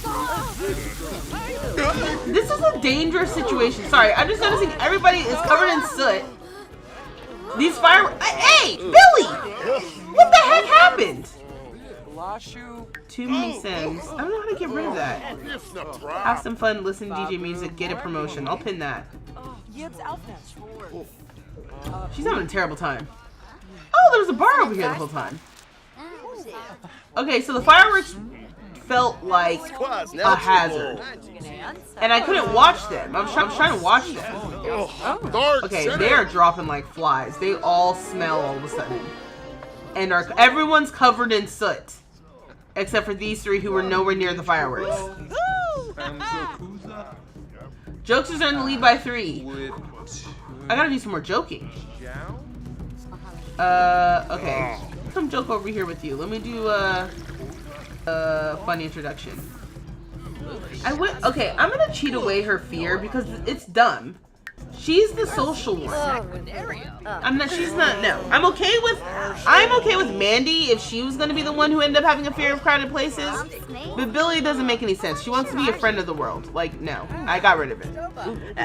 This is a dangerous situation. Sorry, I'm just noticing everybody is covered in soot. These fireworks. Hey, Billie! What the heck happened? Too many Sims. I don't know how to get rid of that. Have some fun, listen to DJ music, get a promotion. I'll pin that. She's having a terrible time. Oh, there's a bar over here the whole time. Okay, so the fireworks felt like a hazard. And I couldn't watch them. I was trying to watch them. Okay, they are dropping like flies. They all smell all of a sudden. And everyone's covered in soot. Except for these three who were nowhere near the fireworks. Jokes is in the lead by 3. I gotta do some more joking. Okay. Come joke over here with you. Let me do a funny introduction. Okay, I'm gonna cheat away her fear because it's dumb. She's the social one. I'm okay with Mandy if she was gonna be the one who ended up having a fear of crowded places. But Billie doesn't make any sense. She wants to be a friend of the world. Like, no. I got rid of it.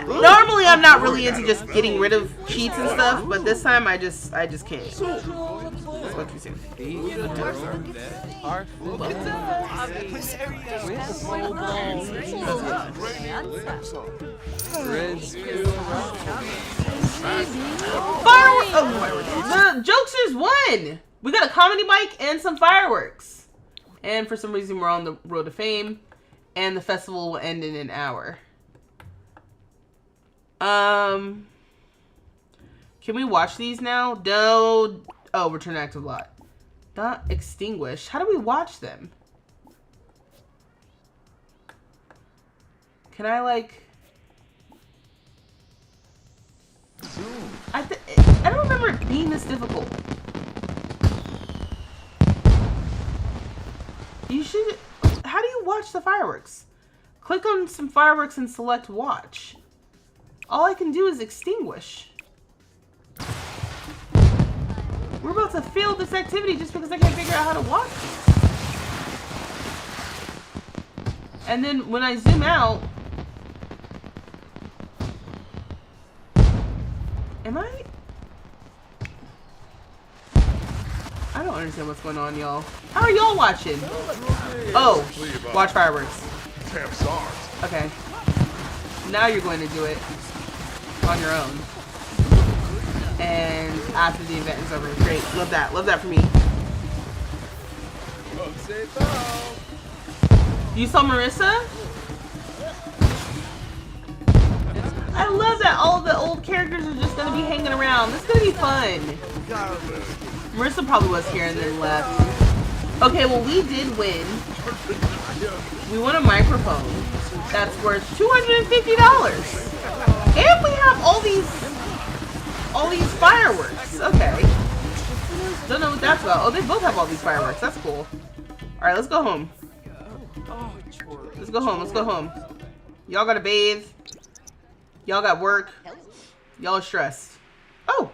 Normally I'm not really into just getting rid of cheats and stuff, but this time I just can't. Spoke too soon. The Jokesters won! We got a comedy mic and some fireworks. And for some reason we're on the road to fame. And the festival will end in an hour. Can we watch these now? No. Oh, return active lot. Not extinguished. How do we watch them? Can I like... I don't remember it being this difficult. You should... How do you watch the fireworks? Click on some fireworks and select watch. All I can do is extinguish. We're about to fail this activity just because I can't figure out how to watch these. And then when I zoom out... Am I don't understand what's going on, y'all. How are y'all watching? Oh, watch fireworks. Okay. Now you're going to do it on your own. And after the event is over. Great. Love that. Love that for me. You saw Marissa? I love that all of the old characters are just going to be hanging around. This is going to be fun. Marissa probably was here and then left. Okay, well, we did win. We won a microphone. That's worth $250. And we have all these fireworks. Okay. Don't know what that's about. Oh, they both have all these fireworks. That's cool. Alright, let's go home. Let's go home. Let's go home. Y'all gotta bathe. Y'all got work. Y'all are stressed. Oh!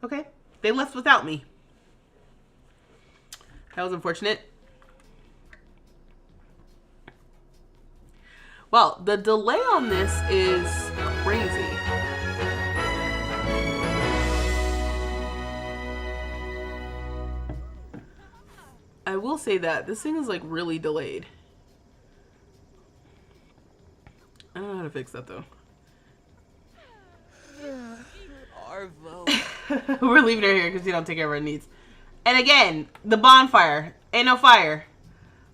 Okay. They left without me. That was unfortunate. Well, the delay on this is crazy. I will say that this thing is like really delayed. I don't know how to fix that though. We're leaving her here because you don't take care of our needs. And again, the bonfire. Ain't no fire.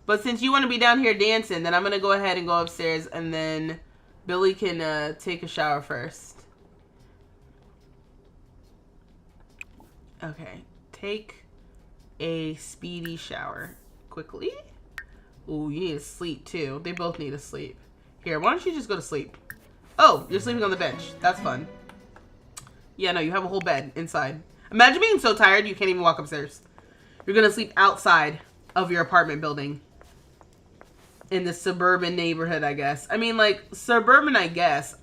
But since you want to be down here dancing, then I'm going to go ahead and go upstairs. And then Billie can take a shower first. Okay. Take a speedy shower. Quickly. Ooh, you need to sleep too. They both need to sleep. Here, why don't you just go to sleep? Oh, you're sleeping on the bench. That's fun. Yeah, no, you have a whole bed inside. Imagine being so tired you can't even walk upstairs. You're going to sleep outside of your apartment building. In the suburban neighborhood, I guess. I mean, like, suburban, I guess.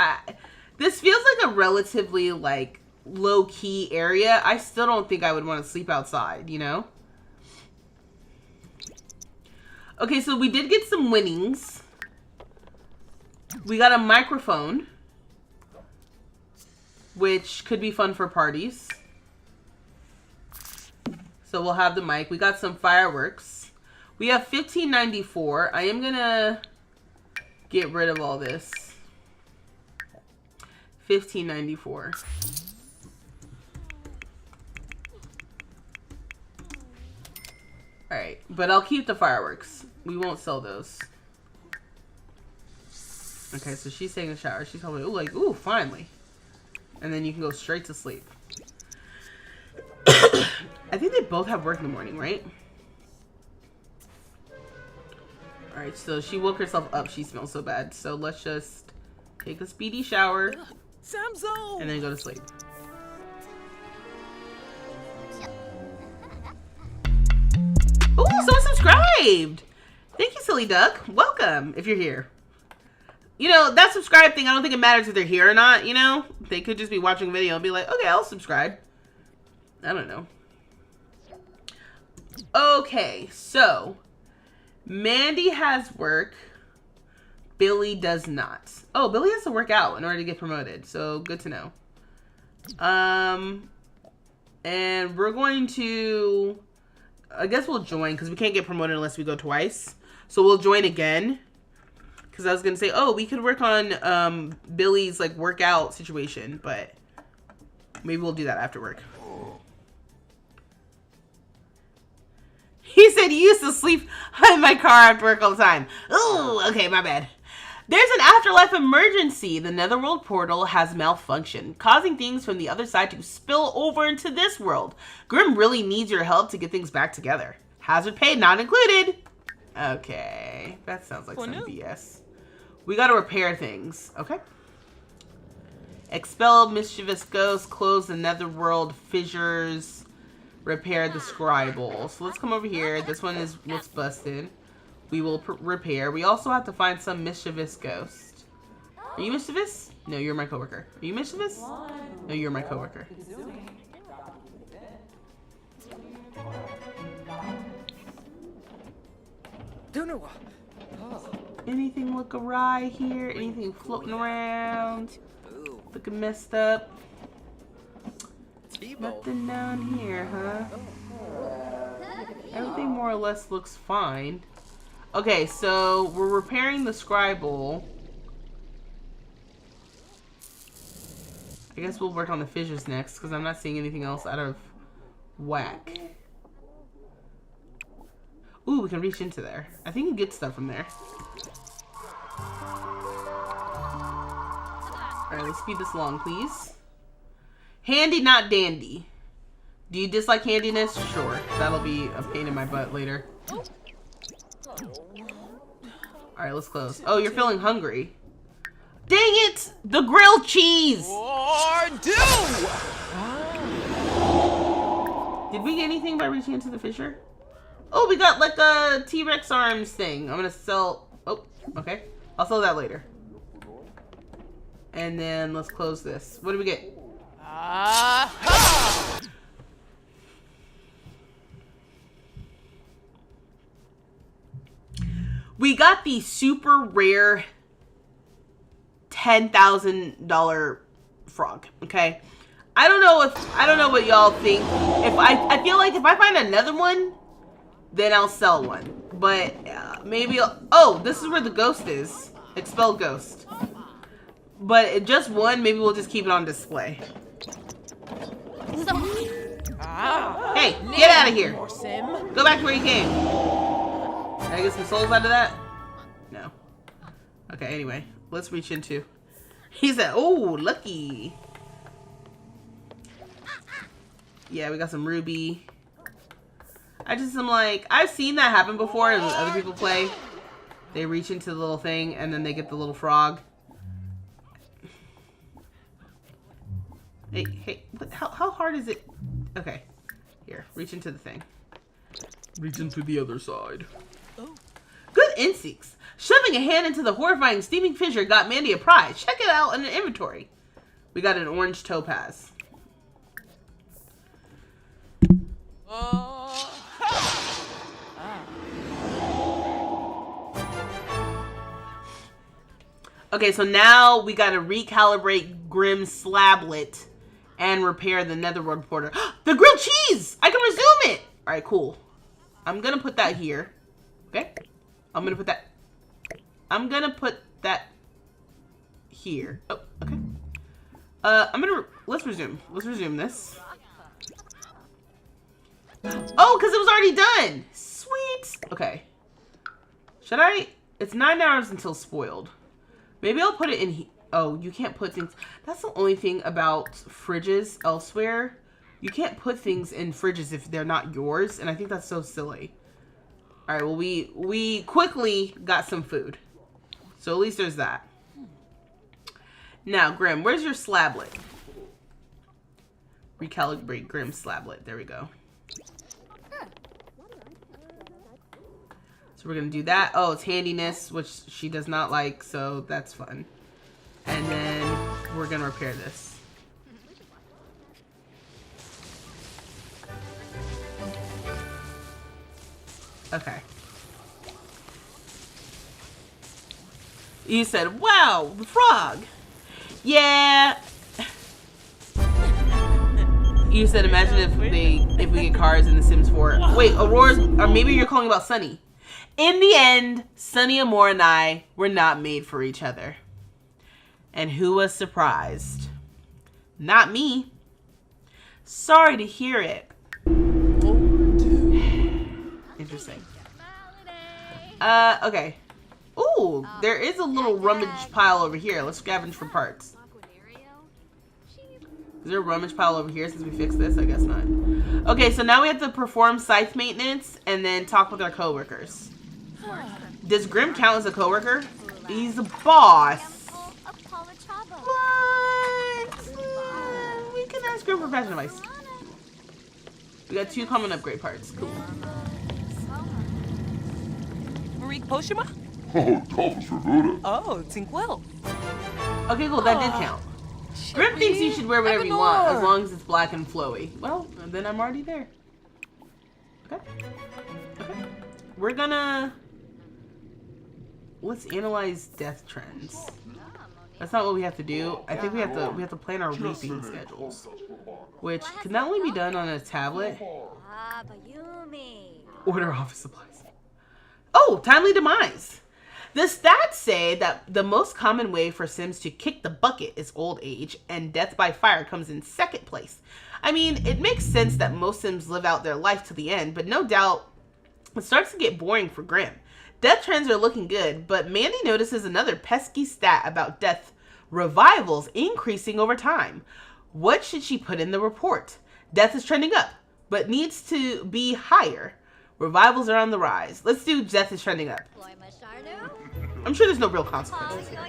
This feels like a relatively, like, low-key area. I still don't think I would want to sleep outside, you know? Okay, so we did get some winnings. We got a microphone, which could be fun for parties. So we'll have the mic. We got some fireworks. We have $15.94. I am gonna get rid of all this. $15.94. Alright, but I'll keep the fireworks. We won't sell those. Okay, so she's taking a shower. She's probably like, ooh, finally. And then you can go straight to sleep. I think they both have work in the morning, right? Alright, so she woke herself up. She smells so bad. So let's just take a speedy shower. Samzo! And then go to sleep. Ooh, someone subscribed! Thank you, Silly Duck. Welcome, if you're here. You know, that subscribe thing, I don't think it matters if they're here or not, you know? They could just be watching a video and be like, okay, I'll subscribe. I don't know. Okay, so Mandy has work. Billie does not. Oh, Billie has to work out in order to get promoted, so good to know. And we're going to, I guess we'll join because we can't get promoted unless we go twice. So we'll join again. Because I was going to say, oh, we could work on Billie's like workout situation, but maybe we'll do that after work. He said he used to sleep in my car after work all the time. Ooh, okay, my bad. There's an afterlife emergency. The netherworld portal has malfunctioned, causing things from the other side to spill over into this world. Grim really needs your help to get things back together. Hazard pay not included. Okay, that sounds like some BS. We gotta repair things. Okay. Expel mischievous ghosts, close the netherworld fissures, repair the scribble. So let's come over here. This one looks busted. We will repair. We also have to find some mischievous ghost. Are you mischievous? No, you're my coworker. Are you mischievous? No, you're my coworker. Anything look awry here? Anything floating around? Looking messed up? Nothing down here, huh? Everything more or less looks fine. Okay, so we're repairing the scribble. I guess we'll work on the fissures next because I'm not seeing anything else out of whack. Ooh, we can reach into there. I think you get stuff from there. Alright, let's speed this along, please. Handy, not dandy. Do you dislike handiness? Sure. That'll be a pain in my butt later. Alright, let's close. Oh, you're feeling hungry. Dang it! The grilled cheese! Or do! Did we get anything by reaching into the fissure? Oh, we got like a T-Rex arms thing. I'm gonna sell... Oh, okay. I'll sell that later. And then let's close this. What do we get? We got the super rare $10,000 frog. Okay, I don't know what y'all think. If I feel like if I find another one, then I'll sell one. But maybe oh, this is where the ghost is. Expel ghost. But just one, maybe we'll just keep it on display. Hey, get out of here. Go back to where you came. Can I get some souls out of that? No. Okay, anyway. Let's reach into. He said, oh, lucky. Yeah, we got some ruby. I'm like, I've seen that happen before and other people play. They reach into the little thing and then they get the little frog. Hey, how hard is it? Okay. Here, reach into the thing. Reach into the other side. Good instincts. Shoving a hand into the horrifying steaming fissure got Mandy a prize. Check it out in the inventory. We got an orange topaz. Okay, so now we gotta recalibrate Grimm's slablet and repair the netherworld porter. The grilled cheese! I can resume it! Alright, cool. I'm gonna put that here. Okay? I'm gonna put that here. Oh, okay. Let's resume. Let's resume this. Oh, because it was already done! Sweet! Okay. Should I? It's 9 hours until spoiled. Maybe I'll put it in oh, you can't put things. That's the only thing about fridges elsewhere. You can't put things in fridges if they're not yours, and I think that's so silly. All right, well, we quickly got some food. So at least there's that. Now, Grimm, where's your slablet? Recalibrate Grimm's slablet. There we go. So we're going to do that. Oh, it's handiness, which she does not like, so that's fun. And then we're going to repair this. Okay. You said, wow, the frog. Yeah. You said, imagine if we get cars in The Sims 4. Wait, Aurora's, or maybe you're calling about Sunny. In the end, Sunny Amore and I were not made for each other. And who was surprised? Not me. Sorry to hear it. Interesting. Okay. Ooh, there is a little rummage pile over here. Let's scavenge for parts. Is there a rummage pile over here since we fixed this? I guess not. Okay, so now we have to perform scythe maintenance and then talk with our coworkers. Does Grimm count as a coworker? He's a boss. What? We can ask Grimm for fashion advice. We got 2 common upgrade parts. Cool. Marie Poshima? Oh, Tinkwell. Okay, cool. That did count. Grimm thinks you should wear whatever you want as long as it's black and flowy. Well, then I'm already there. Okay. Okay. We're gonna... Let's analyze death trends. That's not what we have to do. I think we have to plan our reaping schedules, which can not only be done on a tablet. Order office supplies. Oh, timely demise. The stats say that the most common way for Sims to kick the bucket is old age, and death by fire comes in 2nd place. I mean, it makes sense that most Sims live out their life to the end, but no doubt it starts to get boring for Grimm. Death trends are looking good, but Mandy notices another pesky stat about death revivals increasing over time. What should she put in the report? Death is trending up, but needs to be higher. Revivals are on the rise. Let's do death is trending up. I'm sure there's no real consequences here.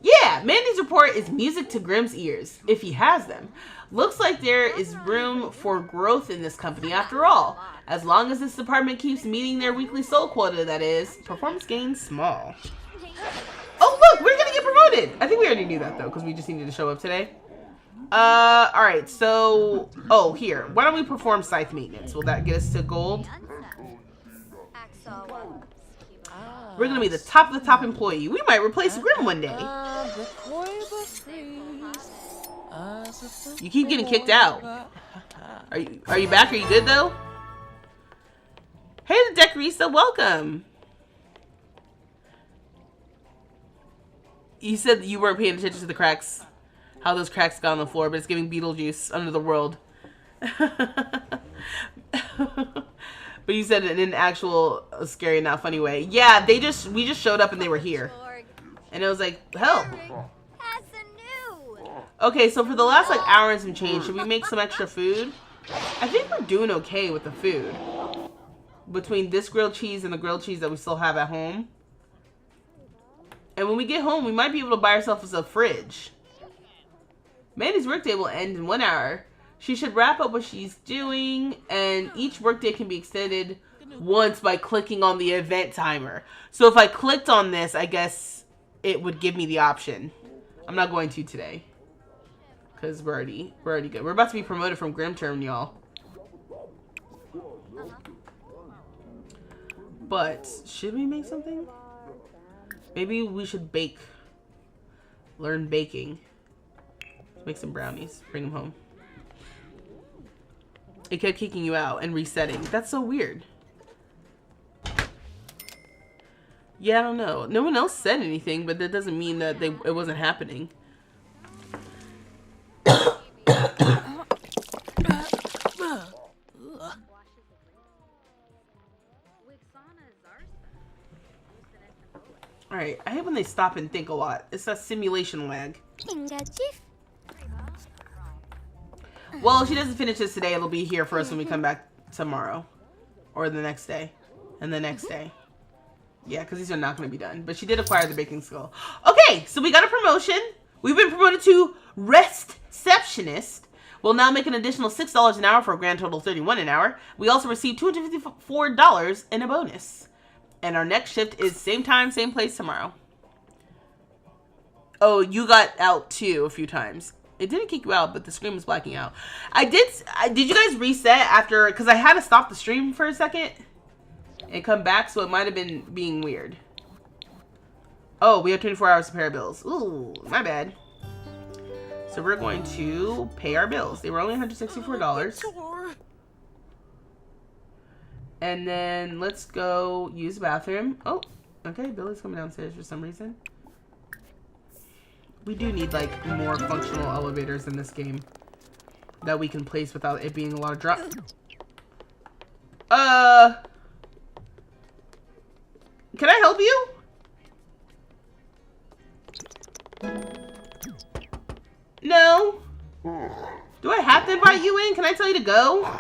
Yeah, Mandy's report is music to Grimm's ears, if he has them. Looks like there is room for growth in this company after all. As long as this department keeps meeting their weekly soul quota, that is. Performance gains small. Oh, look, we're gonna get promoted. I think we already knew that, though, because we just needed to show up today. Alright, so... Oh, here. Why don't we perform scythe maintenance? Will that get us to gold? We're gonna be the top of the top employee. We might replace Grimm one day. You keep getting kicked out. Are you back? Are you good though? Hey, the Decorista, welcome. You said that you weren't paying attention to the cracks. How those cracks got on the floor, but it's giving Beetlejuice under the world. But you said it in an actual scary, not funny way. Yeah, we just showed up and they were here. And it was like, help. Okay, so for the last like hour and some change, should we make some extra food? I think we're doing okay with the food. Between this grilled cheese and the grilled cheese that we still have at home. And when we get home, we might be able to buy ourselves a fridge. Mandy's workday will end in 1 hour. She should wrap up what she's doing, and each workday can be extended once by clicking on the event timer. So if I clicked on this, I guess it would give me the option. I'm not going to today. Because we're already good. We're about to be promoted from Grimm term, y'all. But should we make something? Maybe we should bake. Learn baking. Make some brownies. Bring them home. It kept kicking you out and resetting. That's so weird. Yeah, I don't know. No one else said anything, but that doesn't mean that it wasn't happening. Alright, I hate when they stop and think a lot. It's that simulation lag. Well, if she doesn't finish this today, it'll be here for us when we come back tomorrow. Or the next day. And the next day. Yeah, because these are not going to be done. But she did acquire the baking skill. Okay, so we got a promotion. We've been promoted to receptionist. We'll now make an additional $6 an hour for a grand total of $31 an hour. We also received $254 in a bonus. And our next shift is same time, same place tomorrow. Oh, you got out too a few times. It didn't kick you out, but the screen was blacking out. Did you guys reset after, because I had to stop the stream for a second and come back, so it might have been being weird. Oh, we have 24 hours to pay our bills. Ooh, my bad. So we're going to pay our bills. They were only $164. And then let's go use the bathroom. Oh, okay, Billie's coming downstairs for some reason. We do need like more functional elevators in this game that we can place without it being a lot of drop. Can I help you? No. Do I have to invite you in? Can I tell you to go?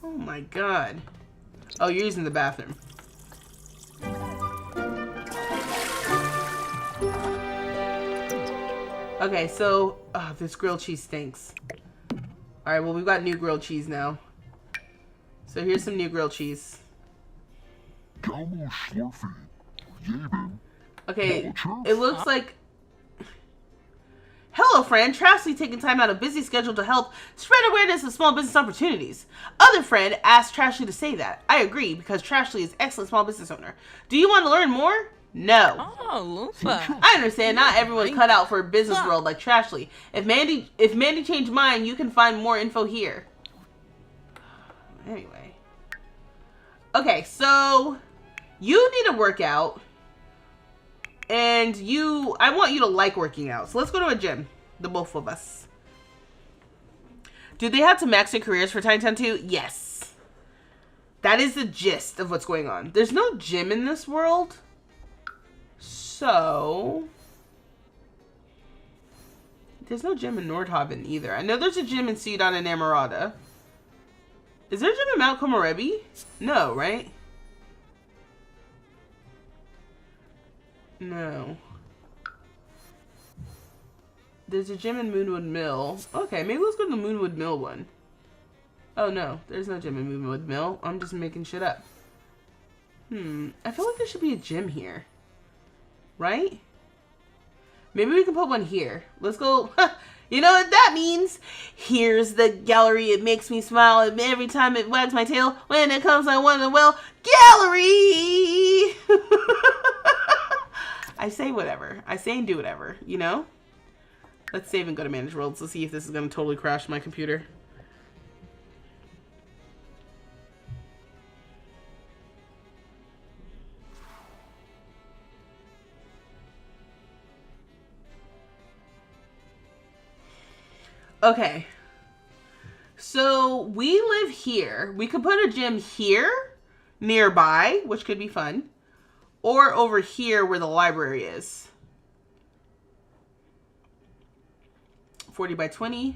Oh my god. Oh, you're using the bathroom. Okay, so this grilled cheese stinks. Alright, well, we've got new grilled cheese now. So here's some new grilled cheese. Okay, it looks like... Hello, friend. Trashly taking time out of busy schedule to help spread awareness of small business opportunities. Other friend asked Trashly to say that. I agree, because Trashly is excellent small business owner. Do you want to learn more? No. Oh, Lufa. I understand not everyone's cut out for a business world like Trashly. If Mandy changed mine, you can find more info here. Anyway. Okay, so you need to work out. And I want you to like working out. So let's go to a gym. The both of us. Do they have to max their careers for Tiny Town 2? Yes. That is the gist of what's going on. There's no gym in this world. So there's no gym in Nordhaven either. I know there's a gym in Ciudad and Amarada. Is there a gym in Mount Komorebi? No, right? No. There's a gym in Moonwood Mill. Okay, maybe let's go to the Moonwood Mill one. Oh no, there's no gym in Moonwood Mill. I'm just making shit up. I feel like there should be a gym here. Right? Maybe we can put one here. Let's go. You know what that means? Here's the gallery. It makes me smile every time it wags my tail. When it comes, I wonder, well, gallery! I say whatever. I say and do whatever, you know? Let's save and go to Manage Worlds. Let's see if this is going to totally crash my computer. Okay. So we live here. We could put a gym here nearby, which could be fun. Or over here where the library is. 40 by 20.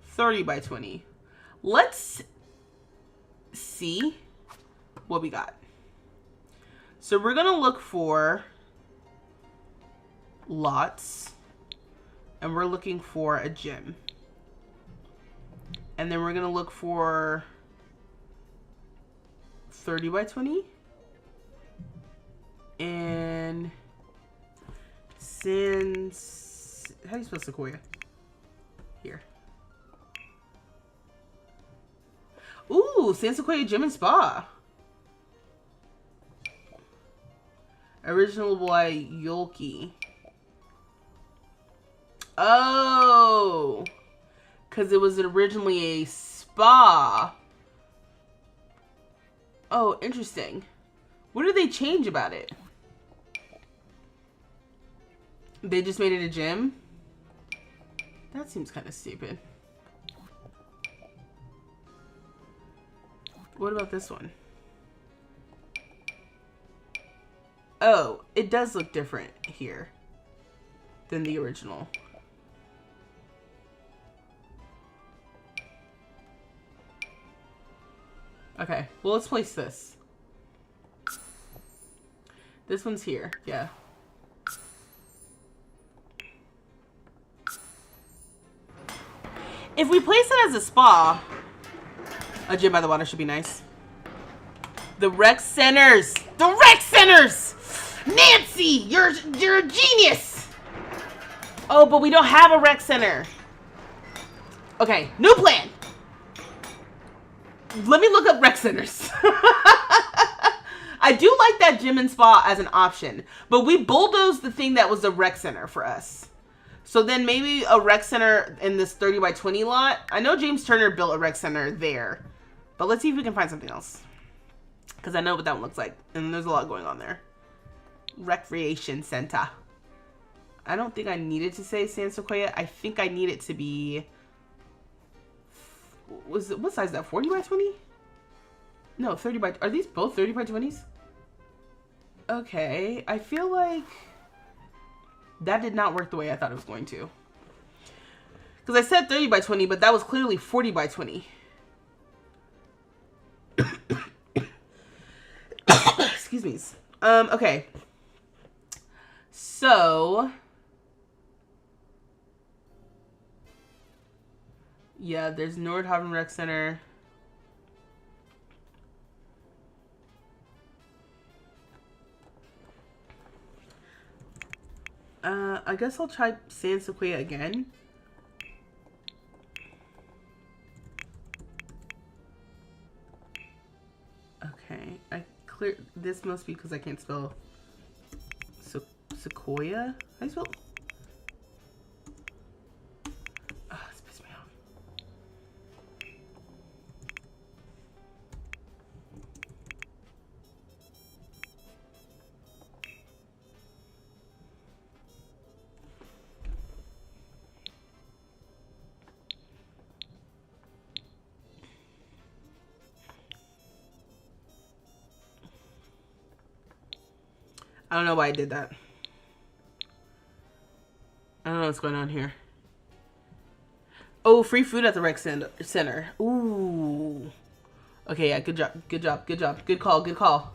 30 by 20. Let's see what we got. So we're going to look for lots. And we're looking for a gym. And then we're going to look for 30 by 20. And how do you spell Sequoia? Here. Ooh, San Sequoia Gym and Spa. Original boy Yolki. Oh, because it was originally a spa. Oh, interesting. What did they change about it? They just made it a gym? That seems kind of stupid. What about this one? Oh, it does look different here than the original. Okay, well, let's place this. This one's here, yeah. If we place it as a spa, a gym by the water should be nice. The rec centers! The rec centers! Nancy, you're a genius! Oh, but we don't have a rec center. Okay, new plan. Let me look up rec centers. I do like that gym and spa as an option, but we bulldozed the thing that was the rec center for us. So then maybe a rec center in this 30 by 20 lot. I know James Turner built a rec center there, but let's see if we can find something else. Because I know what that one looks like, and there's a lot going on there. Recreation center. I don't think I needed to say San Sequoia. I think I need it to be... what size is that? 40 by 20? No, 30 by... Are these both 30 by 20s? Okay, I feel like that did not work the way I thought it was going to. Because I said 30 by 20, but that was clearly 40 by 20. Excuse me. Okay. So... yeah, there's Nordhaven Rec Center. I guess I'll try San Sequoia again. Okay, this must be because I can't spell Sequoia. How do you spell? Oh, this pissed me off. I don't know why I did that. I don't know what's going on here. Oh, free food at the rec center. Ooh. Okay, yeah, good job. Good job. Good job. Good call. Good call.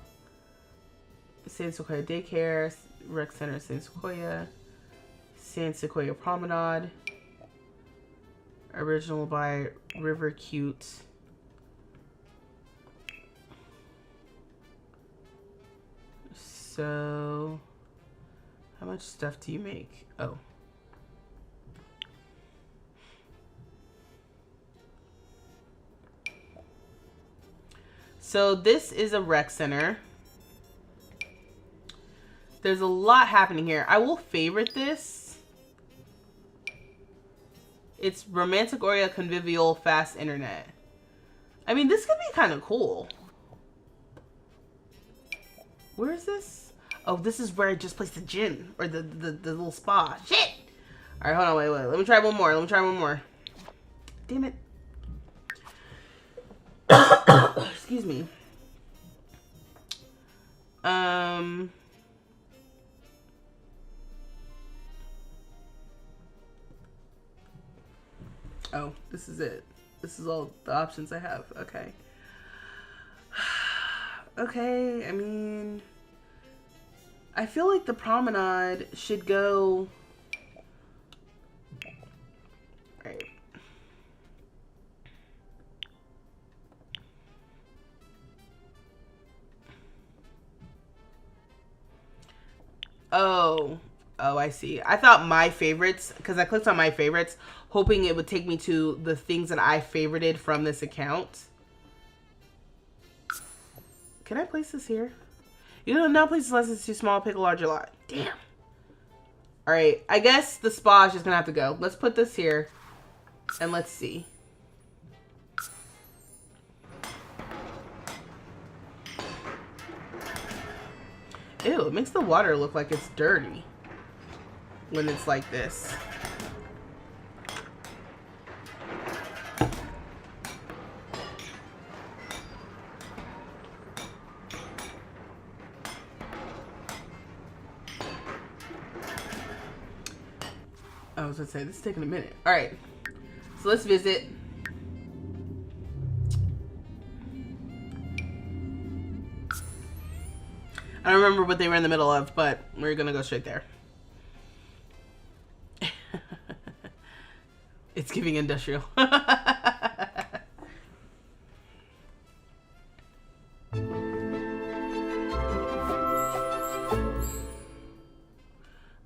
San Sequoia Daycare, Rec Center, San Sequoia Promenade. Original by River Cute. So, how much stuff do you make? Oh. So this is a rec center. There's a lot happening here. I will favorite this. It's romantic Oreo, convivial, fast internet. I mean, this could be kind of cool. Where is this? Oh, this is where I just placed the gym or the little spa. Shit! All right, hold on, wait. Let me try one more. Damn it. Excuse me. Oh, this is it. This is all the options I have. Okay. Okay, I mean, I feel like the promenade should go. Right. Oh, I see. I thought my favorites, because I clicked on my favorites, hoping it would take me to the things that I favorited from this account. Can I place this here? You don't know places unless it's too small, pick a larger lot. Damn. Alright, I guess the spa is just gonna have to go. Let's put this here. And let's see. Ew, it makes the water look like it's dirty when it's like this. I was gonna say, this is taking a minute. Alright, so let's visit. I don't remember what they were in the middle of, but we're gonna go straight there. It's giving industrial.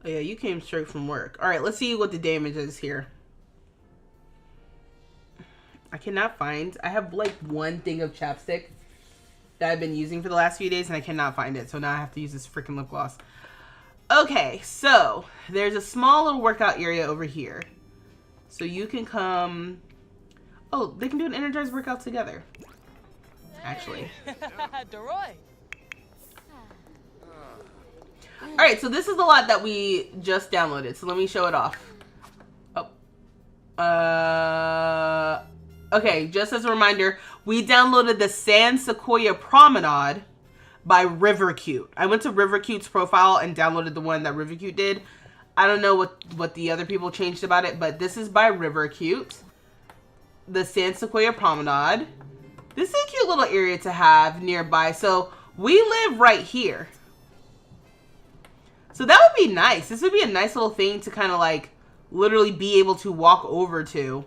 Oh yeah, you came straight from work. Alright, let's see what the damage is here. I cannot find... I have like one thing of chapstick that I've been using for the last few days, and I cannot find it. So now I have to use this freaking lip gloss. Okay, so there's a small little workout area over here. So you can come... Oh, they can do an energized workout together. Actually. Alright, so this is the lot that we just downloaded. So let me show it off. Oh. Okay, just as a reminder, we downloaded the San Sequoia Promenade by Rivercute. I went to Rivercute's profile and downloaded the one that Rivercute did. I don't know what the other people changed about it, but this is by Rivercute. The San Sequoia Promenade. This is a cute little area to have nearby. So we live right here. So that would be nice. This would be a nice little thing to kind of like literally be able to walk over to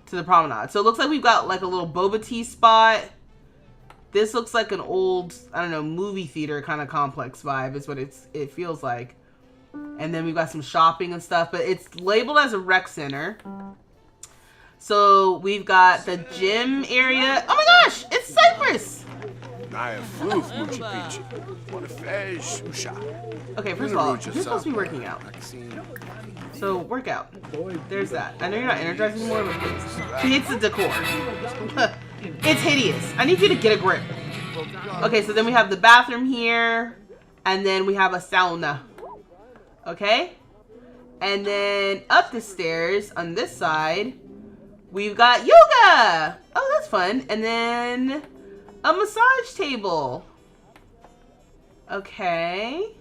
the promenade. So it looks like we've got like a little boba tea spot. This looks like an old, I don't know, movie theater kind of complex vibe is what it feels like. And then we've got some shopping and stuff, but it's labeled as a rec center. So we've got the gym area. Oh my gosh, it's Cypress. Okay, first of all, you're supposed to be working out. So work out. There's that. I know you're not energized anymore, but please. She hates the decor. It's hideous. I need you to get a grip. Okay, so then we have the bathroom here, and then we have a sauna. Okay? And then up the stairs on this side, we've got yoga. Oh, that's fun. And then a massage table. Okay.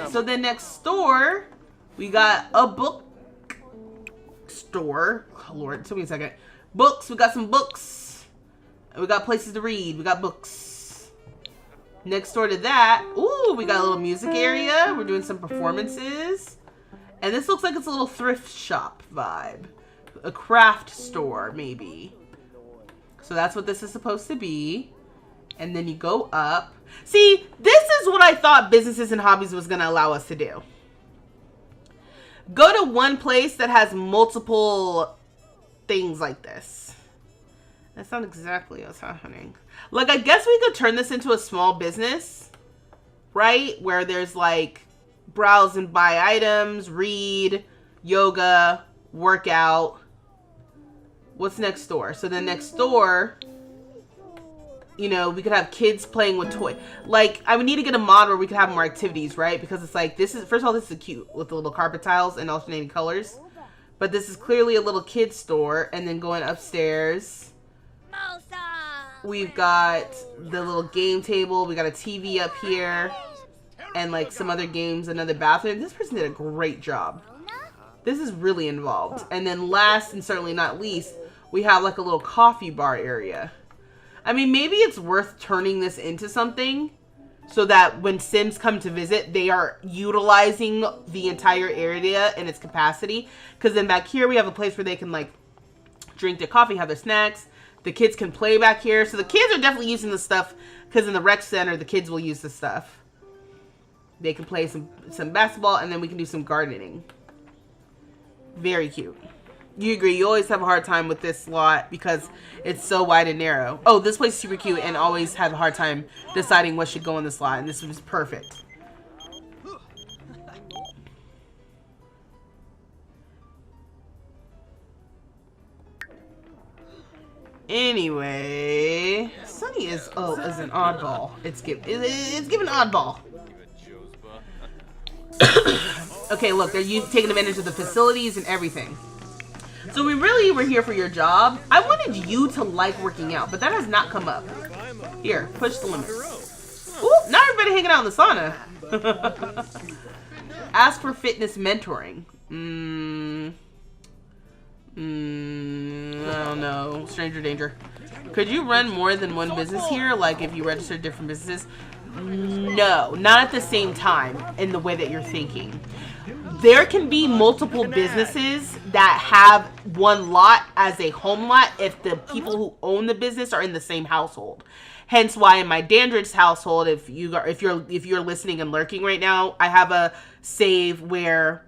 So then next door, we got a book store. Oh, Lord, it took me a second. Books. We got some books. And we got places to read. We got books. Next door to that, ooh, we got a little music area. We're doing some performances. And this looks like it's a little thrift shop vibe. A craft store, maybe. So that's what this is supposed to be. And then you go up. See, this is what I thought businesses and hobbies was going to allow us to do. Go to one place that has multiple things like this. That's not exactly what's happening. Like, I guess we could turn this into a small business, right? Where there's like browse and buy items, read, yoga, workout. What's next door? So then next door, you know, we could have kids playing with toys. Like, I would need to get a mod where we could have more activities, right? Because it's like, this is, first of all, this is cute with the little carpet tiles and alternating colors. But this is clearly a little kid's store. And then going upstairs, we've got the little game table. We got a TV up here. And like some other games, another bathroom. This person did a great job. This is really involved. And then last and certainly not least, we have like a little coffee bar area. I mean, maybe it's worth turning this into something so that when Sims come to visit, they are utilizing the entire area in its capacity. Because then back here, we have a place where they can like drink their coffee, have their snacks. The kids can play back here. So the kids are definitely using the stuff because in the rec center, the kids will use the stuff. They can play some basketball and then we can do some gardening. Very cute. You agree. You always have a hard time with this lot because it's so wide and narrow. Oh, this place is super cute and always have a hard time deciding what should go in this lot. And this was perfect. Anyway, Sunny is an oddball. It's given oddball. Okay, look, they're taking advantage of the facilities and everything. So we really were here for your job. I wanted you to like working out, but that has not come up. Here, push the limits. Ooh, now everybody hanging out in the sauna. Ask for fitness mentoring. I don't know. Stranger danger. Could you run more than one business here? Like if you registered different businesses? No, not at the same time in the way that you're thinking. There can be multiple businesses that have one lot as a home lot if the people who own the business are in the same household. Hence why in my Dandridge household, if you're listening and lurking right now, I have a save where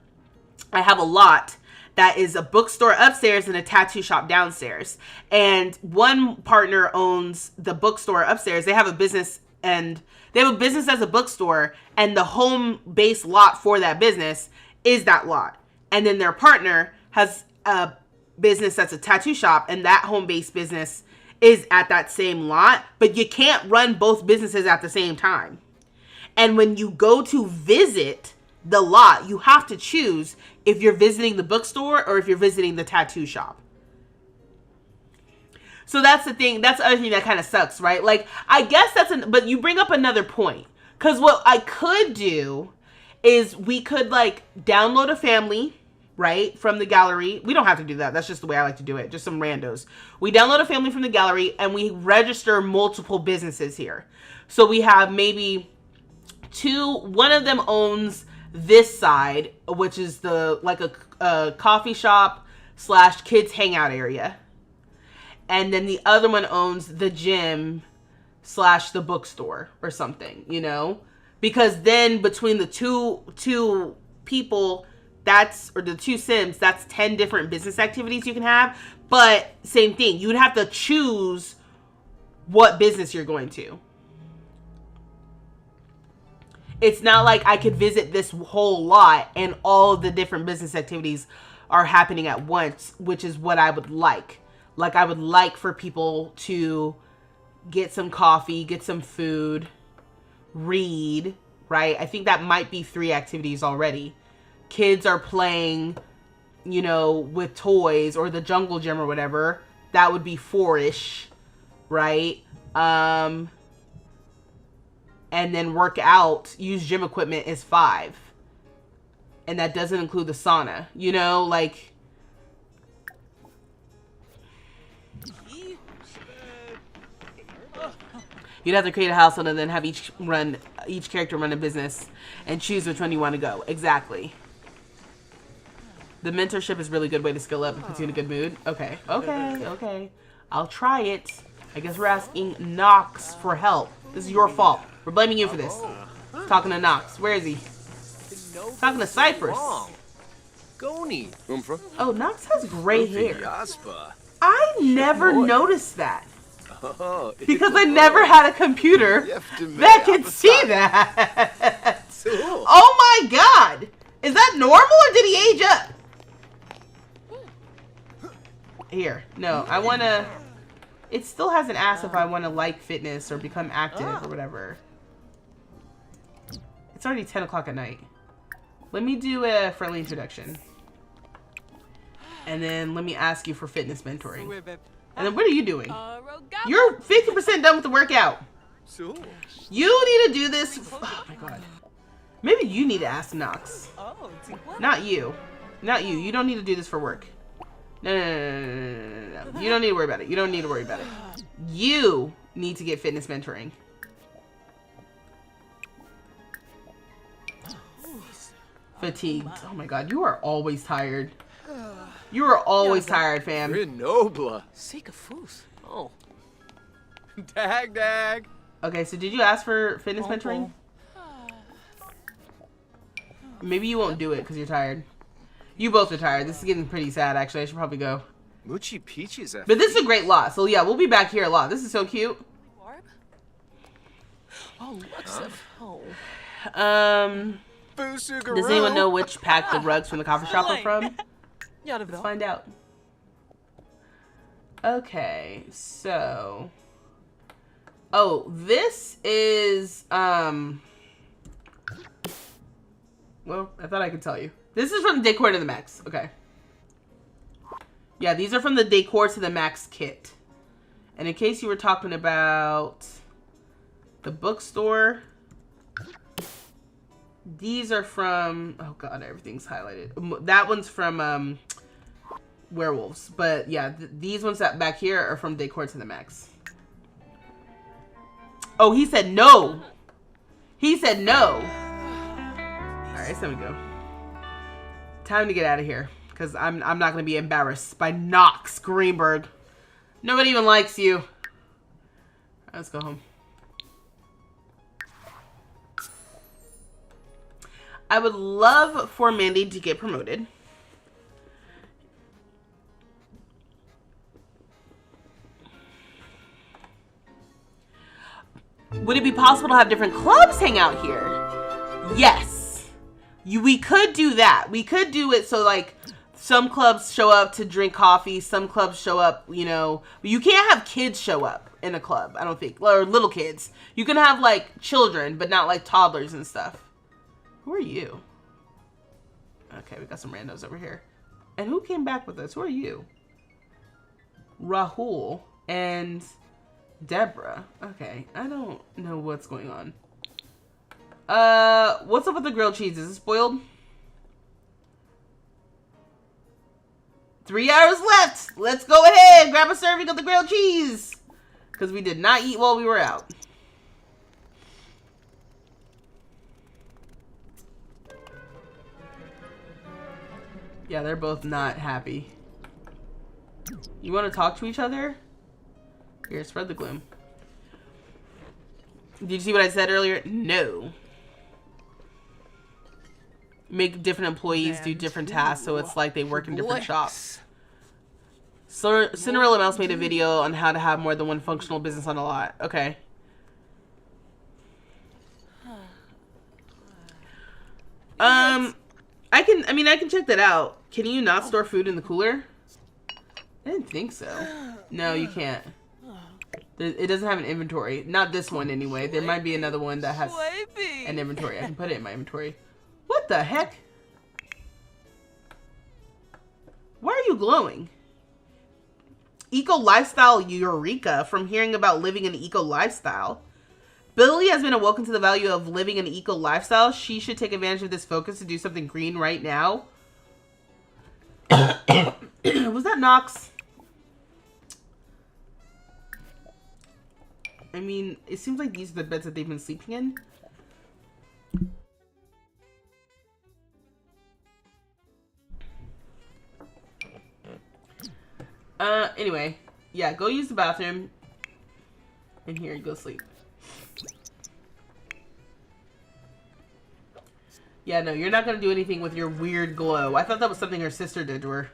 I have a lot that is a bookstore upstairs and a tattoo shop downstairs. And one partner owns the bookstore upstairs. They have a business as a bookstore, and the home base lot for that business is that lot. And then their partner has a business that's a tattoo shop, and that home base business is at that same lot, but you can't run both businesses at the same time. And when you go to visit the lot, you have to choose if you're visiting the bookstore or if you're visiting the tattoo shop. So that's the thing. That's the other thing that kind of sucks, right? Like, I guess but you bring up another point. Because what I could do is we could, like, download a family, right, from the gallery. We don't have to do that. That's just the way I like to do it. Just some randos. We download a family from the gallery and we register multiple businesses here. So we have maybe one of them owns this side, which is a coffee shop / kids hangout area. And then the other one owns the gym / the bookstore or something, you know? Because then between the two people, or the two Sims, that's 10 different business activities you can have. But same thing, you would have to choose what business you're going to. It's not like I could visit this whole lot and all of the different business activities are happening at once, which is what I would like. Like, I would like for people to get some coffee, get some food, read, right? I think that might be 3 activities already. Kids are playing, you know, with toys or the jungle gym or whatever. That would be 4-ish, right? And then work out, use gym equipment is 5. And that doesn't include the sauna, you know, like. You'd have to create a household and then have each character run a business and choose which one you want to go. Exactly. The mentorship is a really good way to skill up and puts you in a good mood. Okay. I'll try it. I guess we're asking Knox for help. This is your fault. We're blaming you for this. Talking to Knox. Where is he? Talking to Cypress. Goni. Oh, Knox has gray hair. I never noticed that. Because I never had a computer that could see that. Oh my god! Is that normal or did he age up? Here. No, I want to... It still hasn't asked if I want to like fitness or become active or whatever. It's already 10 o'clock at night. Let me do a friendly introduction. And then let me ask you for fitness mentoring. And then what are you doing? You're 50% done with the workout. You need to do this. Oh my god. Maybe you need to ask Knox. Not you. Not you. You don't need to do this for work. No. You don't need to worry about it. You don't need to worry about it. You need to get fitness mentoring. Fatigued. Oh my god. You are always tired. You are always tired, fam. Renobla. Sikafus. Oh. Dag. Okay, so did you ask for fitness mentoring? Maybe you won't do it because you're tired. You both are tired. This is getting pretty sad, actually. I should probably go. Moochie Peachy's FP. But this is a great lot. So, yeah, we'll be back here a lot. This is so cute. Oh, looks of home. Does anyone know which pack the rugs from the coffee shop are from? Let's find out. Okay, so... Oh, this is, well, I thought I could tell you. This is from Decor to the Max. Okay. Yeah, these are from the Decor to the Max kit. And in case you were talking about the bookstore, these are from, oh god, everything's highlighted. That one's from Werewolves. But yeah, these ones that back here are from Decor to the Max. Oh, he said no. He said no. Alright, so we go. Time to get out of here. Because I'm not going to be embarrassed by Knox Greenberg. Nobody even likes you. Let's go home. I would love for Mandy to get promoted. Would it be possible to have different clubs hang out here? Yes. We could do that. We could do it so, like, some clubs show up to drink coffee. Some clubs show up, you know. You can't have kids show up in a club, I don't think. Or little kids. You can have, like, children, but not, like, toddlers and stuff. Who are you? Okay, we got some randos over here. And who came back with us? Who are you? Rahul and Deborah. Okay, I don't know what's going on. What's up with the grilled cheese? Is it spoiled? 3 hours left. Let's go ahead. Grab a serving of the grilled cheese. Because we did not eat while we were out. Yeah, they're both not happy. You want to talk to each other? Here, spread the gloom. Did you see what I said earlier? No. Make different employees do different tasks, so it's like they work in different shops. So Cinderella Mouse made a video on how to have more than one functional business on a lot. Okay. I can check that out. Can you not store food in the cooler? I didn't think so. No, you can't. It doesn't have an inventory. Not this one anyway. There might be another one that has an inventory. I can put it in my inventory. What the heck? Why are you glowing? Eco lifestyle Eureka from hearing about living an eco lifestyle. Billie has been awoken to the value of living an eco lifestyle. She should take advantage of this focus to do something green right now. Was that Knox? I mean, it seems like these are the beds that they've been sleeping in. Anyway. Yeah, go use the bathroom. And here, go sleep. Yeah, no, you're not gonna do anything with your weird glow. I thought that was something her sister did to her.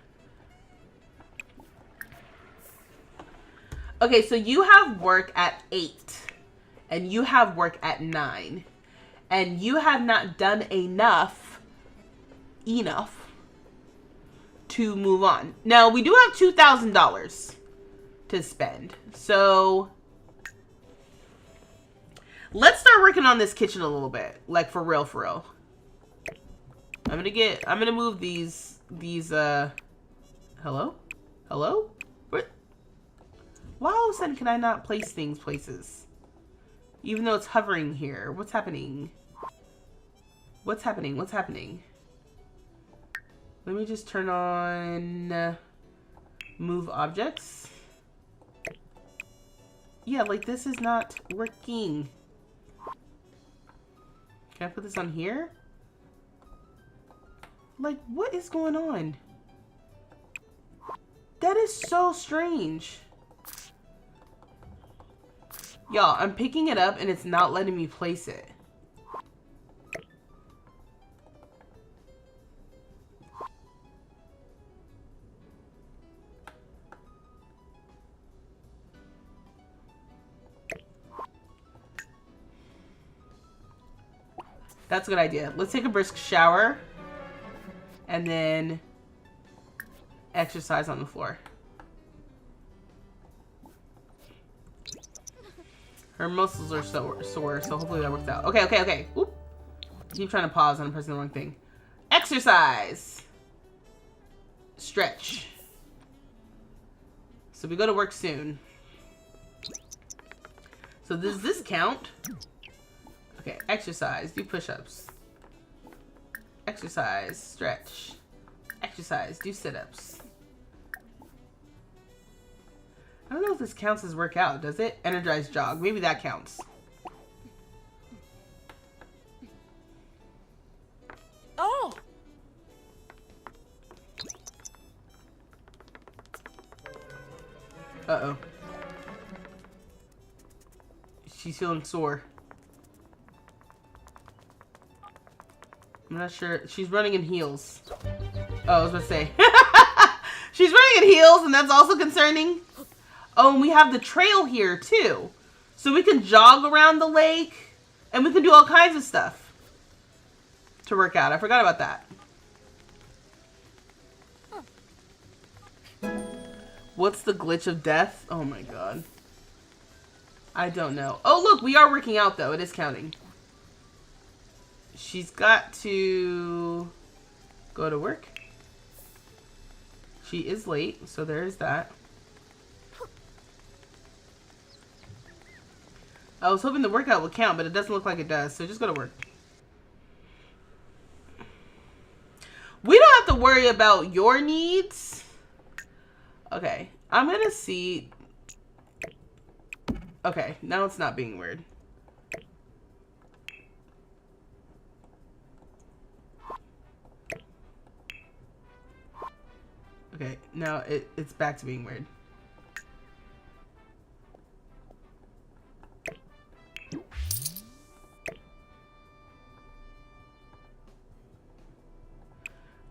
Okay, so you have work at 8. And you have work at 9. And you have not done enough to move on. Now, we do have $2,000 to spend. So, let's start working on this kitchen a little bit. Like, for real, for real. I'm gonna move these, hello? Hello? Where? Why all of a sudden can I not place things places? Even though it's hovering here. What's happening? What's happening? What's happening? Let me just turn on move objects. Yeah, like this is not working. Can I put this on here? Like, what is going on? That is so strange. Y'all, I'm picking it up and it's not letting me place it. That's a good idea. Let's take a brisk shower. And then exercise on the floor. Her muscles are sore, so hopefully that works out. Okay. Oop. Keep trying to pause and I'm pressing the wrong thing. Exercise. Stretch. So we go to work soon. So does this count? Okay, exercise. Do push-ups. Exercise. Stretch. Exercise. Do sit-ups. I don't know if this counts as workout, does it? Energize jog. Maybe that counts. Oh! Uh-oh. She's feeling sore. I'm not sure. She's running in heels. Oh, I was about to say. She's running in heels, and that's also concerning. Oh, and we have the trail here, too. So we can jog around the lake, and we can do all kinds of stuff to work out. I forgot about that. What's the glitch of death? Oh, my God. I don't know. Oh, look, we are working out, though. It is counting. She's got to go to work. She is late, so there's that. I was hoping the workout would count, but it doesn't look like it does, so just go to work. We don't have to worry about your needs. Okay, I'm gonna see. Okay, now it's not being weird. Okay, now it's back to being weird.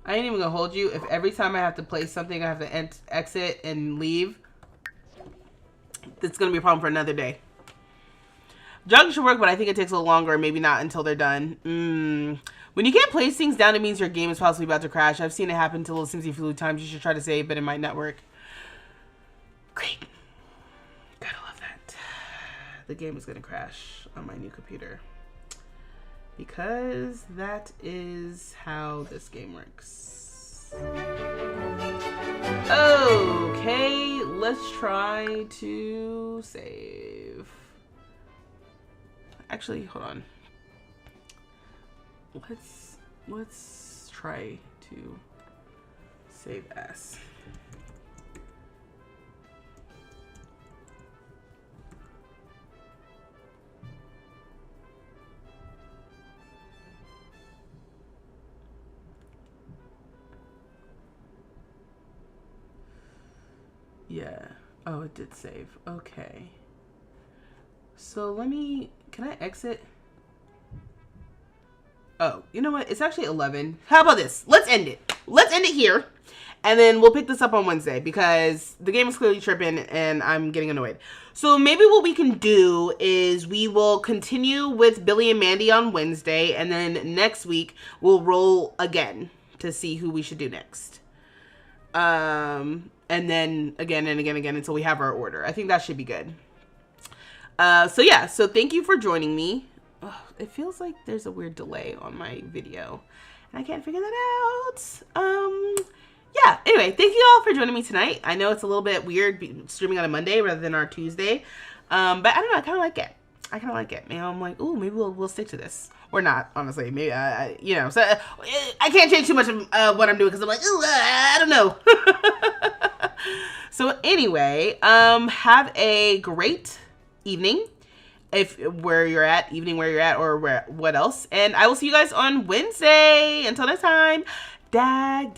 I ain't even gonna hold you. If every time I have to play something I have to exit and leave, it's gonna be a problem for another day. Jogging should work, but I think it takes a little longer, maybe not until they're done. When you can't place things down, it means your game is possibly about to crash. I've seen it happen to little Simsy a few times. You should try to save, but it might not work. Great. Gotta love that. The game is gonna crash on my new computer. Because that is how this game works. Okay, let's try to save. Actually, hold on. Let's try to save as. Yeah. Oh, it did save. Okay. So can I exit? Oh, you know what? It's actually 11. How about this? Let's end it. Let's end it here. And then we'll pick this up on Wednesday because the game is clearly tripping and I'm getting annoyed. So maybe what we can do is we will continue with Billie and Mandy on Wednesday. And then next week we'll roll again to see who we should do next. And then again and again until we have our order. I think that should be good. So yeah, so thank you for joining me. Ugh, it feels like there's a weird delay on my video and I can't figure that out. Yeah, anyway, thank you all for joining me tonight. I know it's a little bit weird streaming on a Monday rather than our Tuesday. But I don't know, I kind of like it. You know, I'm like, ooh, maybe we'll stick to this. Or not, honestly. Maybe, you know, so I can't change too much of what I'm doing because I'm like, ooh, I don't know. So anyway, have a great evening where you're at, or what else. And I will see you guys on Wednesday. Until next time, dag.